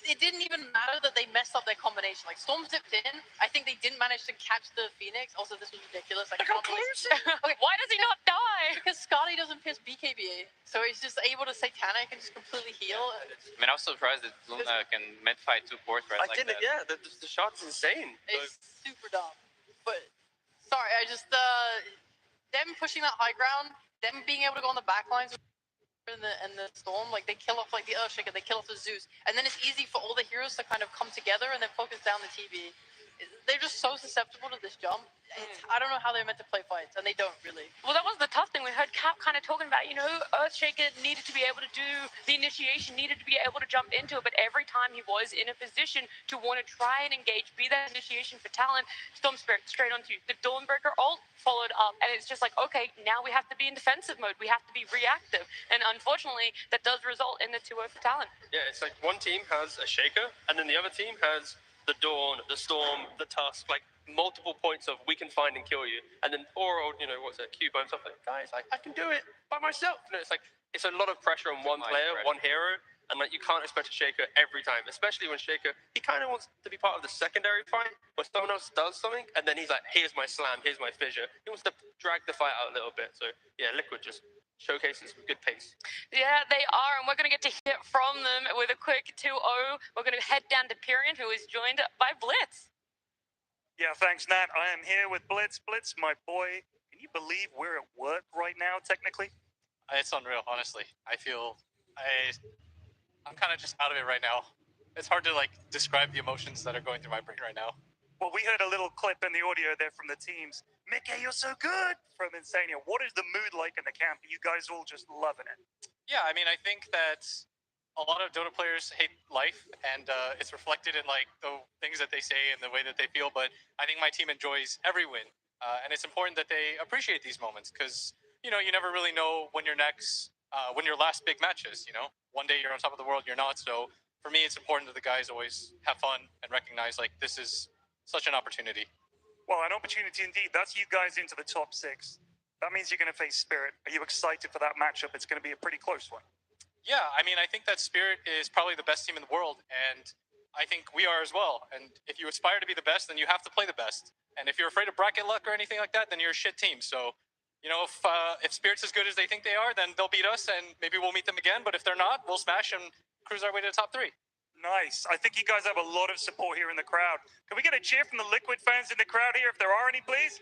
it didn't even matter that they messed up their combination. Like Storm zipped in. I think they didn't manage to catch the Phoenix. Also, this was ridiculous. Like, Look how close! Okay, why does he not die? Because Scotty doesn't pierce BKB, so he's just able to satanic and just completely heal. I mean, I was surprised that Luna can mid-fight 2 port right like that. Yeah, the shot's insane. It's super dumb. But, sorry, I just, them pushing that high ground, them being able to go on the back lines and the Storm, like they kill off like the Earthshaker, they kill off the Zeus, and then it's easy for all the heroes to kind of come together and then focus down the TV. They're just so susceptible to this jump. I don't know how they're meant to play fights, and they don't really. Well, that was the tough thing. We heard Cap kind of talking about, Earthshaker needed to be able to do the initiation, needed to be able to jump into it, but every time he was in a position to want to try and engage, be that initiation for Talon, Storm Spirit straight onto you. The Dawnbreaker ult followed up, and it's just like, okay, now we have to be in defensive mode. We have to be reactive, and unfortunately, that does result in the 2-0 for Talon. Yeah, it's like one team has a Shaker, and then the other team has the Dawn, the Storm, the Tusk, like multiple points of we can find and kill you. And then poor old, what's it, Q by himself, like, guys, I can do it by myself. It's like, it's a lot of pressure on one player, one hero, and like you can't expect a Shaker every time, especially when Shaker, he kind of wants to be part of the secondary fight, where someone else does something, and then he's like, here's my slam, here's my fissure. He wants to drag the fight out a little bit. So yeah, Liquid just showcases good pace. Yeah, they are, and we're going to get to hear from them with a quick 2-0. We're going to head down to Pyrian, who is joined by Blitz. Yeah, thanks, Nat. I am here with Blitz. Blitz, my boy, can you believe we're at work right now, technically? It's unreal, honestly. I feel I'm kind of just out of it right now. It's hard to describe the emotions that are going through my brain right now. Well, we heard a little clip in the audio there from the teams. Mickey, you're so good from Insania. What is the mood like in the camp? Are you guys all just loving it? Yeah, I mean, I think that a lot of Dota players hate life, and it's reflected in the things that they say and the way that they feel. But I think my team enjoys every win, and it's important that they appreciate these moments because you never really know when your last big match is. One day you're on top of the world, you're not. So for me, it's important that the guys always have fun and recognize this is such an opportunity. Well, an opportunity indeed. That's you guys into the top 6. That means you're going to face Spirit. Are you excited for that matchup? It's going to be a pretty close one. Yeah, I mean, I think that Spirit is probably the best team in the world, and I think we are as well. And if you aspire to be the best, then you have to play the best. And if you're afraid of bracket luck or anything like that, then you're a shit team. So, if Spirit's as good as they think they are, then they'll beat us, and maybe we'll meet them again. But if they're not, we'll smash and cruise our way to the top 3. Nice. I think you guys have a lot of support here in the crowd. Can we get a cheer from the Liquid fans in the crowd here, if there are any, please?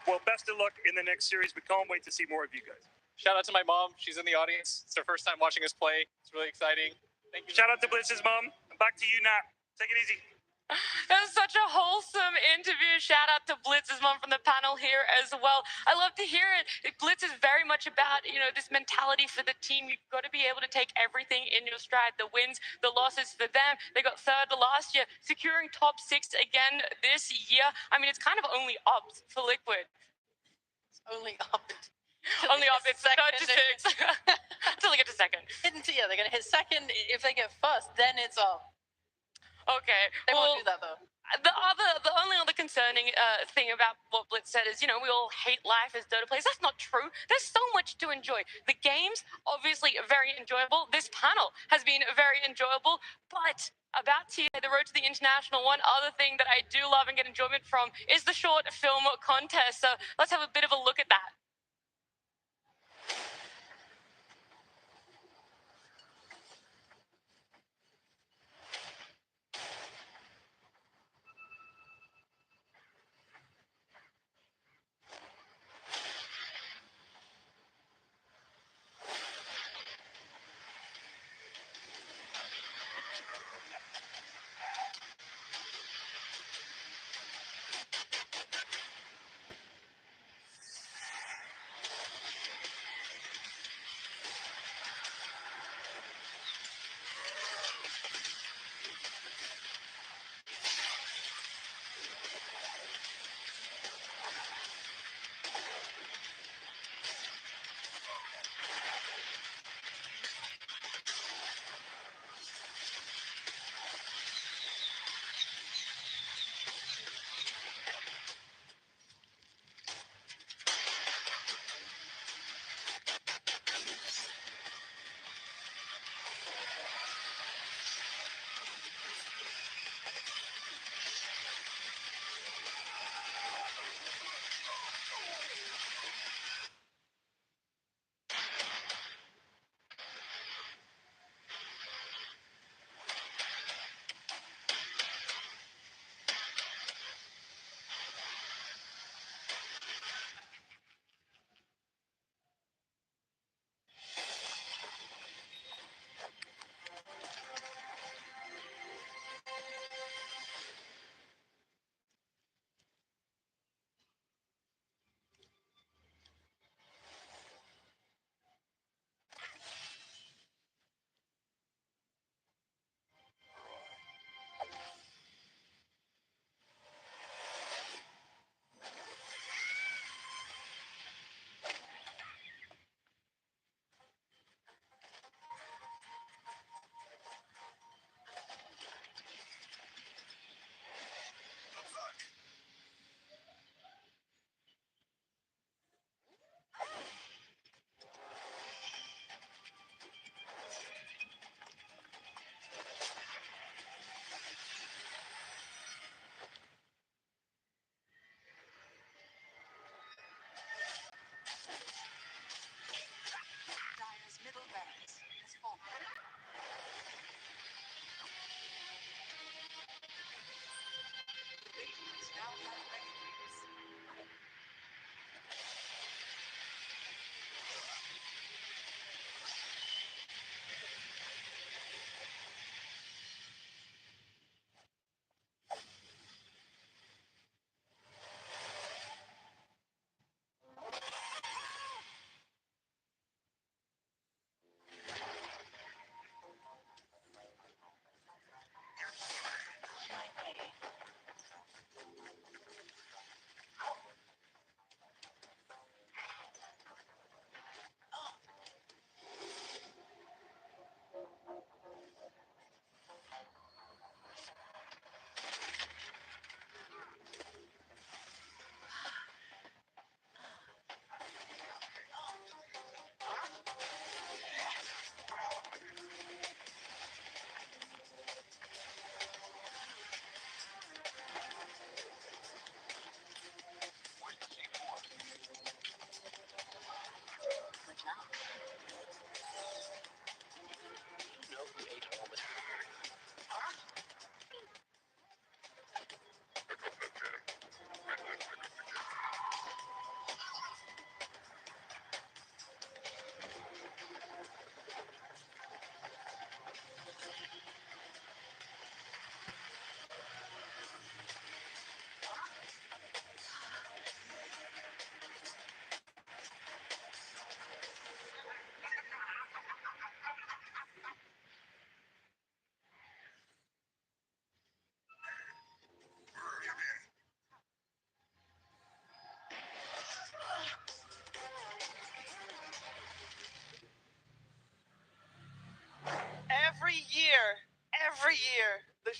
Well, best of luck in the next series. We can't wait to see more of you guys. Shout out to my mom. She's in the audience. It's her first time watching us play. It's really exciting. Thank you. Shout out to Blitz's mom. And back to you, Nat. Take it easy. That was such a wholesome interview. Shout out to Blitz's mom from the panel here as well. I love to hear it. Blitz is very much about, this mentality for the team. You've got to be able to take everything in your stride. The wins, the losses for them. They got third last year, securing top 6 again this year. I mean, it's kind of only up for Liquid. It's only up. Only up. It's third to 6. Until they get to second. Yeah, they're going to hit second. If they get first, then it's up. Okay. They won't do that, though. The only other concerning thing about what Blitz said is, we all hate life as Dota players. That's not true. There's so much to enjoy. The game's obviously very enjoyable. This panel has been very enjoyable. But about TA, the road to the international, one other thing that I do love and get enjoyment from is the short film contest. So let's have a bit of a look at that.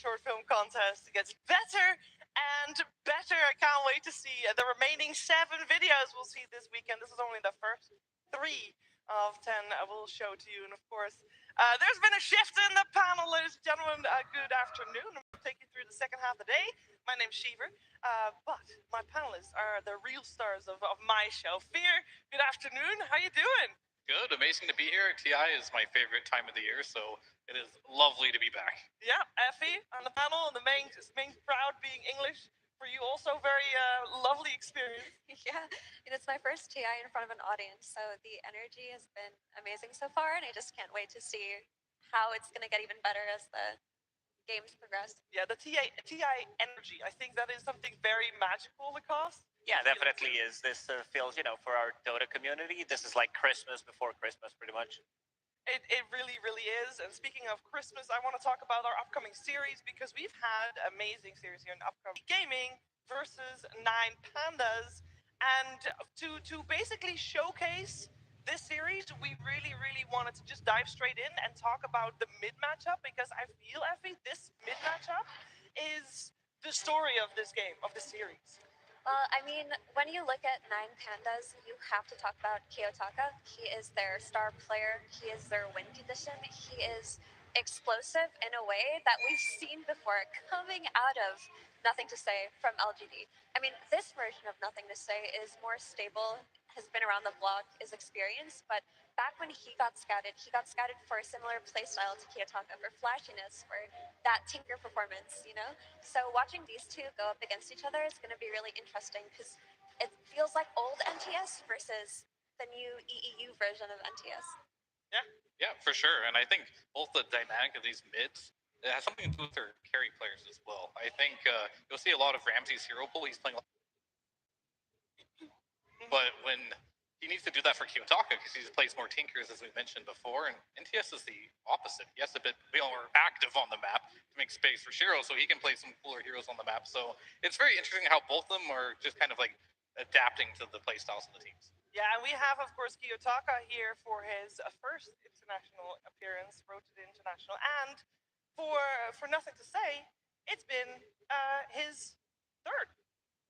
short film contest gets better and better. I can't wait to see the remaining 7 videos we'll see this weekend. This is only the first 3 of 10 I will show to you. And of course, there's been a shift in the panel, ladies and gentlemen. Good afternoon. I'm going to take you through the second half of the day. My name's Shiver, but my panelists are the real stars of my show. Fear, good afternoon. How you doing? Good, amazing to be here. TI is my favorite time of the year, so it is lovely to be back. Yeah, Effie on the panel, and the main crowd being English. For you, also very lovely experience. Yeah, and it's my first TI in front of an audience, so the energy has been amazing so far, and I just can't wait to see how it's going to get even better as the games progress. Yeah, the TI energy. I think that is something very magical, Lacoste. Yeah, definitely is. This feels, for our Dota community, this is like Christmas before Christmas, pretty much. It really, really is. And speaking of Christmas, I want to talk about our upcoming series, because we've had amazing series here in upcoming gaming versus 9 Pandas. And to basically showcase this series, we really, really wanted to just dive straight in and talk about the mid matchup, because I feel, Effie, this mid matchup is the story of this game, of the series. Well, I mean, when you look at 9 Pandas, you have to talk about Kiyotaka. He is their star player. He is their win condition. He is explosive in a way that we've seen before, coming out of Nothing to Say from LGD. I mean, this version of Nothing to Say is more stable, has been around the block, is experienced, but back when he got scouted for a similar playstyle to Kiyotaka, for flashiness, for that tinker performance, So watching these two go up against each other is going to be really interesting, because it feels like old NTS versus the new EEU version of NTS. Yeah, for sure. And I think both the dynamic of these mids, it has something to do with their carry players as well. I think you'll see a lot of Ramsey's hero pool. He's playing, but when he needs to do that for Kiyotaka, because he plays more tinkers, as we mentioned before, and NTS is the opposite. He has to be more active on the map to make space for Shiro, so he can play some cooler heroes on the map. So it's very interesting how both of them are just kind of like adapting to the playstyles of the teams. Yeah, and we have, of course, Kiyotaka here for his first international appearance, Road to the International, and for Nothing to Say, it's been his third.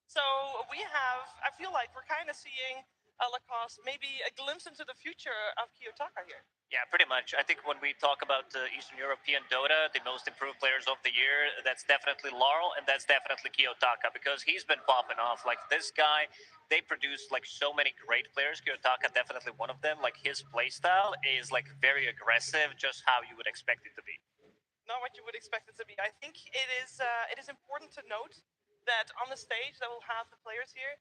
So we have, I feel like we're kind of seeing Lacoste, maybe a glimpse into the future of Kiyotaka here. Yeah, pretty much. I think when we talk about Eastern European Dota, the most improved players of the year, that's definitely Laurel, and that's definitely Kiyotaka, because he's been popping off. Like, this guy, they produce like so many great players. Kiyotaka definitely one of them. Like, his playstyle is like very aggressive, just how you would expect it to be. Not what you would expect it to be. I think it is important to note that on the stage that we'll have the players here,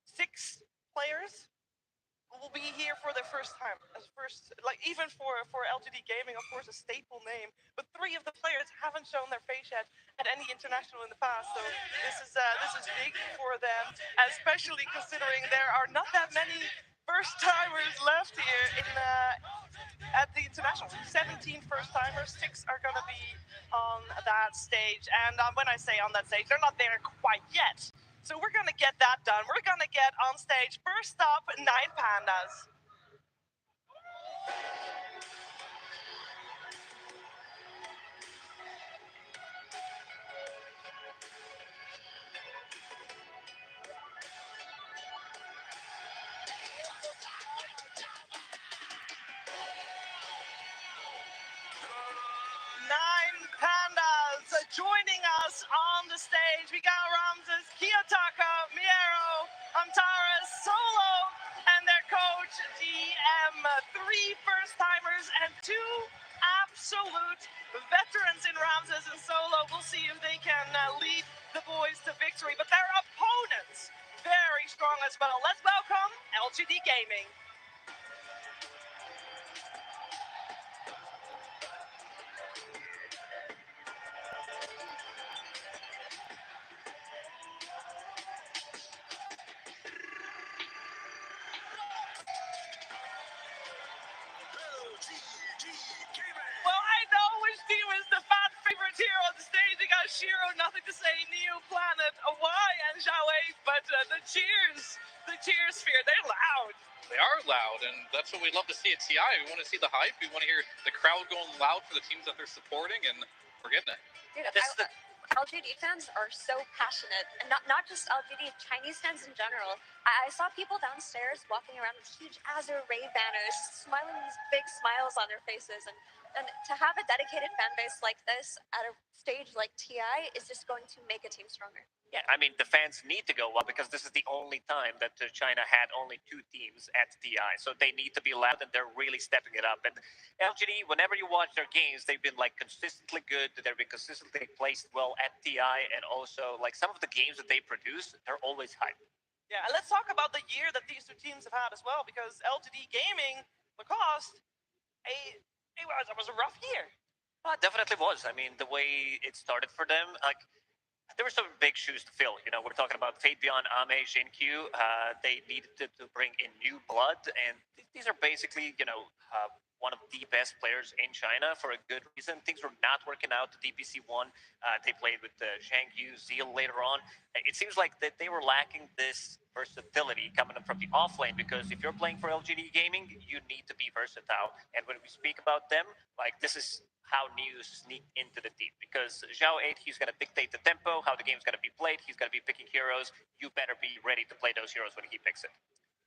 6 players will be here for their first time. Even for LGD Gaming, of course, a staple name. But 3 of the players haven't shown their face yet at any international in the past. So this is big for them, especially considering there are not that many first timers left here at the international. 17 first timers, 6 are going to be on that stage. And when I say on that stage, they're not there quite yet. So we're going to get that done. We're going to get on stage. First up, 9 Pandas. Joining us on the stage, we got Ramses, Kiyotaka, Miero, Antares, Solo, and their coach, DM. 3 first-timers and 2 absolute veterans in Ramses and Solo. We'll see if they can lead the boys to victory, but their opponents, very strong as well. Let's welcome LGD Gaming. Well, I know which team is the fan favorite here on the stage. We got Shiro, Nothing to Say, Neo Planet, Y, and Xiaowei, but the cheers sphere, they're loud. They are loud, and that's what we love to see at TI. We want to see the hype. We want to hear the crowd going loud for the teams that they're supporting, and forgetting it. Dude, LGD fans are so passionate, and not just LGD, Chinese fans in general. I saw people downstairs walking around with huge Azure Ray banners, smiling these big smiles on their faces, and to have a dedicated fan base like this at a stage like TI is just going to make a team stronger. Yeah, I mean, the fans need to go up because this is the only time that China had only 2 teams at TI. So they need to be loud, and they're really stepping it up. And LGD, whenever you watch their games, they've been like consistently good. They've been consistently placed well at TI, and also like some of the games that they produce, they're always hype. Yeah, and let's talk about the year that these 2 teams have had as well, because LGD Gaming, Lacoste, it was a rough year. Well, it definitely was. I mean, the way it started for them, like, there were some big shoes to fill. You know, we're talking about Fate Beyond, Ame, Jinkyu. They needed to bring in new blood, and these are basically, one of the best players in China for a good reason. Things were not working out. The DPC won. They played with Shang Yu, Zeal later on. It seems like that they were lacking this versatility coming from the offlane, because if you're playing for LGD Gaming, you need to be versatile. And when we speak about them, like, this is how News sneaked into the team, because Zhao 8, he's going to dictate the tempo, how the game's going to be played. He's going to be picking heroes. You better be ready to play those heroes when he picks it.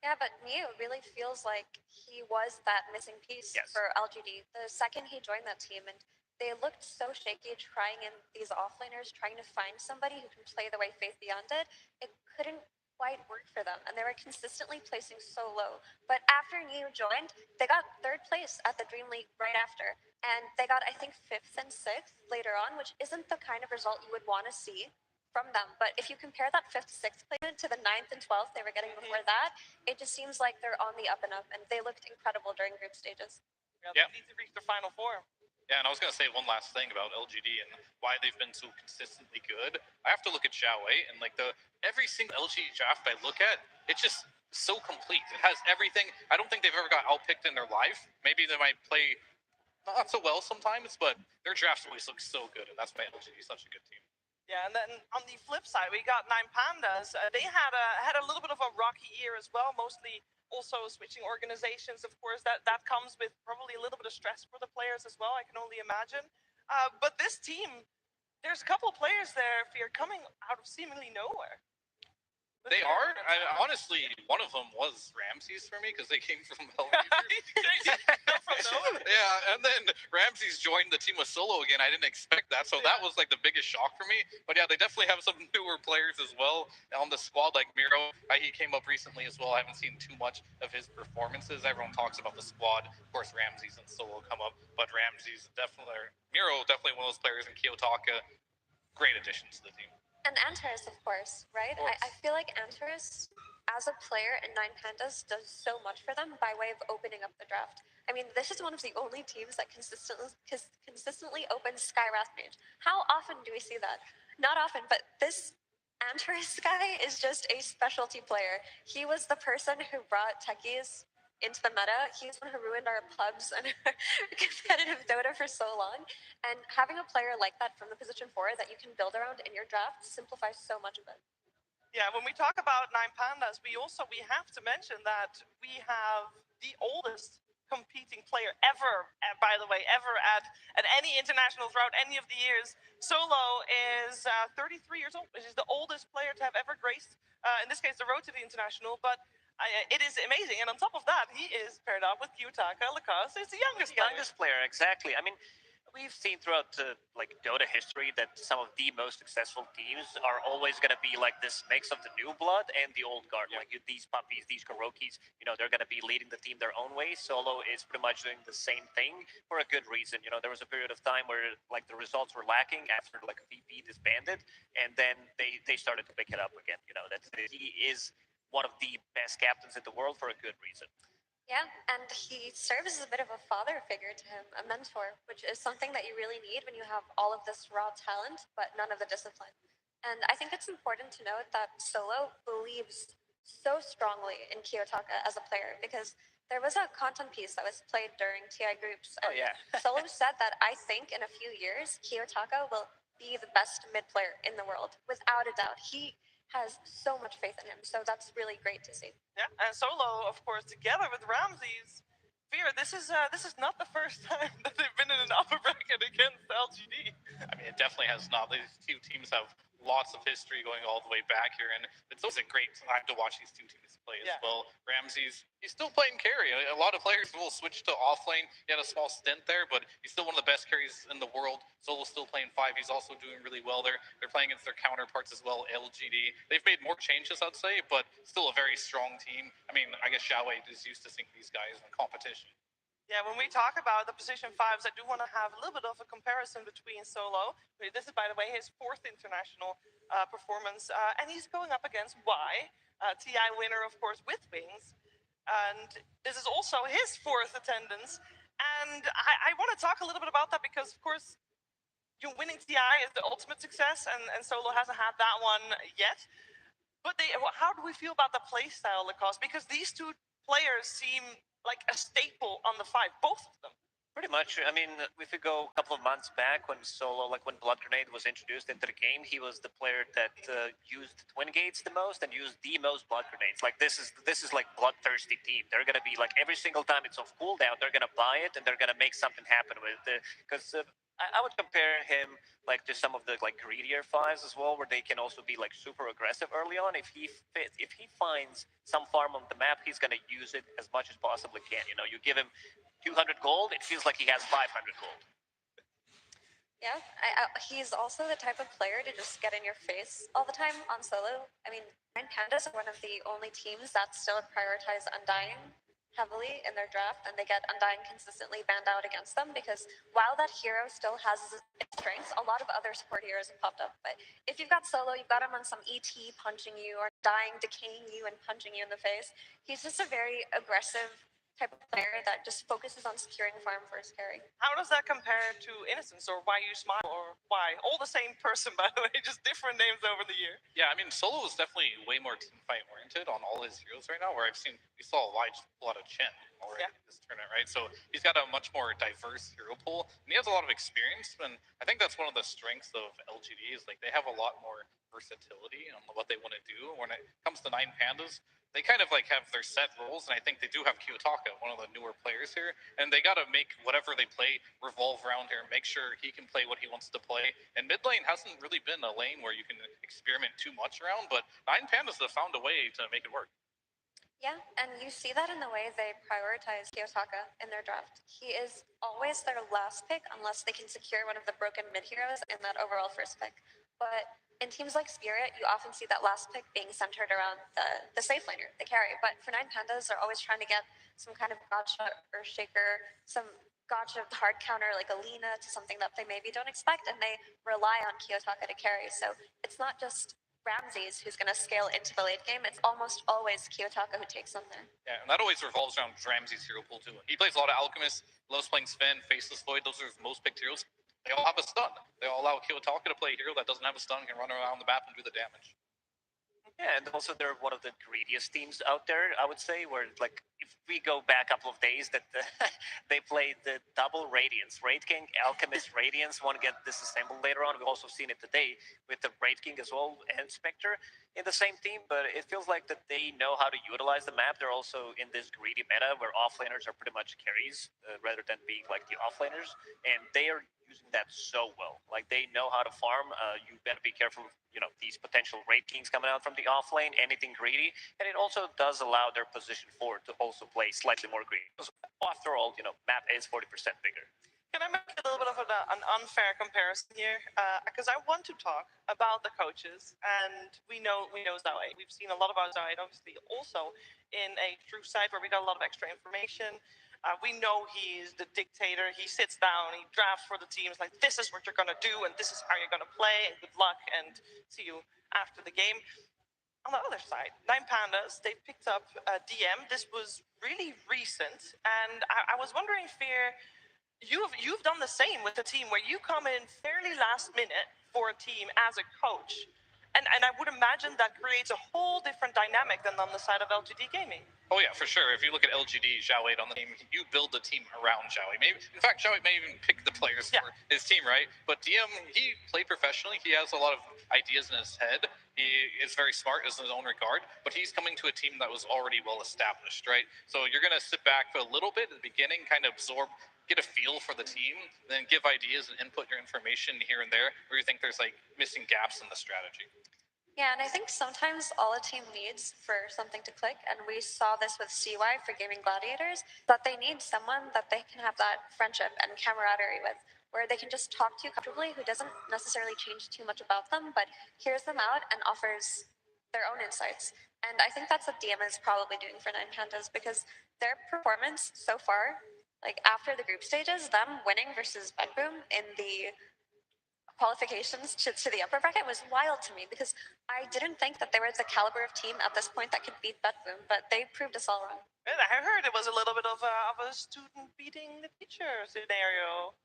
Yeah, but Mew really feels like he was that missing piece for LGD. The second he joined that team, and they looked so shaky trying in these offlaners, trying to find somebody who can play the way Faith Beyond did, it couldn't quite work for them, and they were consistently placing so low. But after Mew joined, they got 3rd place at the Dream League right after, and they got, I think, 5th and 6th later on, which isn't the kind of result you would want to see from them. But if you compare that 5th, 6th placement to the 9th and 12th they were getting before that, it just seems like they're on the up and up, and they looked incredible during group stages. Yeah, they need to reach the Final Four. Yeah, and I was going to say one last thing about LGD and why they've been so consistently good. I have to look at Zhao 8, and like every single LGD draft I look at, it's just so complete. It has everything. I don't think they've ever got outpicked in their life. Maybe they might play not so well sometimes, but their drafts always look so good, and that's why LGD is such a good team. Yeah, and then on the flip side, we got 9 Pandas. They had a little bit of a rocky year as well, mostly also switching organizations. Of course, that comes with probably a little bit of stress for the players as well, I can only imagine. But this team, there's a couple of players there, Fear, coming out of seemingly nowhere. They are. Honestly, one of them was Ramses for me, because they came from Yeah, and then Ramses joined the team with Solo again. I didn't expect that, so that was like the biggest shock for me. But yeah, they definitely have some newer players as well on the squad, like Miro. He came up recently as well. I haven't seen too much of his performances. Everyone talks about the squad. Of course, Ramses and Solo come up, but Ramses definitely, Miro definitely one of those players in Kiyotaka. Great addition to the team. And Antares, of course, right? I feel like Antares, as a player in 9 Pandas, does so much for them by way of opening up the draft. I mean, this is one of the only teams that consistently opens Sky Wrath Mage. How often do we see that? Not often, but this Antares guy is just a specialty player. He was the person who brought techies into the meta. He's the one who ruined our pubs and competitive Dota for so long. And having a player like that from the position 4 that you can build around in your draft simplifies so much of it. Yeah, when we talk about 9 Pandas, we have to mention that we have the oldest competing player ever, by the way, ever at any international throughout any of the years. Solo is 33 years old, which is the oldest player to have ever graced, in this case, the road to the international. But it is amazing, and on top of that, he is paired up with Kiyotaka Lacoste. It's the youngest player, exactly. I mean, we've seen throughout Dota history that some of the most successful teams are always going to be like this mix of the new blood and the old guard. Like these puppies, these Kurokis, they're going to be leading the team their own way. Solo is pretty much doing the same thing for a good reason. There was a period of time where like the results were lacking after like VP disbanded, and then they started to pick it up again. That he is one of the best captains in the world for a good reason. Yeah, and he serves as a bit of a father figure to him, a mentor, which is something that you really need when you have all of this raw talent, but none of the discipline. And I think it's important to note that Solo believes so strongly in Kiyotaka as a player, because there was a content piece that was played during TI groups. And Solo said that I think in a few years, Kiyotaka will be the best mid player in the world, without a doubt. He has so much faith in him, so that's really great to see. Yeah, and Solo, of course, together with Ramses, Fear, this is not the first time that they've been in an upper bracket against LGD. I mean, it definitely has not. These two teams have lots of history going all the way back here, and it's always a great time to watch these two teams play as well. Ramsey's, he's still playing carry. A lot of players will switch to off lane. He had a small stint there, but he's still one of the best carries in the world. Solo's still playing 5. He's also doing really well there. They're playing against their counterparts as well, LGD. They've made more changes, I'd say, but still a very strong team. I mean, I guess Xiaowei is used to seeing these guys in competition. Yeah, when we talk about the position 5s, I do want to have a little bit of a comparison between Solo. This is, by the way, his 4th international performance, and he's going up against Y, TI winner, of course, with Wings. And this is also his 4th attendance. And I want to talk a little bit about that because, of course, winning TI is the ultimate success, and Solo hasn't had that one yet. But how do we feel about the playstyle, Lacoste? Because these two players seem like a staple on the 5, both of them. Pretty much. I mean, if we go a couple of months back when Solo, like when Blood Grenade was introduced into the game, he was the player that used Twin Gates the most and used the most Blood Grenades. Like this is like bloodthirsty team. They're gonna be like every single time it's off cooldown, they're gonna buy it and they're gonna make something happen with it. Because I would compare him like to some of the like greedier 5s as well, where they can also be like super aggressive early on. If he finds some farm on the map, he's gonna use it as much as possibly can. You know, you give him 200 gold, it feels like he has 500 gold. Yeah, he's also the type of player to just get in your face all the time on Solo. I mean, Nine Pandas are one of the only teams that still prioritize Undying heavily in their draft, and they get Undying consistently banned out against them because while that hero still has its strengths, a lot of other support heroes have popped up. But if you've got Solo, you've got him on some ET punching you or dying, decaying you and punching you in the face. He's just a very aggressive type of player that just focuses on securing farm first carry. How does that compare to Innocence or Why You Smile or Why? All the same person, by the way, just different names over the year. Yeah, I mean, Solo is definitely way more team fight oriented on all his heroes right now, where we saw Y just pull out a Chen already in this tournament, right? So he's got a much more diverse hero pool, and he has a lot of experience, and I think that's one of the strengths of LGD is like they have a lot more versatility on what they want to do. When it comes to Nine Pandas, they kind of like have their set roles, and I think they do have Kiyotaka, one of the newer players here, and they got to make whatever they play revolve around here, make sure he can play what he wants to play. And mid lane hasn't really been a lane where you can experiment too much around, but Nine Pandas have found a way to make it work. Yeah, and you see that in the way they prioritize Kiyotaka in their draft. He is always their last pick unless they can secure one of the broken mid heroes in that overall first pick. But in teams like Spirit, you often see that last pick being centered around the safe laner, the carry. But for Nine Pandas, they're always trying to get some kind of gotcha Earthshaker, some gotcha hard counter like Alina to something that they maybe don't expect, and they rely on Kiyotaka to carry. So it's not just Ramses who's going to scale into the late game. It's almost always Kiyotaka who takes them there. Yeah, and that always revolves around Ramses' hero pool too. He plays a lot of Alchemist, loves playing Sven, Faceless Void. Those are his most picked heroes. They all have a stun. They all allow Kiyotaka to play a hero that doesn't have a stun, can run around the map and do the damage. Yeah, and also they're one of the greediest teams out there, I would say, where like if we go back a couple of days that they played the double Radiance, Raid King, Alchemist, Radiance, want to get disassembled later on. We've also seen it today with the Raid King as well and Spectre in the same team, but it feels like that they know how to utilize the map. They're also in this greedy meta where offlaners are pretty much carries rather than being like the offlaners, and they are using that so well. Like they know how to farm. You better be careful, you know, these potential Raid Kings coming out from the off lane, anything greedy, and it also does allow their position forward to also play slightly more greedy. After all, you know, map is 40% bigger. Can I make a little bit of an unfair comparison here? Because I want to talk about the coaches, and we know Zoe. We've seen a lot about Zoe, obviously, also in a true site where we got a lot of extra information. We know he's the dictator. He sits down, he drafts for the teams like, this is what you're going to do, and this is how you're going to play, and good luck, and see you after the game. On the other side, Nine Pandas, they picked up DM. This was really recent, and I was wondering, Fear, you've done the same with the team where you come in fairly last minute for a team as a coach. And I would imagine that creates a whole different dynamic than on the side of LGD Gaming. Oh yeah, for sure. If you look at LGD, Xiaowei on the team, you build the team around Xiaowei. Maybe, in fact, Xiaowei may even pick the players for his team, right? But DM, he played professionally. He has a lot of ideas in his head. He is very smart in his own regard, but he's coming to a team that was already well established, right? So you're going to sit back for a little bit at the beginning, kind of absorb, get a feel for the team, then give ideas and input your information here and there where you think there's like missing gaps in the strategy. Yeah, and I think sometimes all a team needs for something to click, and we saw this with CY for Gaming Gladiators, that they need someone that they can have that friendship and camaraderie with, where they can just talk to comfortably, who doesn't necessarily change too much about them, but hears them out and offers their own insights. And I think that's what DM is probably doing for Nine Pandas, because their performance so far, like after the group stages, them winning versus Bedboom in the qualifications to the upper bracket was wild to me, because I didn't think that they were the caliber of team at this point that could beat Bedboom, but they proved us all wrong. And I heard it was a little bit of a student beating the teacher scenario.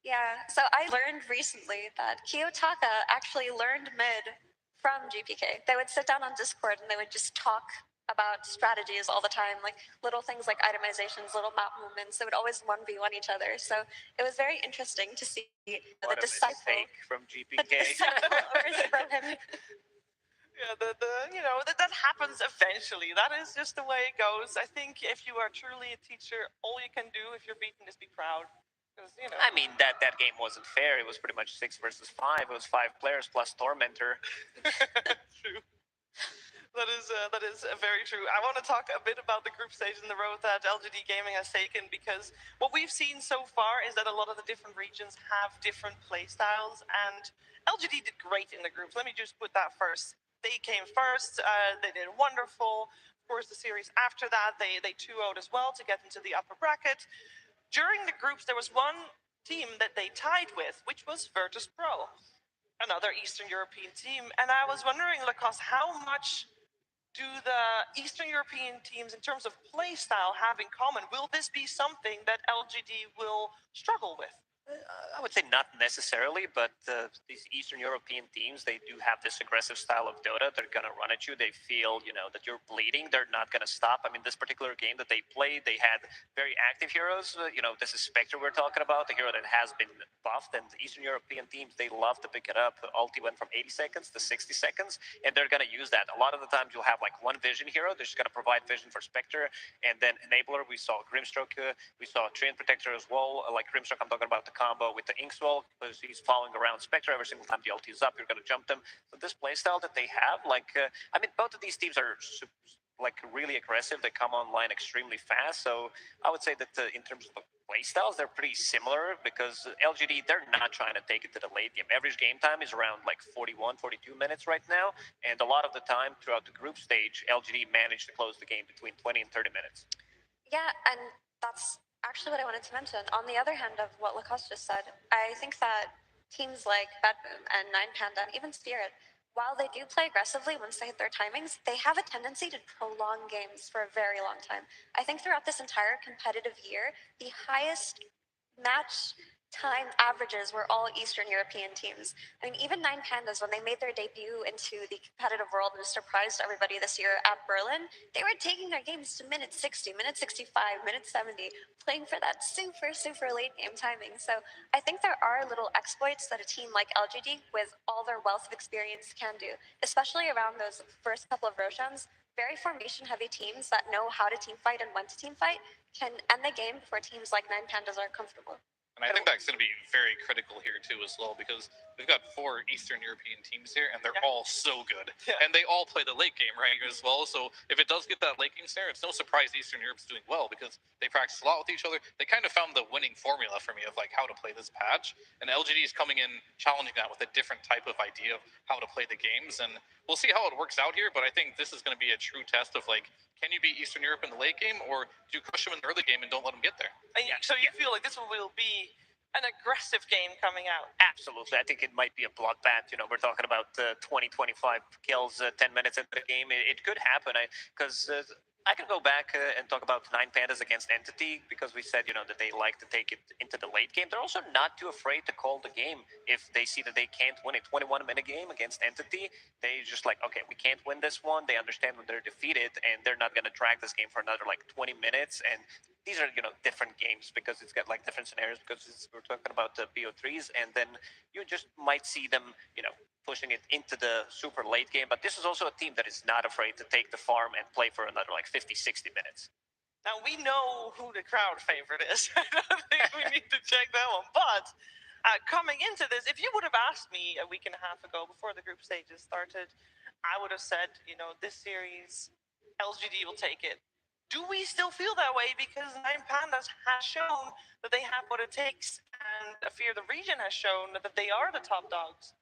Yeah, so I learned recently that Kiyotaka actually learned mid from GPK. They would sit down on Discord and they would just talk about strategies all the time, like little things like itemizations, little map movements. They would always 1v1 each other. So it was very interesting to see the disciple from the GPK. disciple overthrow him. Yeah, that happens eventually. That is just the way it goes. I think if you are truly a teacher, all you can do if you're beaten is be proud. I mean, that game wasn't fair. It was pretty much 6 versus 5. It was 5 players plus Tormentor. True. That is very true. I want to talk a bit about the group stage and the road that LGD Gaming has taken, because what we've seen so far is that a lot of the different regions have different play styles, and LGD did great in the groups. Let me just put that first. They came first. They did wonderful. Of course, the series after that, they 2-0'd as well to get into the upper bracket. During the groups, there was one team that they tied with, which was Virtus Pro, another Eastern European team. And I was wondering, Lacoste, how much do the Eastern European teams, in terms of play style, have in common? Will this be something that LGD will struggle with? I would say not necessarily, but these Eastern European teams, they do have this aggressive style of Dota. They're going to run at you. They feel, that you're bleeding. They're not going to stop. I mean, this particular game that they played, they had very active heroes. This is Spectre we're talking about, the hero that has been buffed. And the Eastern European teams, they love to pick it up. Ulti went from 80 seconds to 60 seconds, and they're going to use that. A lot of the times you'll have like one vision hero. They're just going to provide vision for Spectre. And then Enabler, we saw Grimstroke, we saw Treant Protector as well. Like Grimstroke, I'm talking about the combo with the Inkswell, because he's following around Spectre every single time the ulti is up. You're going to jump them. But this playstyle that they have, both of these teams are really aggressive. They come online extremely fast. So I would say that in terms of playstyles, they're pretty similar, because LGD, they're not trying to take it to the late game. Average game time is around 41, 42 minutes right now. And a lot of the time throughout the group stage, LGD managed to close the game between 20 and 30 minutes. Yeah, and that's actually what I wanted to mention. On the other hand of what Lacoste just said, I think that teams like Bedboom and Nine Panda and even Spirit, while they do play aggressively once they hit their timings, they have a tendency to prolong games for a very long time. I think throughout this entire competitive year, the highest match time averages were all Eastern European teams. I mean, even Nine Pandas, when they made their debut into the competitive world and surprised everybody this year at Berlin, they were taking their games to minute 60, minute 65, minute 70, playing for that super, super late game timing. So I think there are little exploits that a team like LGD, with all their wealth of experience, can do, especially around those first couple of Roshans. Very formation-heavy teams that know how to team fight and when to team fight can end the game before teams like Nine Pandas are comfortable. And I think that's going to be very critical here too as well, because we've got 4 Eastern European teams here, and they're all so good. Yeah. And they all play the late game, right, as well. So if it does get that late game snare, it's no surprise Eastern Europe's doing well, because they practice a lot with each other. They kind of found the winning formula for me of how to play this patch. And LGD is coming in, challenging that with a different type of idea of how to play the games. And we'll see how it works out here, but I think this is going to be a true test of can you beat Eastern Europe in the late game, or do you crush them in the early game and don't let them get there? And so you feel like this will be an aggressive game coming out? Absolutely. I think it might be a bloodbath. We're talking about 20, 25 kills 10 minutes into the game. It could happen, because I can go back and talk about Nine Pandas against Entity, because we said, that they like to take it into the late game. They're also not too afraid to call the game if they see that they can't win a 21-minute game against Entity. They just okay, we can't win this one. They understand when they're defeated, and they're not going to drag this game for another 20 minutes. And these are, different games, because it's got different scenarios, because we're talking about the BO3s, and then you just might see them, pushing it into the super late game. But this is also a team that is not afraid to take the farm and play for another like 50, 60 minutes. Now, we know who the crowd favorite is. I don't think we need to check that one. But coming into this, if you would have asked me a week and a half ago before the group stages started, I would have said, you know, this series, LGD will take it. Do we still feel that way? Because Nine Pandas has shown that they have what it takes, and I fear the region has shown that they are the top dogs.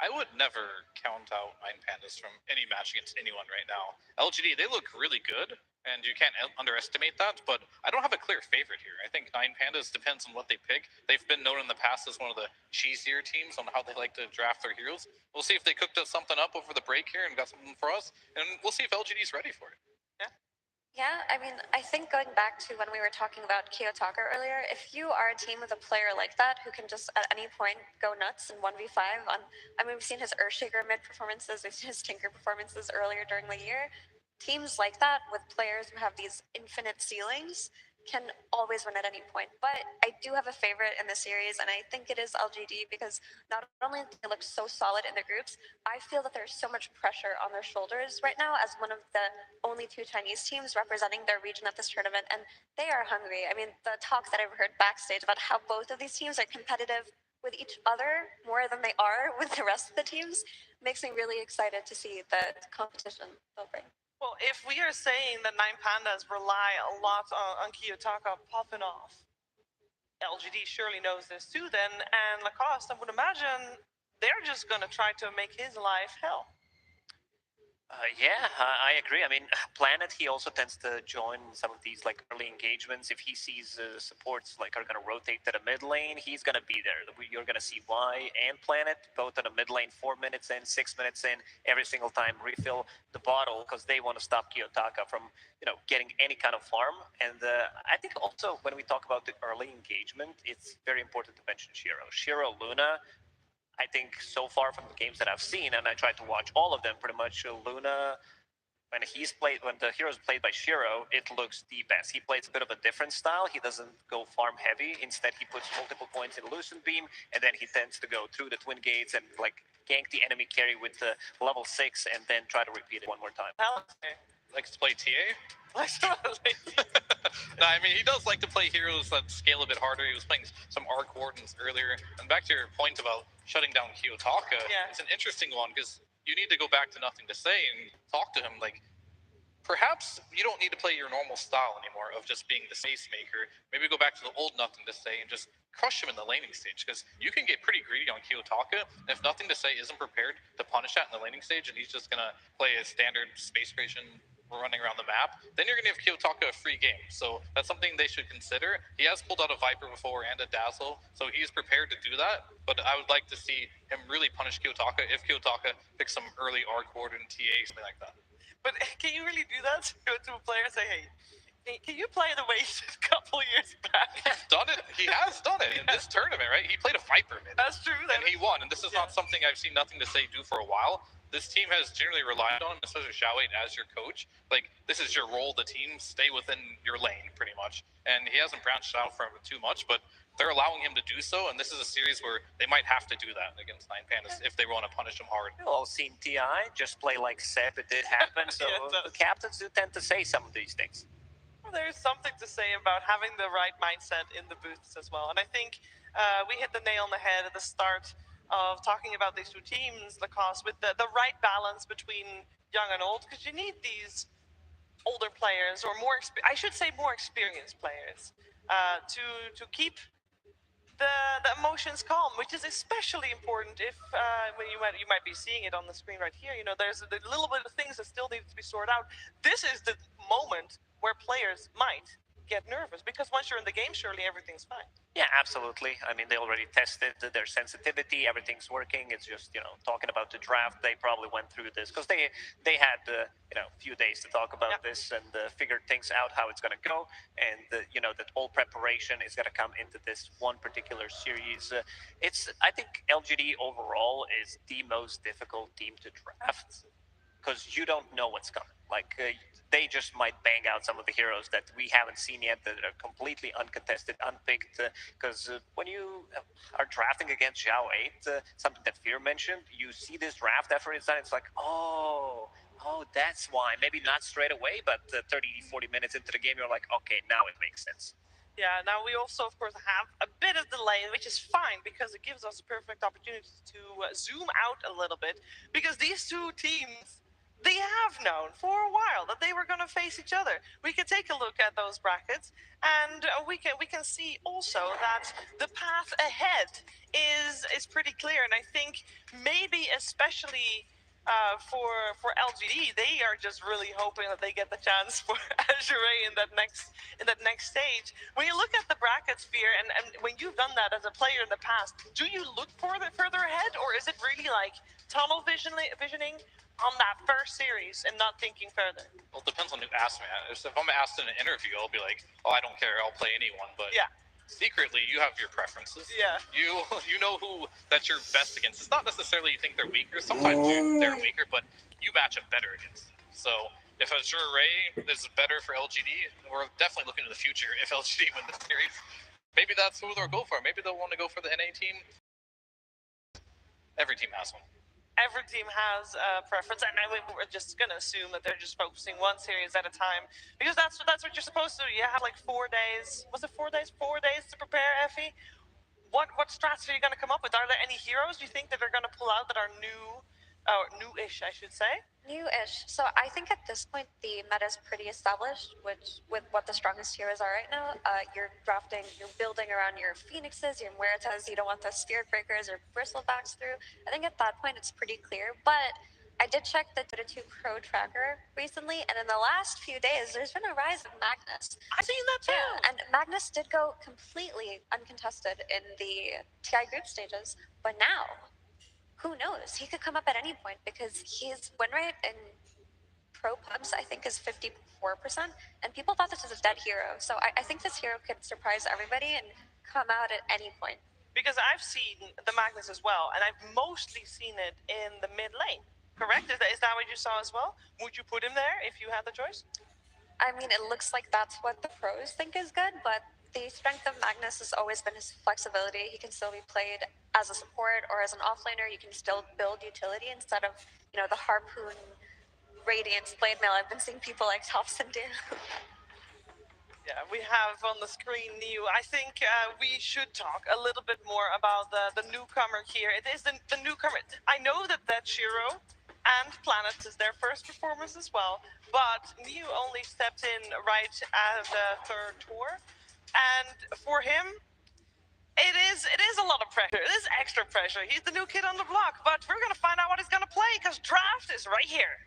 I would never count out Nine Pandas from any match against anyone right now. LGD, they look really good, and you can't underestimate that, but I don't have a clear favorite here. I think Nine Pandas depends on what they pick. They've been known in the past as one of the cheesier teams on how they like to draft their heroes. We'll see if they cooked something up over the break here and got something for us, and we'll see if LGD's ready for it. Yeah, I mean, I think going back to when we were talking about Kiyotaka earlier, if you are a team with a player like that who can just at any point go nuts in 1v5 on, I mean, we've seen his Earthshaker mid performances, we've seen his Tinker performances earlier during the year. Teams like that with players who have these infinite ceilings can always win at any point. But I do have a favorite in the series, and I think it is LGD because not only do they look so solid in their groups, I feel that there's so much pressure on their shoulders right now as one of the only 2 Chinese teams representing their region at this tournament, and they are hungry. I mean, the talk that I've heard backstage about how both of these teams are competitive with each other more than they are with the rest of the teams makes me really excited to see the competition they'll bring. Well, if we are saying that Nine Pandas rely a lot on Kiyotaka popping off, LGD surely knows this too then, and Lacoste, I would imagine they're just going to try to make his life hell. Yeah, I agree. I mean, Planet, he also tends to join some of these like early engagements. If he sees supports like are going to rotate to the mid lane, he's going to be there. You're going to see Y and Planet both in the mid lane 4 minutes in, 6 minutes in, every single time refill the bottle because they want to stop Kiyotaka from, you know, getting any kind of farm. And I think also when we talk about the early engagement, it's very important to mention Shiro. Shiro Luna, I think so far from the games that I've seen, and I tried to watch all of them pretty much, Luna, when the hero's played by Shiro, it looks the best. He plays a bit of a different style. He doesn't go farm heavy. Instead, he puts multiple points in Lucent Beam, and then he tends to go through the Twin Gates and like gank the enemy carry with the level 6 and then try to repeat it one more time. Likes to play TA? No, I mean, he does like to play heroes that scale a bit harder. He was playing some Arc Wardens earlier. And back to your point about shutting down Kiyotaka, it's an interesting one because you need to go back to Nothing to Say and talk to him. Like, perhaps you don't need to play your normal style anymore of just being the space maker. Maybe go back to the old Nothing to Say and just crush him in the laning stage because you can get pretty greedy on Kiyotaka. And if Nothing to Say isn't prepared to punish that in the laning stage and he's just going to play a standard space creation running around the map, then you're going to give Kiyotaka a free game. So that's something they should consider. He has pulled out a Viper before and a Dazzle, so he's prepared to do that. But I would like to see him really punish Kiyotaka if Kiyotaka picks some early Arc Warden, TA, something like that. But can you really do that? Go to a player and say, hey, can you play the way you did a couple years back? He's done it. He has done it in this tournament, right? He played a Viper mid. That's true. And he won. And this is not something I've seen Nothing to Say do for a while. This team has generally relied on, especially Xiaowei as your coach. Like, this is your role, the team, stay within your lane, pretty much. And he hasn't branched out from it too much, but they're allowing him to do so, and this is a series where they might have to do that against Nine Pandas if they want to punish him hard. We've all seen TI just play like Seth. It did happen, so the captains do tend to say some of these things. Well, there's something to say about having the right mindset in the booths as well. And I think we hit the nail on the head at the start of talking about these two teams, Lacoste, with the right balance between young and old, because you need these older players, or more experienced players, to keep the emotions calm, which is especially important if when you might be seeing it on the screen right here. You know, there's a little bit of things that still need to be sorted out. This is the moment where players might get nervous, because once you're in the game, surely everything's fine. Yeah, absolutely. I mean, they already tested their sensitivity. Everything's working. It's just, you know, talking about the draft. They probably went through this because they had a few days to talk about this and figured things out how it's going to go. And you know, that all preparation is going to come into this one particular series. I think LGD overall is the most difficult team to draft because you don't know what's coming. They just might bang out some of the heroes that we haven't seen yet that are completely uncontested, unpicked. Because when you are drafting against Zhao 8, something that Fear mentioned, you see this draft after it's done, it's like, oh, that's why. Maybe not straight away, but 30, 40 minutes into the game, you're like, okay, now it makes sense. Yeah, now we also, of course, have a bit of delay, which is fine because it gives us a perfect opportunity to zoom out a little bit. Because these two teams, they have known for a while that they were going to face each other. We can take a look at those brackets, and we can see also that the path ahead is pretty clear. And I think maybe especially for LGD, they are just really hoping that they get the chance for Azure in that next stage. When you look at the bracket sphere, and when you've done that as a player in the past, do you look further ahead, or is it really like tunnel visioning on that first series and not thinking further? Well, it depends on who asks me. If I'm asked in an interview, I'll be like, oh, I don't care, I'll play anyone. But yeah, secretly, you have your preferences. Yeah. You know who that you're best against. It's not necessarily you think they're weaker. Sometimes they're weaker, but you match up better against them. So if Azure Ray is better for LGD, we're definitely looking to the future. If LGD win the series, maybe that's who they'll go for. Maybe they'll want to go for the NA team. Every team has one. Every team has a preference, and we're just going to assume that they're just focusing one series at a time, because that's what you're supposed to do. You have like 4 days. Was it 4 days? 4 days to prepare, Effie? What strats are you going to come up with? Are there any heroes you think that are going to pull out that are new-ish, I should say? New-ish. So I think at this point the meta is pretty established, with what the strongest heroes are right now. You're building around your phoenixes, your muertas. You don't want the spirit breakers or bristlebacks through. I think at that point it's pretty clear. But I did check the Dota 2 Pro tracker recently, and in the last few days there's been a rise of Magnus. I've seen that too. Yeah, and Magnus did go completely uncontested in the TI group stages, but now, who knows? He could come up at any point because his win rate in pro pubs, I think, is 54%, and people thought this was a dead hero. So I think this hero could surprise everybody and come out at any point. Because I've seen the Magnus as well, and I've mostly seen it in the mid lane. Correct? Is that what you saw as well? Would you put him there if you had the choice? I mean, it looks like that's what the pros think is good, but the strength of Magnus has always been his flexibility. He can still be played as a support or as an offlaner. You can still build utility instead of, the Harpoon, Radiance, Blade Mail I've been seeing people like Thompson do. Yeah, we have on the screen Niu. I think we should talk a little bit more about the newcomer here. It is the newcomer. I know that Shiro and Planet is their first performance as well, but Niu only stepped in right at the third tour, and for him, it is a lot of pressure. It is extra pressure. He's the new kid on the block, but we're gonna find out what he's gonna play because draft is right here.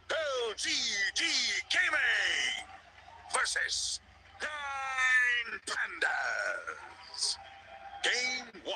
LGD Gaming versus 9 Pandas. Game 1.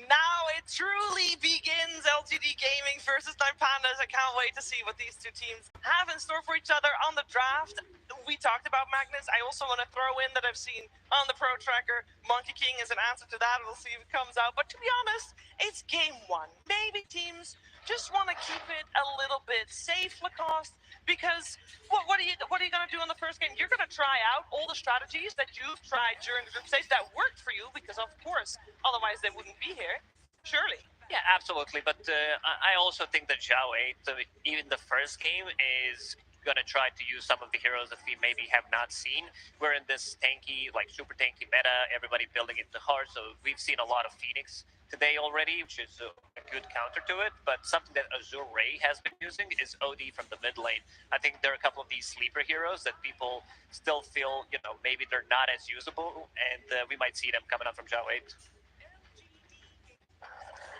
Now it truly begins. LGD Gaming versus 9 Pandas. I can't wait to see what these two teams have in store for each other on the draft. We talked about Magnus. I also want to throw in that I've seen on the Pro Tracker, Monkey King is an answer to that. We'll see if it comes out. But to be honest, it's game 1. Maybe teams just want to keep it a little bit safe, Lacoste, because what are you going to do in the first game? You're going to try out all the strategies that you've tried during the group stage that worked for you, because of course, otherwise they wouldn't be here. Surely. Yeah, absolutely. But I also think that Zhao 8, even the first game, is going to try to use some of the heroes that we maybe have not seen. We're in this tanky, super tanky meta, everybody building into hard, so we've seen a lot of Phoenix today already, which is a good counter to it. But something that Azure Ray has been using is OD from the mid lane. I think there are a couple of these sleeper heroes that people still feel, maybe they're not as usable, and we might see them coming up from Zhao 8.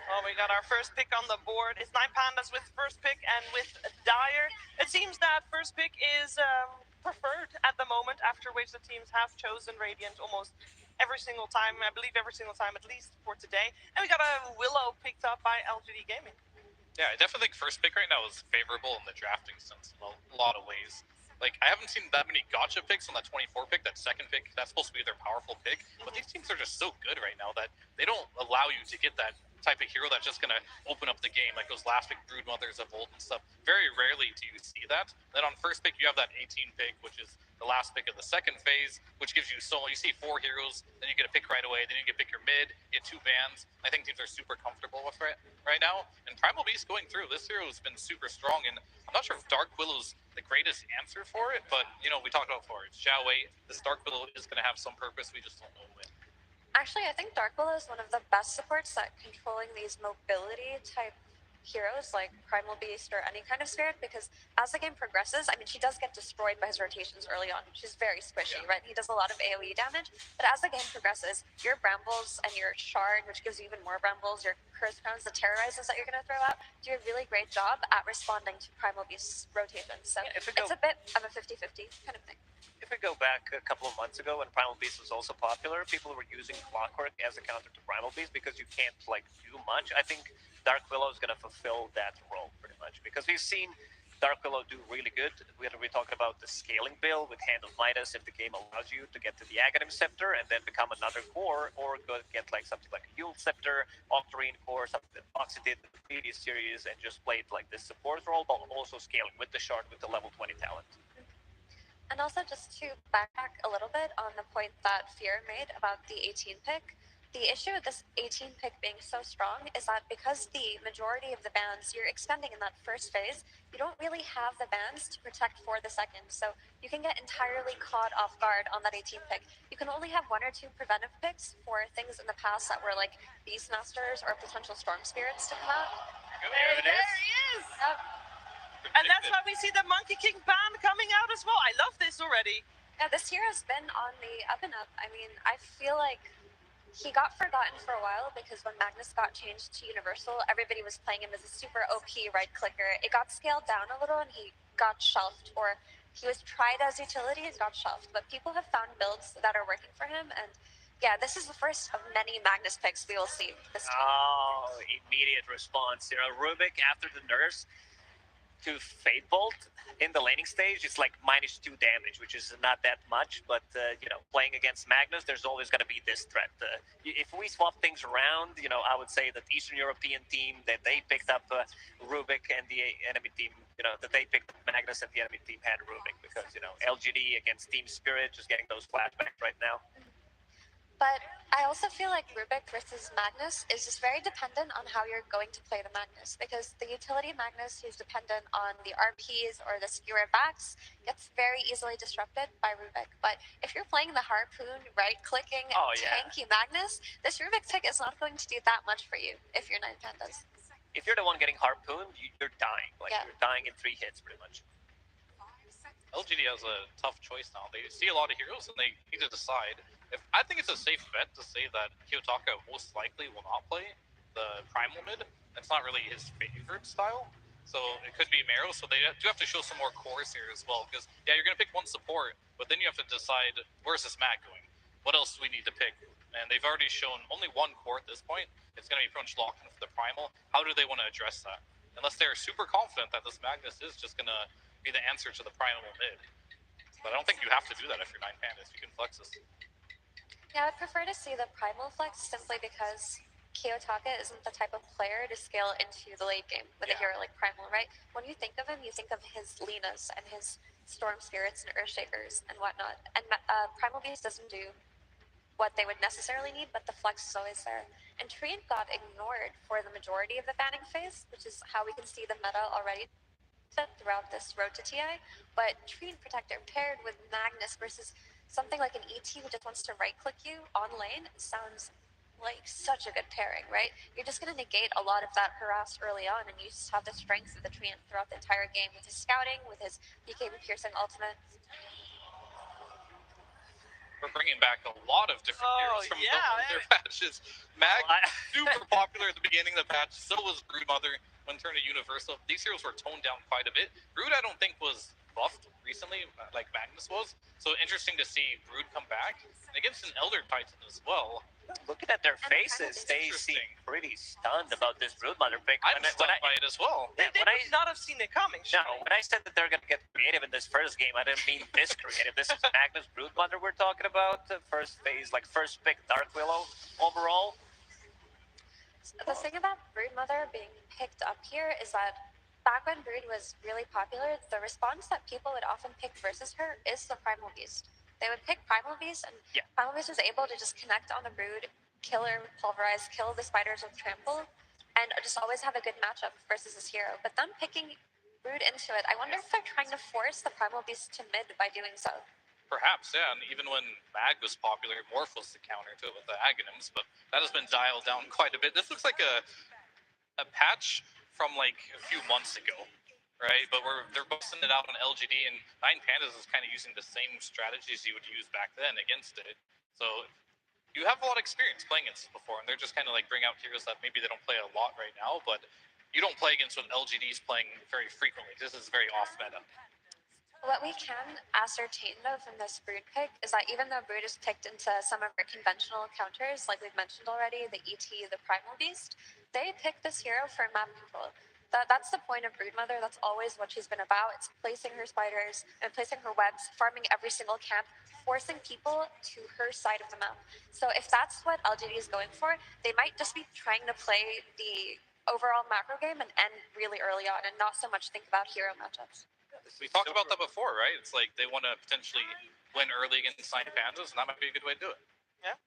Well, we got our first pick on the board. It's 9 Pandas with first pick and with Dire. It seems that first pick is preferred at the moment, after which the teams have chosen Radiant almost every single time. I believe every single time, at least for today. And we got a Willow picked up by LGD Gaming. Yeah, I definitely think first pick right now is favorable in the drafting sense in a lot of ways. I haven't seen that many gotcha picks on that 24 pick, that second pick. That's supposed to be their powerful pick. But these teams are just so good right now that they don't allow you to get that type of hero that's just going to open up the game, like those last pick Brood Mothers of old and stuff. Very rarely do you see that. Then on first pick, you have that 18 pick, which is the last pick of the second phase, which gives you you see 4 heroes, then you get a pick right away, then you get pick your mid, you get 2 bans. I think teams are super comfortable with it right now. And Primal Beast going through, this hero has been super strong, and I'm not sure if Dark Willow's the greatest answer for it, but, you know, we talked about before, it's Xiao Wei. This Dark Willow is going to have some purpose, we just don't know when. Actually, I think Dark Willow is one of the best supports at controlling these mobility type heroes like Primal Beast or any kind of spirit, because as the game progresses, I mean, she does get destroyed by his rotations early on. She's very squishy, right? He does a lot of AoE damage, but as the game progresses, your Brambles and your Shard, which gives you even more Brambles, your Curse Crowns, the Terrorizers that you're going to throw out, do a really great job at responding to Primal Beast's rotations. So it's a bit of a 50-50 kind of thing. If we go back a couple of months ago when Primal Beast was also popular, people were using Clockwork as a counter to Primal Beast because you can't like do much. I think Dark Willow is going to fulfill that role pretty much because we've seen Dark Willow do really good. We talked about the scaling build with Hand of Midas if the game allows you to get to the Aghanim Scepter and then become another core, or go get like something like a Yule Scepter, Octarine Core, something that Foxy did in the previous series and just played like this support role, but also scaling with the Shard with the level 20 talent. And also, just to backtrack a little bit on the point that Fear made about the 18 pick, the issue with this 18 pick being so strong is that because the majority of the bans you're expending in that first phase, you don't really have the bans to protect for the second. So you can get entirely caught off guard on that 18 pick. You can only have 1 or 2 preventive picks for things in the past that were like Beastmasters or potential Storm Spirits to come out. There he is! And that's why we see the Monkey King ban coming out as well. I love this already. Yeah, this hero's been on the up and up. I mean, I feel like he got forgotten for a while because when Magnus got changed to Universal, everybody was playing him as a super OP right clicker. It got scaled down a little and he got shelved, or he was tried as utility and got shelved. But people have found builds that are working for him, and yeah, this is the first of many Magnus picks we will see this time. Oh, immediate response. You know, Rubik after the nerfs to Fate Bolt in the laning stage, it's like -2 damage, which is not that much, but you know, playing against Magnus, there's always going to be this threat. If we swap things around, you know, I would say that the Eastern European team, that they picked up Rubik, and the enemy team, you know, that they picked up Magnus and the enemy team had Rubik, because, you know, LGD against Team Spirit, just getting those flashbacks right now. But I also feel like Rubik versus Magnus is just very dependent on how you're going to play the Magnus, because the utility Magnus who's dependent on the RPs or the skewer backs gets very easily disrupted by Rubik. But if you're playing the Harpoon, right-clicking, tanky Magnus, this Rubik pick is not going to do that much for you if you're 9 Pandas. If you're the one getting Harpooned, you're dying. Like, you're dying in 3 hits, pretty much. LGD has a tough choice now. They see a lot of heroes and they need to decide. I think it's a safe bet to say that Kiyotaka most likely will not play the Primal mid. That's not really his favorite style. So it could be Mero, so they do have to show some more cores here as well. Because, yeah, you're going to pick one support, but then you have to decide, where's this mag going? What else do we need to pick? And they've already shown only one core at this point. It's going to be pretty much locked in for the Primal. How do they want to address that? Unless they're super confident that this Magnus is just going to be the answer to the Primal mid. But I don't think you have to do that if you're 9 Pandas. You can flex this. Yeah, I would prefer to see the Primal flex simply because Kiyotaka isn't the type of player to scale into the late game with a hero like Primal, right? When you think of him, you think of his Linas and his Storm Spirits and Earthshakers and whatnot. And Primal Beast doesn't do what they would necessarily need, but the flex is always there. And Treen got ignored for the majority of the banning phase, which is how we can see the meta already throughout this road to TI. But Treen Protector paired with Magnus versus something like an ET who just wants to right-click you on lane sounds like such a good pairing, right? You're just going to negate a lot of that harass early on, and you just have the strength of the Treen throughout the entire game with his scouting, with his BKB piercing ultimate. We're bringing back a lot of different heroes from their patches. Mag, super popular at the beginning of the patch. So was Broodmother when turned to Universal. These heroes were toned down quite a bit. Brood, I don't think, was buffed recently, like Magnus was. So interesting to see Brood come back. And against an Elder Titan as well. Looking at their faces, they seem pretty stunned about this Broodmother pick. I'm stunned by it as well. They would not have seen it coming. No, when I said that they're going to get creative in this first game, I didn't mean this creative. This is Magnus Broodmother we're talking about. The first phase, like first pick Dark Willow overall. The thing about Broodmother being picked up here is that back when Brood was really popular, the response that people would often pick versus her is the Primal Beast. They would pick Primal Beast, and Primal Beast was able to just connect on the Brood, kill her with Pulverize, kill the spiders with Trample, and just always have a good matchup versus this hero. But them picking Brood into it, I wonder if they're trying to force the Primal Beast to mid by doing so. Perhaps, yeah, and even when Mag was popular, Morph was the counter to it with the Aghanims, but that has been dialed down quite a bit. This looks like a patch from like a few months ago, right? But they're busting it out on LGD, and Nine Pandas is kind of using the same strategies you would use back then against it. So you have a lot of experience playing against it before, and they're just kind of like bring out heroes that maybe they don't play a lot right now, but you don't play against what LGD is playing very frequently. This is very off meta. What we can ascertain, though, from this Brood pick is that even though Brood is picked into some of our conventional counters, like we've mentioned already, the ET, the Primal Beast, they pick this hero for map control. That's the point of Broodmother. That's always what she's been about. It's placing her spiders and placing her webs, farming every single camp, forcing people to her side of the map. So if that's what LGD is going for, they might just be trying to play the overall macro game and end really early on and not so much think about hero matchups. We talked about that before, right? It's like they want to potentially win early against Nine Pandas, and that might be a good way to do it. Yeah.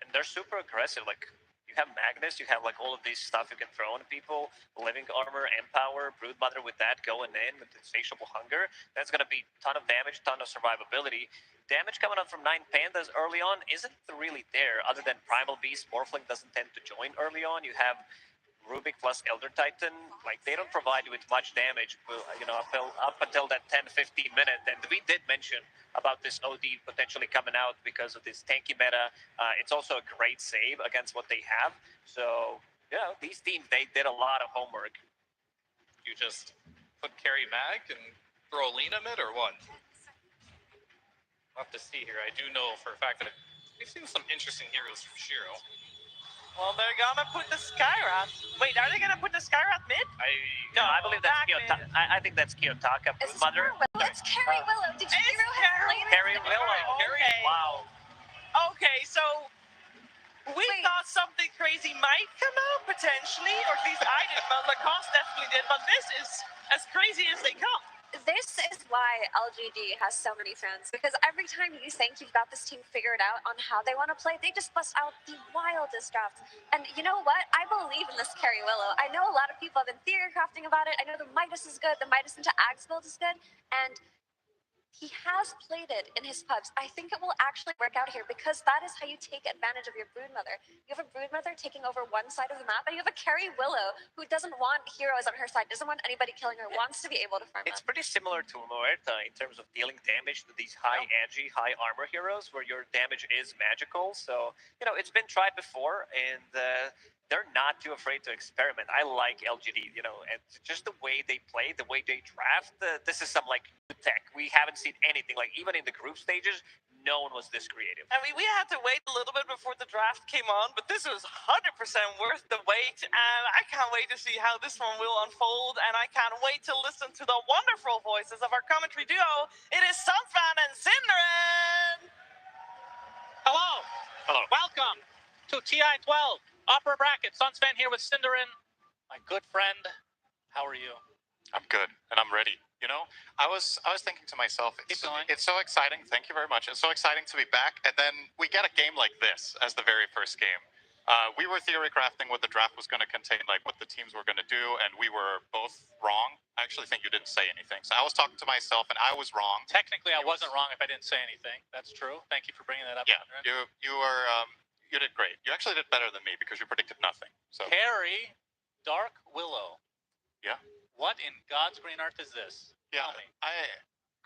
And they're super aggressive. Like, you have Magnus, you have like all of these stuff you can throw on people, Living Armor, Empower, Broodmother with that going in with Insatiable Hunger. That's going to be ton of damage, ton of survivability. Damage coming up from Nine Pandas early on isn't really there, other than Primal Beast. Morphling doesn't tend to join early on. You have Rubik plus Elder Titan, like they don't provide you with much damage, you know, up until that 10-15 minute. And we did mention about this OD potentially coming out because of this tanky meta. It's also a great save against what they have. So, yeah, these teams, they did a lot of homework. You just put carry Mag and throw Lena mid or what? We'll have to see here. I do know for a fact that we've seen some interesting heroes from Shiro. Well, they're gonna put the Skyrath. Wait, are they gonna put the Skyrath mid? No, I believe that's Kiyotaka. I think that's Kiyotaka. Mother. It's Carry Willow. Did you hear Carry Willow? Okay. Wow. Okay, so we thought something crazy might come out potentially, or at least I did. But Lacoste definitely did. But this is as crazy as they come. This is why LGD has so many fans, because every time you think you've got this team figured out on how they want to play, they just bust out the wildest drafts. And you know what? I believe in this Carry Willow. I know a lot of people have been theory crafting about it. I know the Midas is good, the Midas into Ags build is good, and he has played it in his pubs. I think it will actually work out here because that is how you take advantage of your Broodmother. You have a Broodmother taking over one side of the map, and you have a Carry Willow who doesn't want heroes on her side, doesn't want anybody killing her, wants to be able to farm It's pretty similar to Muerta in terms of dealing damage to these high edgy, high armor heroes where your damage is magical. So, you know, it's been tried before, and they're not too afraid to experiment. I like LGD, you know, and just the way they play, the way they draft, this is some like tech. We haven't seen anything, like even in the group stages, no one was this creative. I mean, we had to wait a little bit before the draft came on, but this was 100% worth the wait, and I can't wait to see how this one will unfold, and I can't wait to listen to the wonderful voices of our commentary duo. It is Sunfan and Cinderin! Hello. Hello. Welcome to TI-12, upper bracket. Sunsfan here with Cinderin, my good friend. How are you? I'm good, and I'm ready. You know, I was thinking to myself, it's so exciting. Thank you very much. It's so exciting to be back, and then we get a game like this as the very first game. We were theory crafting what the draft was going to contain, like what the teams were going to do, and we were both wrong. I actually think you didn't say anything, so I was talking to myself, and I was wrong. Technically, I wasn't wrong if I didn't say anything. That's true. Thank you for bringing that up. Yeah, you were you did great. You actually did better than me because you predicted nothing. So Carry Dark Willow. Yeah. What in God's green earth is this? Yeah,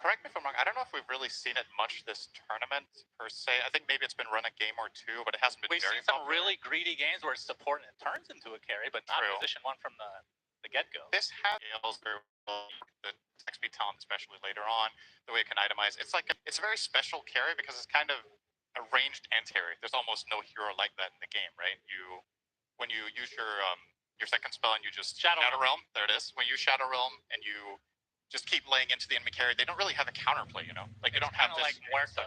correct me if I'm wrong. I don't know if we've really seen it much this tournament per se. I think maybe it's been run a game or two, but it hasn't been We've very seen some really greedy games where it's support and it turns into a carry, but not position one from the get-go. This has scales very well. The XP talent, especially later on, the way it can itemize. It's like it's a very special carry because it's kind of a ranged anti-carry. There's almost no hero like that in the game, right? When you use your second spell and you just Shadow Realm, there it is. When you Shadow Realm and you just keep laying into the enemy carry, they don't really have a counterplay, you know? Like, you don't have this... like Muerta.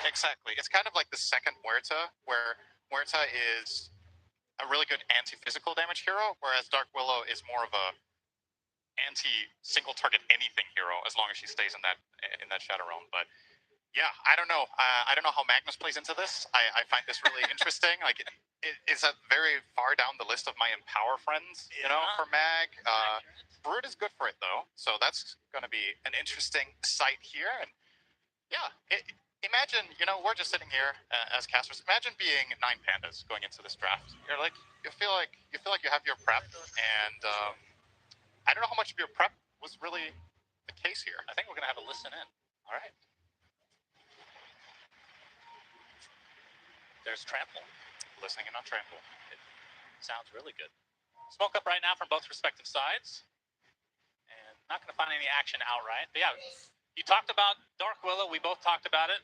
Exactly. It's kind of like the second Muerta, where Muerta is a really good anti-physical damage hero, whereas Dark Willow is more of a anti-single target anything hero as long as she stays in that Shadow Realm. But yeah, I don't know. I don't know how Magnus plays into this. I find this really interesting. Like it's a very far down the list of my Empower friends, you know, for Mag. Brood is good for it though, so that's going to be an interesting sight here. And yeah, imagine, you know, we're just sitting here as casters. Imagine being 9 pandas going into this draft. You're like, you feel like you have your prep, and I don't know how much of your prep was really the case here. I think we're gonna have a listen in. All right. There's Trample. Listening in on Trample. It sounds really good. Smoke up right now from both respective sides, and not gonna find any action outright. But yeah. You talked about Dark Willow, we both talked about it,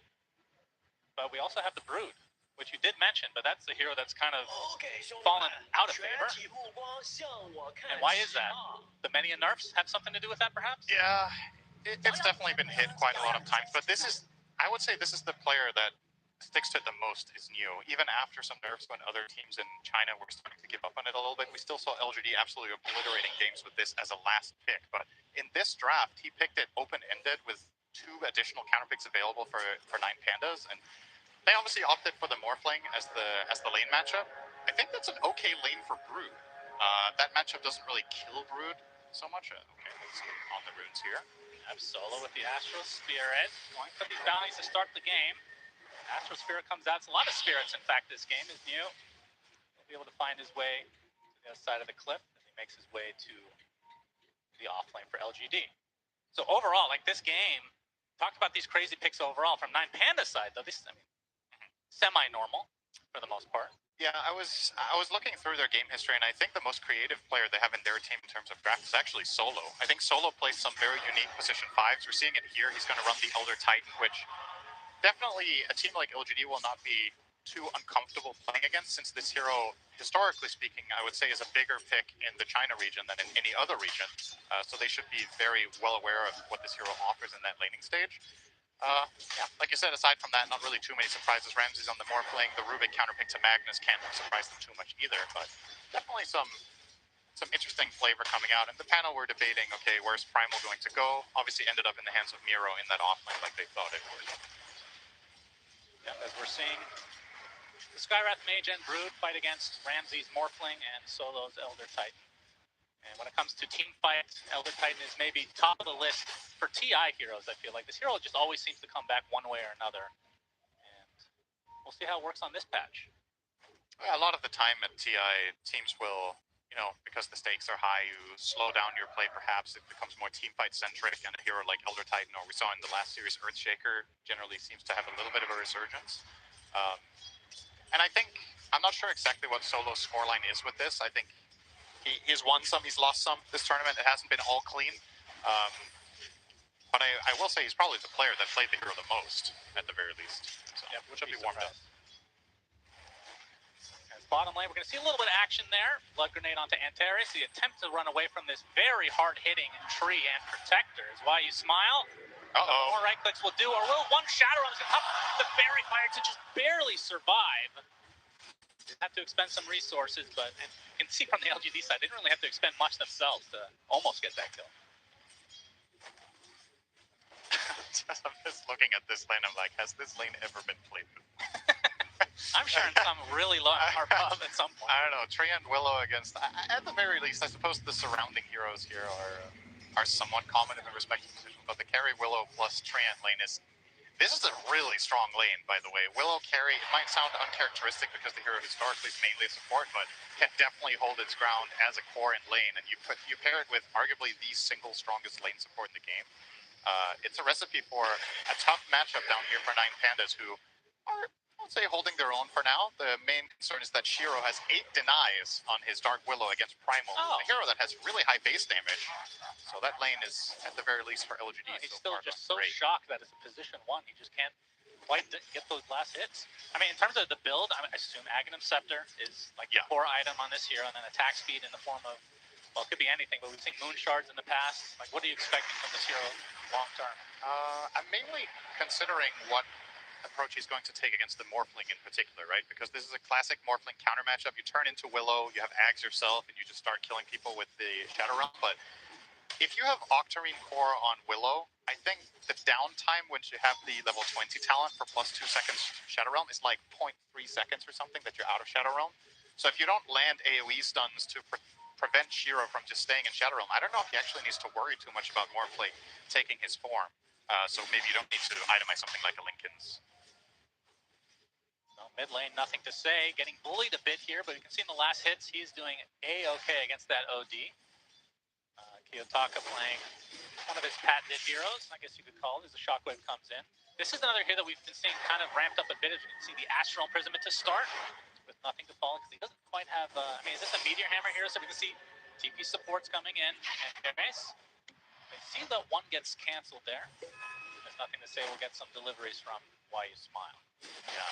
but we also have the Brood, which you did mention, but that's the hero that's kind of fallen out of favor. And why is that? The many nerfs have something to do with that, perhaps? Yeah, it's definitely been hit quite a lot of times, but this is, I would say this is the player that sticks to it the most is Neo. Even after some nerfs when other teams in China were starting to give up on it a little bit, we still saw LGD absolutely obliterating games with this as a last pick. But in this draft, he picked it open-ended with 2 additional counter picks available for 9 pandas, and they obviously opted for the Morphling as the lane matchup. I think that's an okay lane for Brood. That matchup doesn't really kill Brood so much. Okay, let's see on the runes here. Have Solo with the Astral Spirit, going for these bounties to start the game. Astral Spirit comes out. It's a lot of spirits, in fact, this game is new. He'll be able to find his way to the other side of the cliff as he makes his way to the off lane for LGD. So overall, like this game, talked about these crazy picks overall from 9 Panda side, though. This is, I mean, semi-normal for the most part. Yeah, I was looking through their game history, and I think the most creative player they have in their team in terms of draft is actually Solo. I think Solo plays some very unique position 5s. We're seeing it here. He's going to run the Elder Titan, which definitely a team like LGD will not be too uncomfortable playing against, since this hero, historically speaking, I would say is a bigger pick in the China region than in any other region. So they should be very well aware of what this hero offers in that laning stage. Yeah, like you said, aside from that, not really too many surprises. Ramsey's on the Morphling, the Rubik counterpick to Magnus can't surprise them too much either, but definitely some interesting flavor coming out. And the panel were debating, okay, where's Primal going to go? Obviously ended up in the hands of Miro in that offlane like they thought it would. Yeah, as we're seeing the Skywrath Mage and Brood fight against Ramsey's Morphling and Solo's Elder Titan. And when it comes to team fights, Elder Titan is maybe top of the list for TI heroes, I feel like. This hero just always seems to come back one way or another. And we'll see how it works on this patch. Yeah, a lot of the time at TI, teams will, you know, because the stakes are high, you slow down your play perhaps. It becomes more team fight centric, and a hero like Elder Titan, or we saw in the last series Earthshaker, generally seems to have a little bit of a resurgence. And I think, I'm not sure exactly what Solo's scoreline is with this. I think he's won some, he's lost some this tournament. It hasn't been all clean. But I will say he's probably the player that played the hero the most, at the very least. So, yeah, which will be warmed up. Bottom lane, we're going to see a little bit of action there. Blood Grenade onto Antares. The attempt to run away from this very hard-hitting tree and protector is why you smile. Uh-oh. More right clicks will do, or will one Shadow Run is going to come the Fairy Fire to just barely survive. Have to expend some resources, but and you can see from the LGD side, they didn't really have to expend much themselves to almost get that kill. I'm just looking at this lane, I'm like, has this lane ever been played before? I'm sure in some really low hard pub at some point. I don't know, Tree and Willow against, at the very least, I suppose the surrounding heroes here are somewhat common in the respective positions, but the carry Willow plus Treant lane is, this is a really strong lane, by the way. Willow carry, it might sound uncharacteristic because the hero historically is mainly a support, but can definitely hold its ground as a core in lane, and you pair it with arguably the single strongest lane support in the game. It's a recipe for a tough matchup down here for 9 Pandas, who are, I would say, holding their own for now. The main concern is that Shiro has 8 denies on his Dark Willow against Primal, a hero that has really high base damage. So that lane is, at the very least, for LGD. He's still just so shocked that it's a position 1. He just can't quite get those last hits. I mean, in terms of the build, I assume Aghanim Scepter is like the core item on this hero, and then attack speed in the form of, well, it could be anything, but we've seen Moon Shards in the past. Like, what are you expecting from this hero long term? I'm mainly considering what approach he's going to take against the Morphling in particular, right? Because this is a classic Morphling counter matchup. You turn into Willow, you have Ags yourself, and you just start killing people with the Shadow Realm. But if you have Octarine Core on Willow, I think the downtime when you have the level 20 talent for plus 2 seconds Shadow Realm is like 0.3 seconds or something that you're out of Shadow Realm. So if you don't land AoE stuns to prevent Shiro from just staying in Shadow Realm, I don't know if he actually needs to worry too much about Morphling taking his form. So maybe you don't need to itemize something like a Linken's. No, mid lane, nothing to say. Getting bullied a bit here, but you can see in the last hits, he's doing A-okay against that OD. Kiyotaka playing one of his patented heroes, I guess you could call it, as the Shockwave comes in. This is another hero that we've been seeing kind of ramped up a bit. As you can see the Astral Imprisonment to start, with nothing to fall, because he doesn't quite have, I mean, is this a Meteor Hammer hero? So we can see TP supports coming in, and nice. They see that one gets canceled there. There's nothing to say. We'll get some deliveries from Why You Smile. Yeah.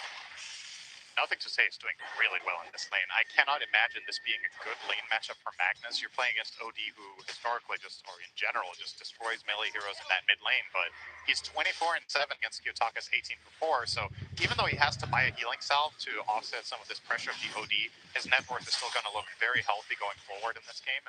Nothing to say, it's doing really well in this lane. I cannot imagine this being a good lane matchup for Magnus. You're playing against OD, who historically just, or in general, just destroys melee heroes in that mid lane, but he's 24-7 against Kiyotaka's 18-4, so even though he has to buy a healing salve to offset some of this pressure of the OD, his net worth is still going to look very healthy going forward in this game.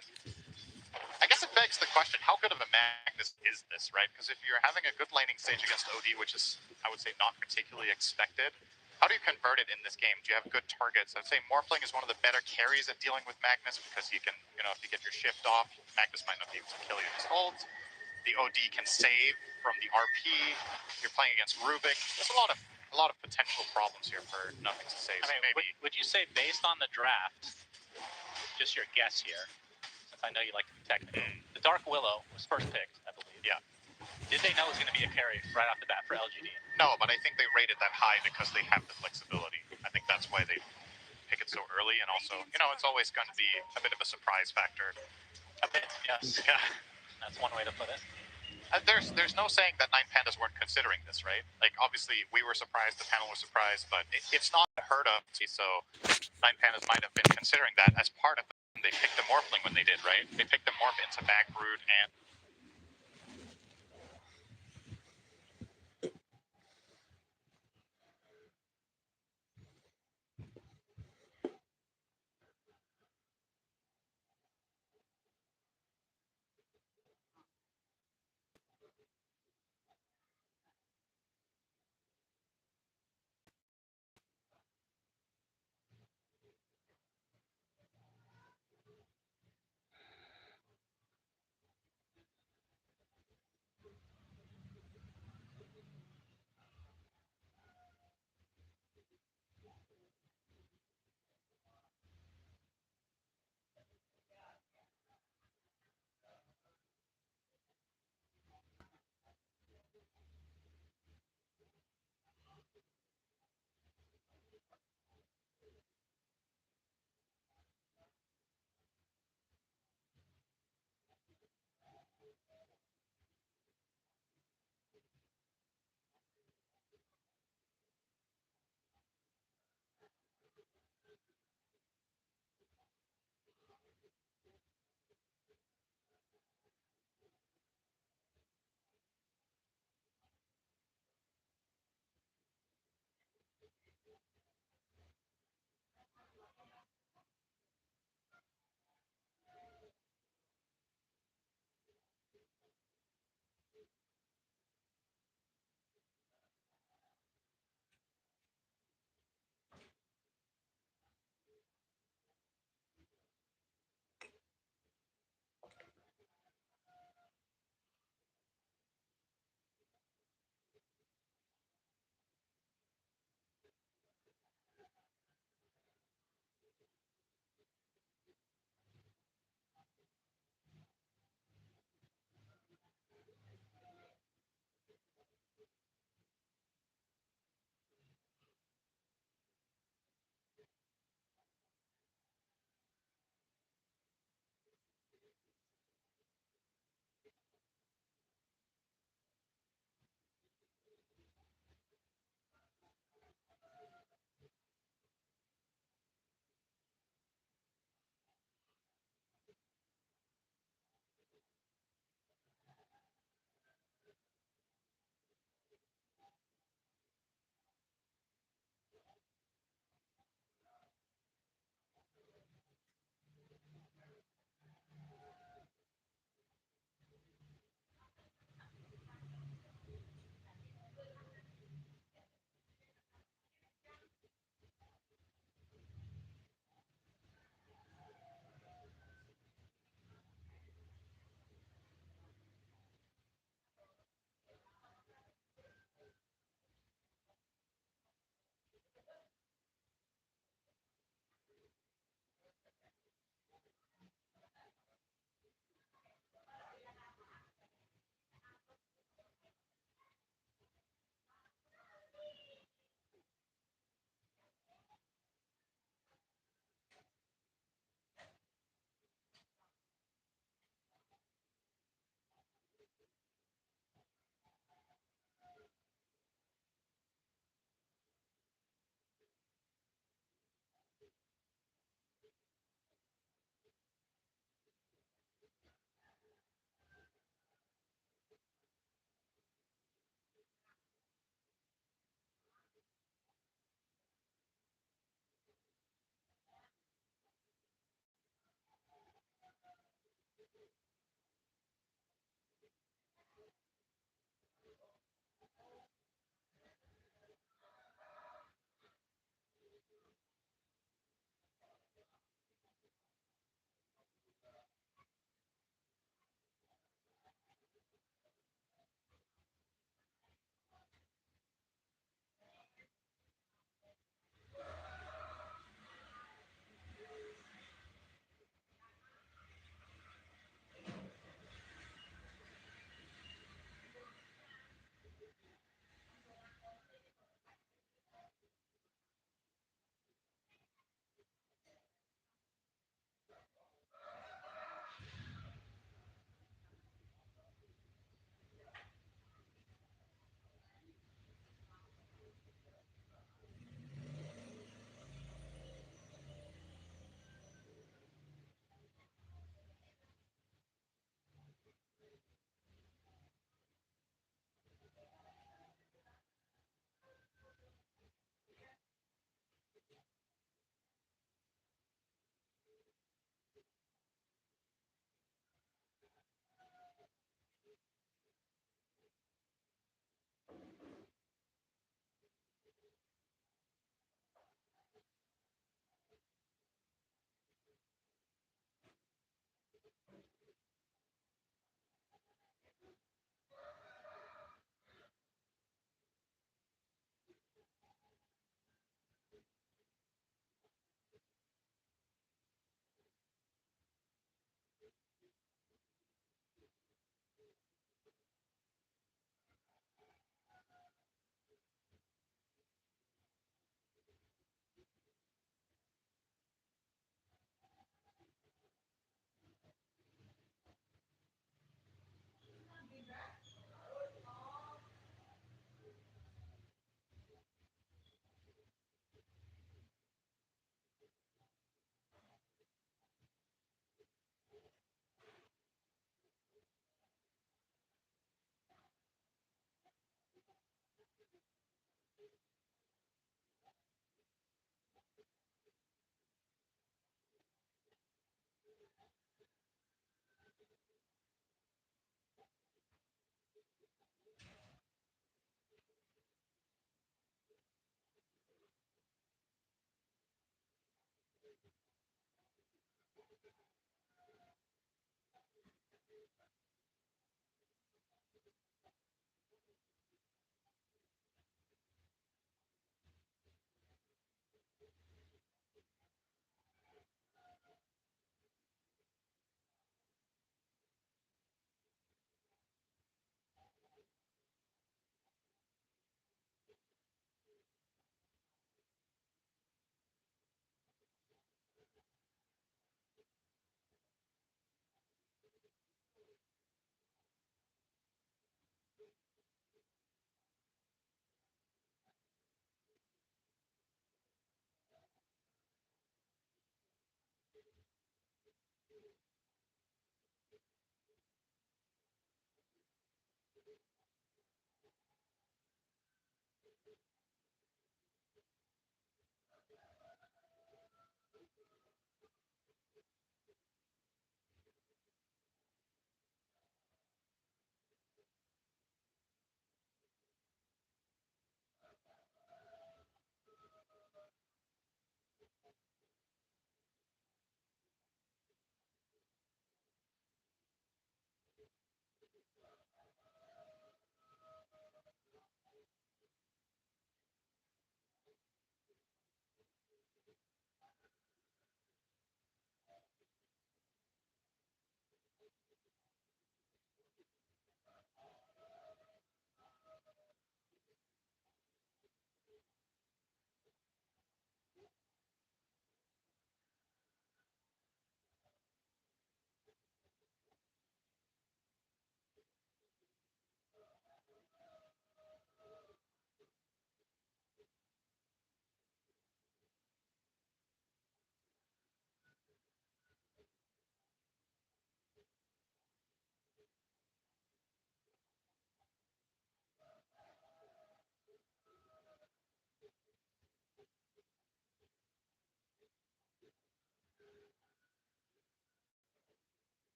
I guess it begs the question, how good of a Magnus is this, right? Because if you're having a good laning stage against OD, which is, I would say, not particularly expected, how do you convert it in this game? Do you have good targets? I'd say Morphling is one of the better carries at dealing with Magnus because he can, you know, if you get your shift off, Magnus might not be able to kill you in his holds. The OD can save from the RP. You're playing against Rubik. There's a lot of potential problems here for nothing to say. I mean, maybe would you say based on the draft, just your guess here, since I know you like to be technical, the Dark Willow was first picked, I believe. Yeah. Did they know it was going to be a carry right off the bat for LGD? No, but I think they rated that high because they have the flexibility. I think that's why they pick it so early, and also, you know, it's always going to be a bit of a surprise factor. A bit, yes. Yeah. That's one way to put it. There's no saying that Nine Pandas weren't considering this, right? Like, obviously, we were surprised, the panel was surprised, but it's not heard of, so Nine Pandas might have been considering that as part of it. They picked the Morphling when they did, right? They picked the Morph into Backroot and...